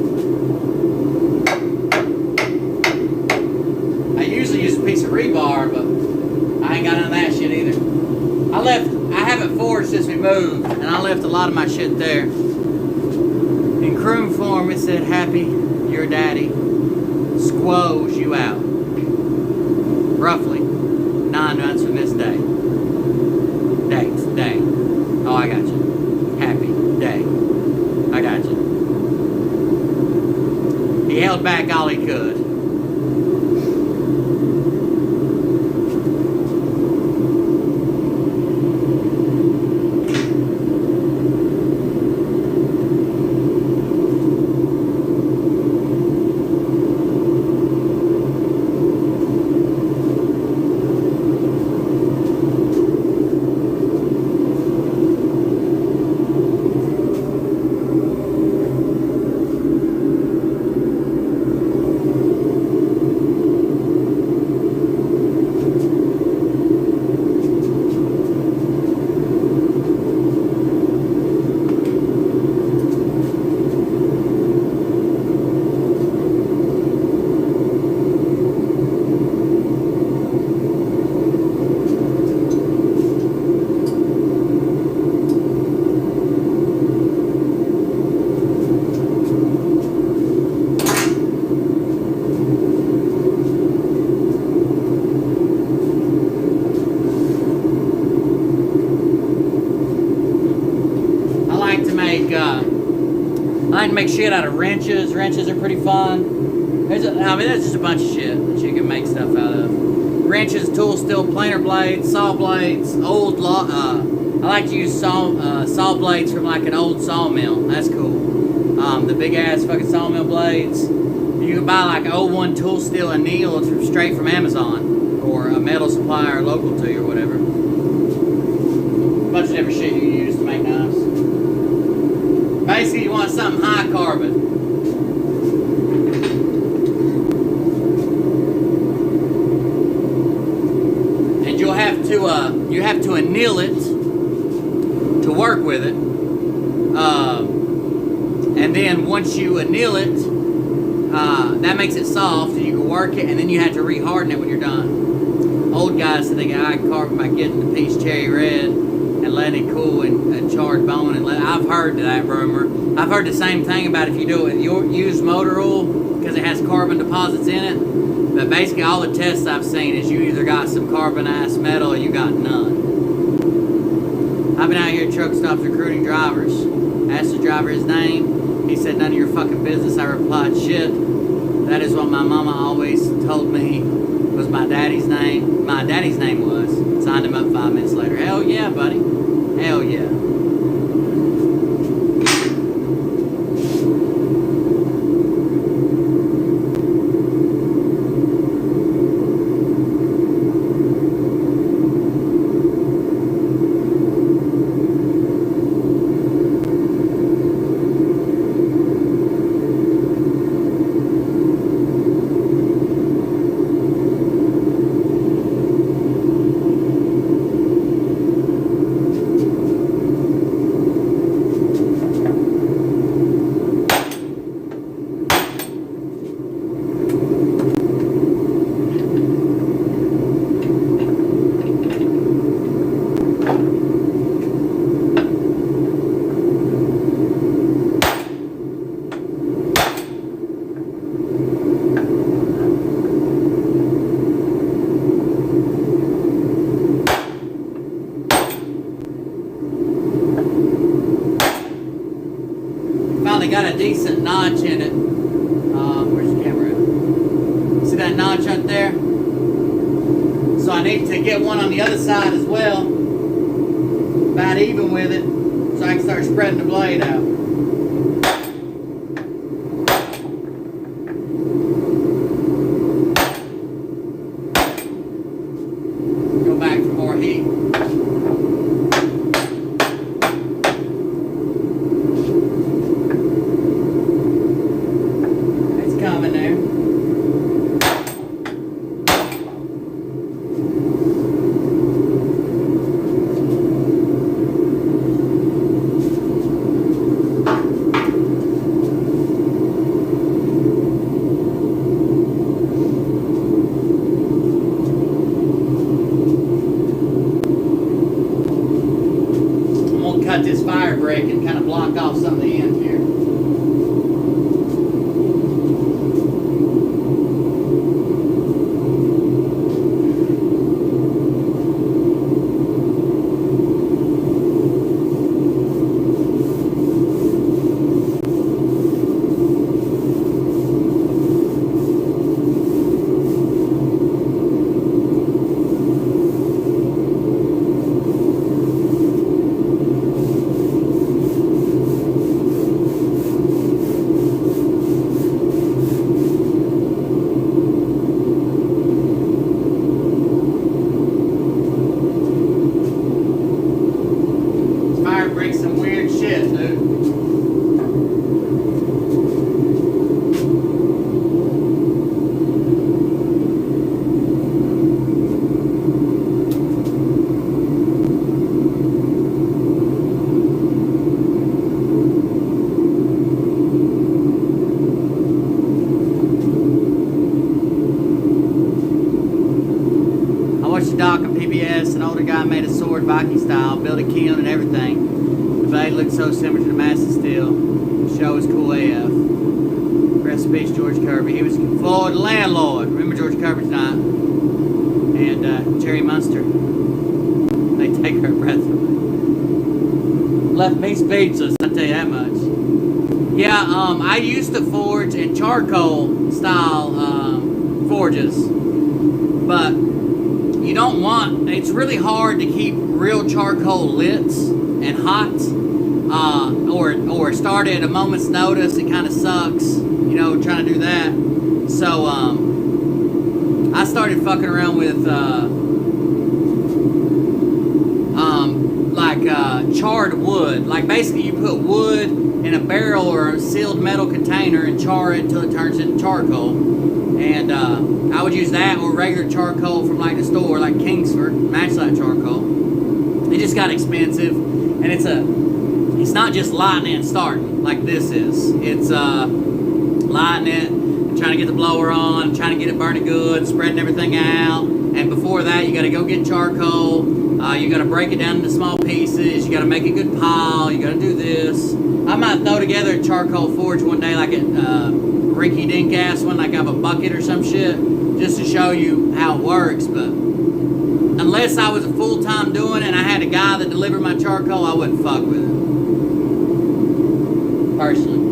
I usually use a piece of rebar, but I ain't got none of that shit either. I haven't forged since we moved, and I left a lot of my shit there. In croon form, it said, "Happy, your daddy squoze you out." Roughly 9 months from this day. Day. Oh, I got you. Happy day. I got you. He held back all he could. I like to make shit out of wrenches. Wrenches are pretty fun. There's just a bunch of shit that you can make stuff out of. Wrenches, tool steel, planer blades, saw blades, I like to use saw blades from like an old sawmill. That's cool. The big ass fucking sawmill blades. You can buy like 01 tool steel anneal straight from Amazon or a metal supplier local to you or whatever. A bunch of different shit you can use to make knives. Basically, you want something high carbon. And you have to anneal it to work with it. And then once you anneal it, that makes it soft, and you can work it, and then you have to re-harden it when you're done. Old guys said they got high carbon by getting the piece cherry red and letting it cool and charred bone. I've heard that rumor. I've heard the same thing about if you do it with your used motor oil, because it has carbon deposits in it. But basically all the tests I've seen is you either got some carbonized metal or you got none. I've been out here at truck stops recruiting drivers. Asked the driver his name. He said, "None of your fucking business." I replied, "Shit. That is what my mama always told me was my daddy's name." My daddy's name was. Signed him up 5 minutes later. Hell yeah, buddy. Hell yeah. Got a decent notch in it. Where's the camera at? See that notch up there? So I need to get one on the other side as well, about even with it, so I can start spreading the blade out. Go back for more heat. kind of block off some of the end here. Doc on PBS, an older guy made a sword Viking style, built a kiln and everything. The blade looked so similar to the massive steel. The show was cool AF. Rest in peace, George Kirby. He was Floyd the landlord. Remember George Kirby tonight? And Jerry Munster. They take her breath away. Left me speechless, I tell you that much. Yeah, I used to forge in charcoal style forges, but you don't want, it's really hard to keep real charcoal lit and hot, or start at a moment's notice. It kind of sucks, you know, trying to do that. So I started fucking around with charred wood. Like basically you put wood in a barrel or a sealed metal container and char it until it turns into charcoal. And I would use that or regular charcoal from like the store, like Kingsford, Matchlight charcoal. It just got expensive, and it's not just lighting and starting like this is. It's lighting it, trying to get the blower on, trying to get it burning good, spreading everything out. And before that, you got to go get charcoal. You got to break it down into small pieces. You got to make a good pile. You got to do this. I might throw together a charcoal forge one day, like a rinky dink ass one, like I have a bucket or some shit, just to show you how it works. But unless I was a full-time doing it and I had a guy that delivered my charcoal, I wouldn't fuck with it. Personally.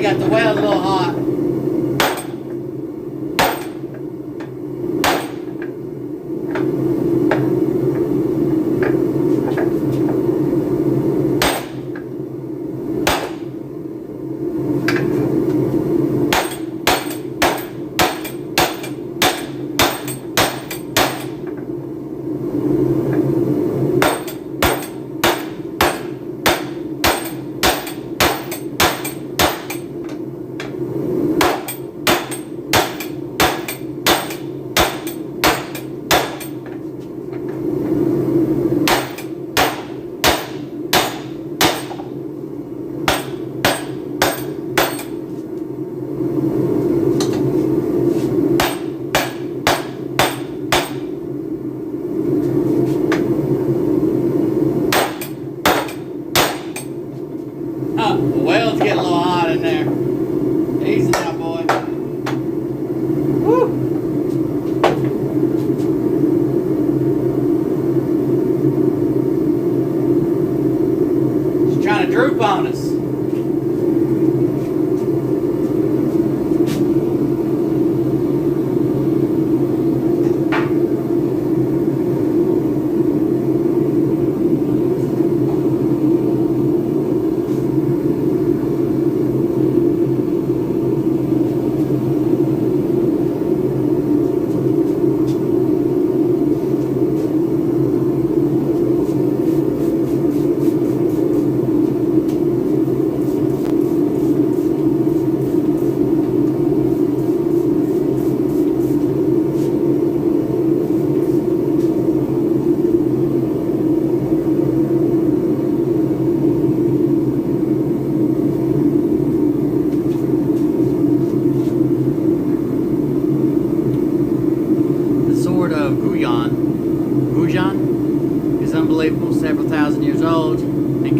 Got the weld a little hot.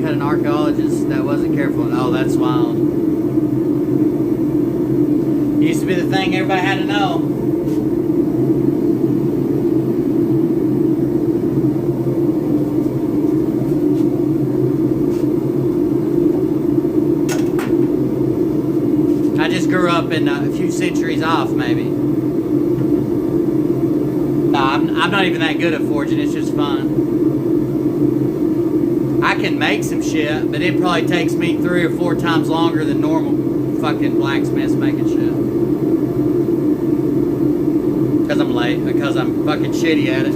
had an archaeologist that wasn't careful. Oh, that's wild. Used to be the thing everybody had to know. I just grew up in a few centuries off, maybe. No, I'm not even that good at forging. It's just fun. I can make some shit, but it probably takes me 3 or 4 times longer than normal fucking blacksmiths making shit. Because I'm late, because I'm fucking shitty at it.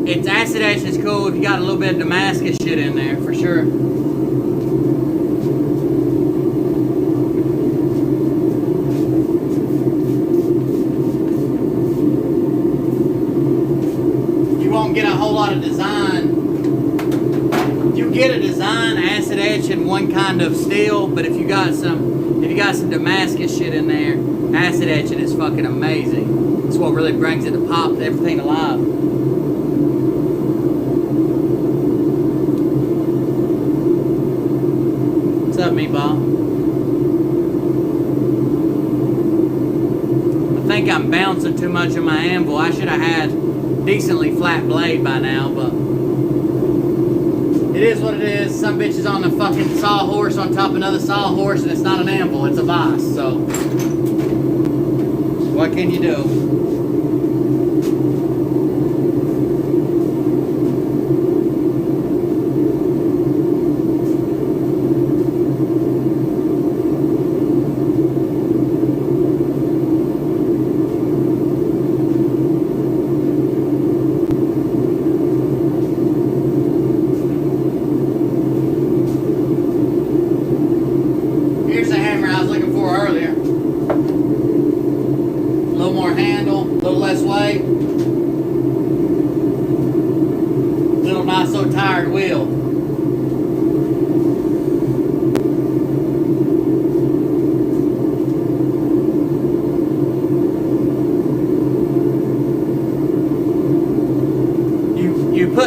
It's acid etch is cool if you got a little bit of Damascus shit in there, for sure. You won't get a whole lot of design. You get a design acid etch in one kind of steel, but if you got some Damascus shit in there, acid etching is fucking amazing. It's what really brings it to pop everything alive. What's up, meatball? I think I'm bouncing too much on my anvil. I should have had decently flat blade by now, but it is what it is. Some bitch is on a fucking sawhorse on top of another sawhorse, and it's not an anvil, it's a vise, so what can you do?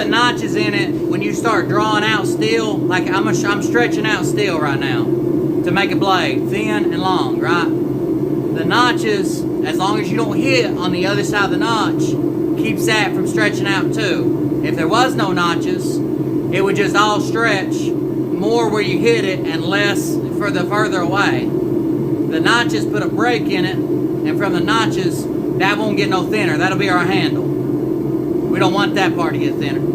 Notches in it when you start drawing out steel. Like I'm stretching out steel right now to make a blade thin and long, right? The notches, as long as you don't hit on the other side of the notch, keeps that from stretching out too. If there was no notches, it would just all stretch more where you hit it and less for the further away. The notches put a break in it, and from the notches, that won't get no thinner. That'll be our handle. We don't want that part to get thinner.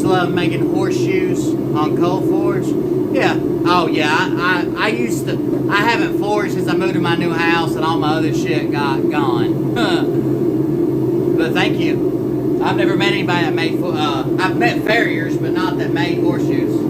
love making horseshoes on coal forge. Yeah. Oh yeah. I used to. I haven't forged since I moved to my new house and all my other shit got gone. But thank you. I've never met anybody that made. I've met farriers, but not that made horseshoes.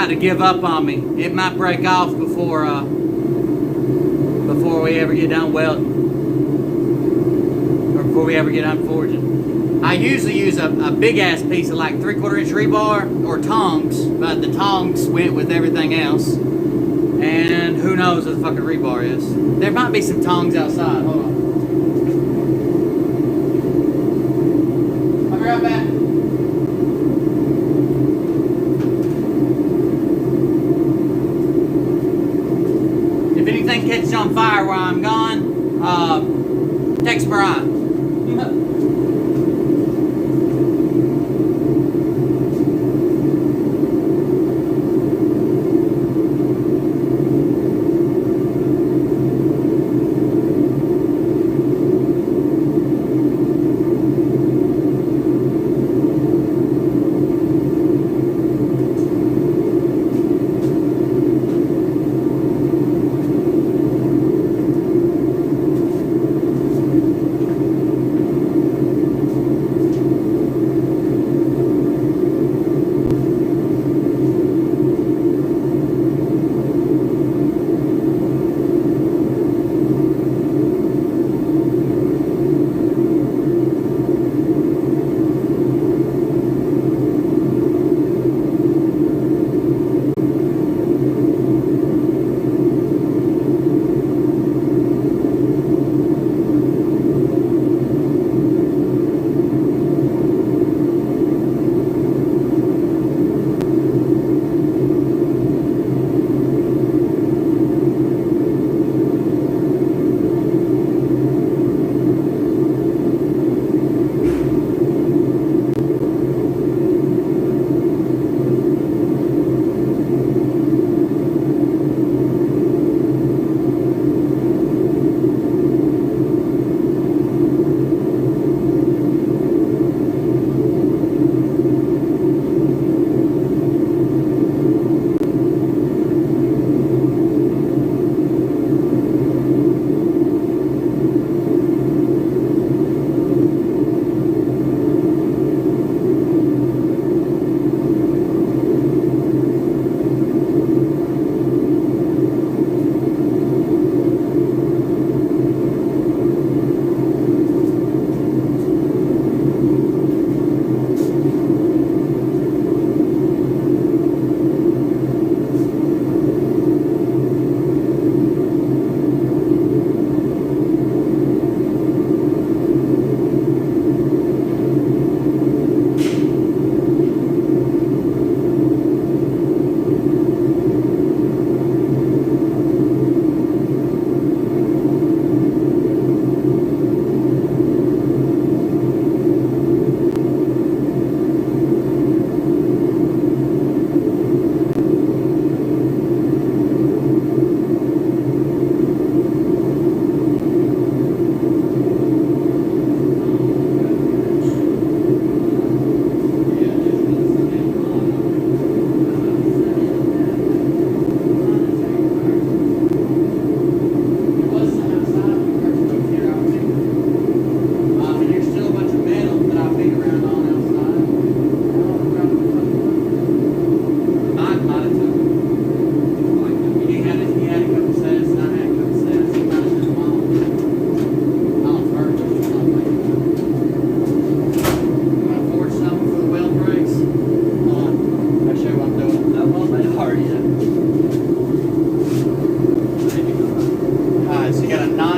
To give up on me. It might break off before we ever get done welding, or before we ever get done forging. I usually use a big ass piece of like 3/4 inch rebar or tongs, but the tongs went with everything else, and who knows what the fucking rebar is. There might be some tongs outside. Hold on. I'll be right back. Catches on fire while I'm gone, text Brian.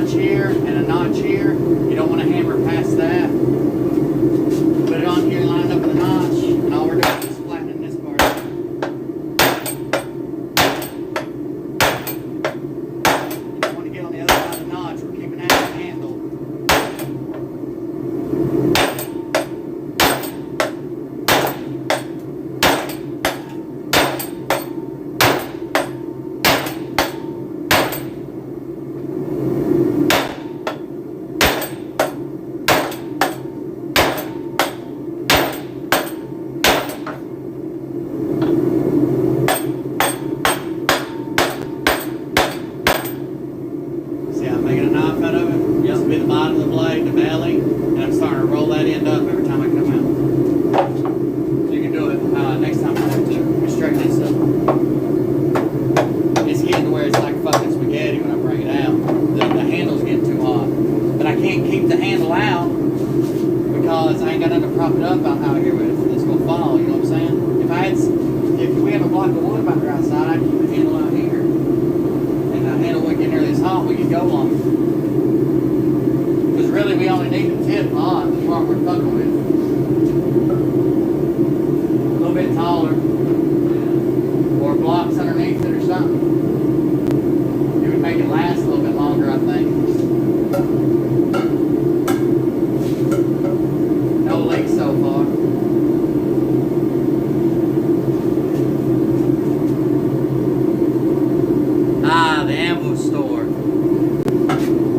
notch here and a notch here. You don't want to hammer past that. Put it on here, lined up with a notch, and all we're doing is flattening this part. You don't want to get on the other side of the notch. We're keeping out the handle. See how I'm making a knife out of it? This will be the bottom of the blade, the belly, and I'm starting to roll that end up every time I come out. You can do it next time I have to straighten this up. It's getting to where it's like fucking spaghetti when I bring it out. The handle's getting too hot. But I can't keep the handle out because I ain't got nothing to prop it up out here with. It's gonna fall, you know what I'm saying? If we have a block of wood back there outside, I'd keep the handle out here. And the handle wouldn't get nearly as hot, we could go longer. Because really we only need the tip on the part we're fucking with. A little bit taller. Or blocks underneath it or something. It would make it last a little bit longer, I think. No leaks so far. The anvil store.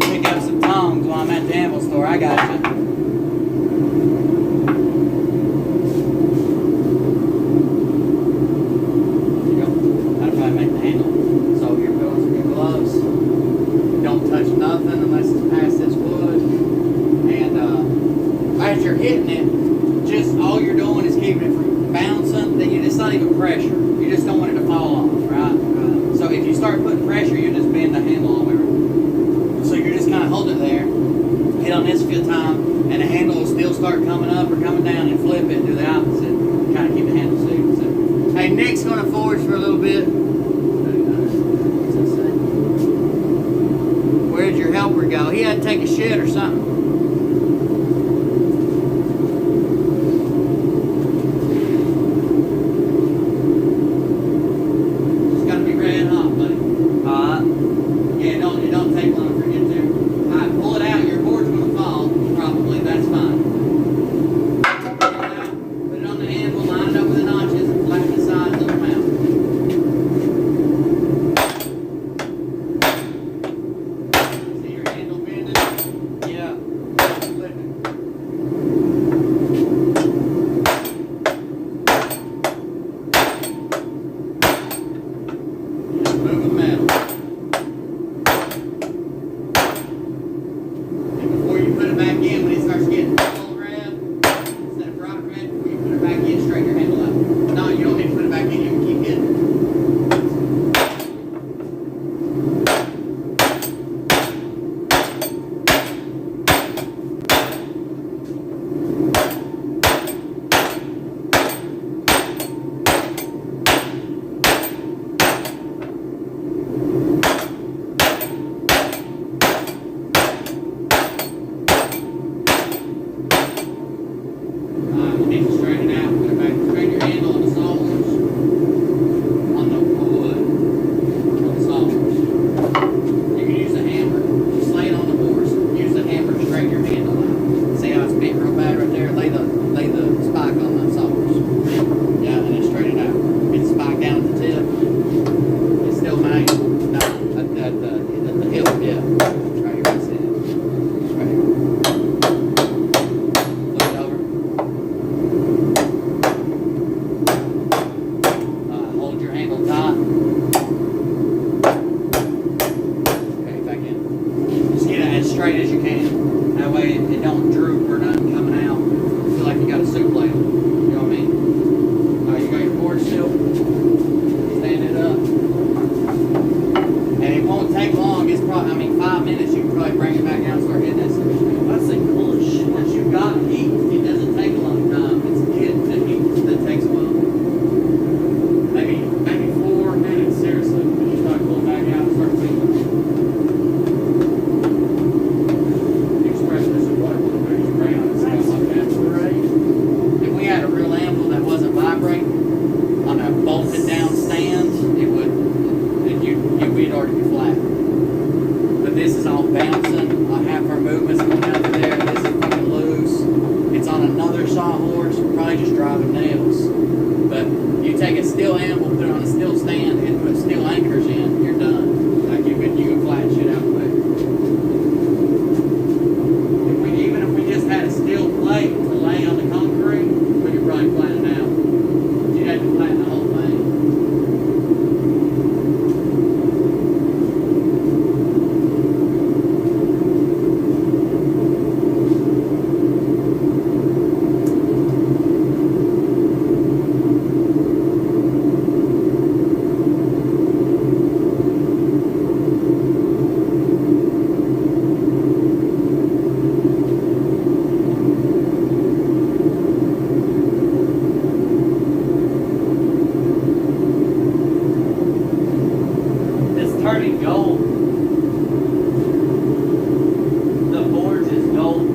Pick up some tongs while I'm at the anvil store. I got you. There you go. That's how I make the handle. So you're putting some good gloves. Don't touch nothing unless it's past this wood. And as you're hitting it, just all you're doing is keeping it from bouncing. Then it's not even pressure. You just don't want it to fall off, right? So if you start putting pressure, you just bend the handle all the way around. So you're just kind of holding it there, hit on this a few times, and the handle will still start coming up or coming down, and flip it and do the opposite. Kind of keep the handle stable. So, hey, Nick's going to forge for a little bit. Where'd your helper go? He had to take a shit or something. It don't take long for you to get there. Alright, pull it out. Your board's going to fall, probably. That's fine. Pull it out, put it on the anvil, line it up with the notches, and flatten the sides of them out. See your handle bending? Yeah. Flipping. Move the metal. Put it back in when it starts getting roll red, instead of rock red, before you put it back in, straighten your handle out. No, you don't need to put it back in, you can keep hitting. You need to straighten it out, put it back, straighten your handle on the sawhorse. On the wood. On the sawhorse. You can use a hammer. Just lay it on the horse. Use the hammer to straighten your handle out. See how it's bent real bad right there? Lay the spike on the sawhorse. Yeah, and then straighten it out. Get the spike down at the tip. It's still made. No, at the hilt, yeah. Try your best in. Right here. Flip it over. Hold your handle tight. Okay, back in. Just get it as straight as you can. That way it don't droop or nothing coming out. Feel like you got a soup plate. You know what I mean? Alright, you got your board still. Stand it up. And it won't take long. It's probably, 5 minutes. You can probably bring it back out and start hitting that stuff. That's the coolest shit. Once you've got heat, it doesn't take a long time. It's the heat that takes a while. Maybe 4 minutes, seriously. When you start pulling back out and start feeling. driving nails. But you take a steel animal, put it on a steel stand, and put steel anchors in, you're done. Like you can flatten shit out quick. Even if we just had a steel plate to lay on the concrete, we could probably flatten it out. You'd have to flatten the whole thing. Turning gold. The forge is gold.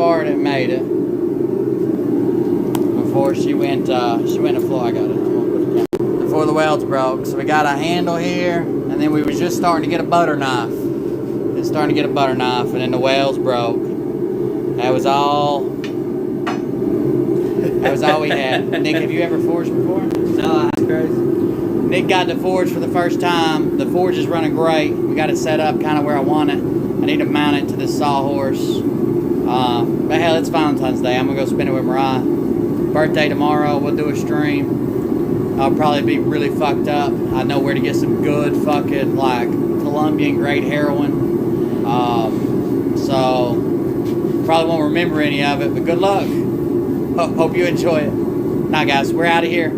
far it made it before she went to floor. I got it. I'm gonna put it down. Before the welds broke. So we got a handle here, and then we was just starting to get a butter knife. It's starting to get a butter knife, and then the welds broke. That was all we had. Nick, have you ever forged before? No, that's crazy. Nick got the forge for the first time. The forge is running great. We got it set up kind of where I want it. I need to mount it to this sawhorse. But hell, it's Valentine's Day. I'm gonna go spend it with Mariah. Birthday tomorrow. We'll do a stream. I'll probably be really fucked up. I know where to get some good fucking like Colombian grade heroin. So probably won't remember any of it. But good luck. Hope you enjoy it. Now, guys, we're out of here.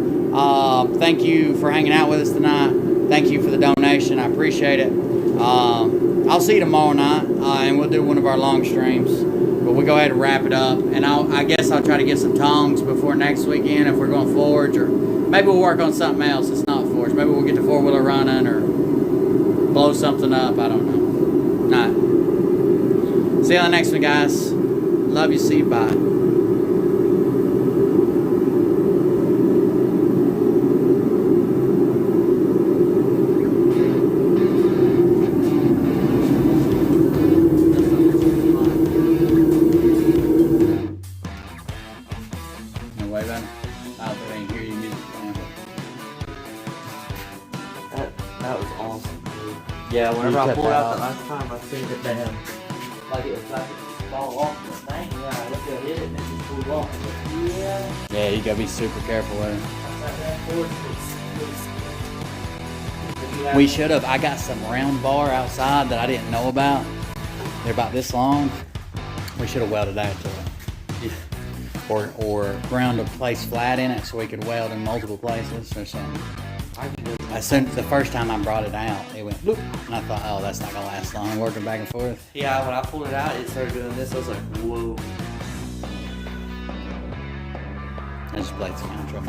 Thank you for hanging out with us tonight. Thank you for the donation. I appreciate it. I'll see you tomorrow night, and we'll do one of our long streams. But we'll go ahead and wrap it up. And I guess I'll try to get some tongs before next weekend if we're going forge, or maybe we'll work on something else. It's not forge. Maybe we'll get the 4-wheeler running or blow something up. I don't know. Not. See you on the next one, guys. Love you. See you. Bye. That was awesome, dude. Yeah, whenever I pulled out the last time, I seen it down. Like it was like it just fall off the thing. Yeah, I looked at it and it just flew off. Yeah. Yeah, you gotta be super careful with it. We should have. I got some round bar outside that I didn't know about. They're about this long. We should have welded that to it. Or ground a place flat in it so we could weld in multiple places or something. As soon the first time I brought it out, it went bloop, and I thought, oh, that's not gonna last long, working back and forth. Yeah, when I pulled it out, it started doing this. I was like, whoa. I just played some outro.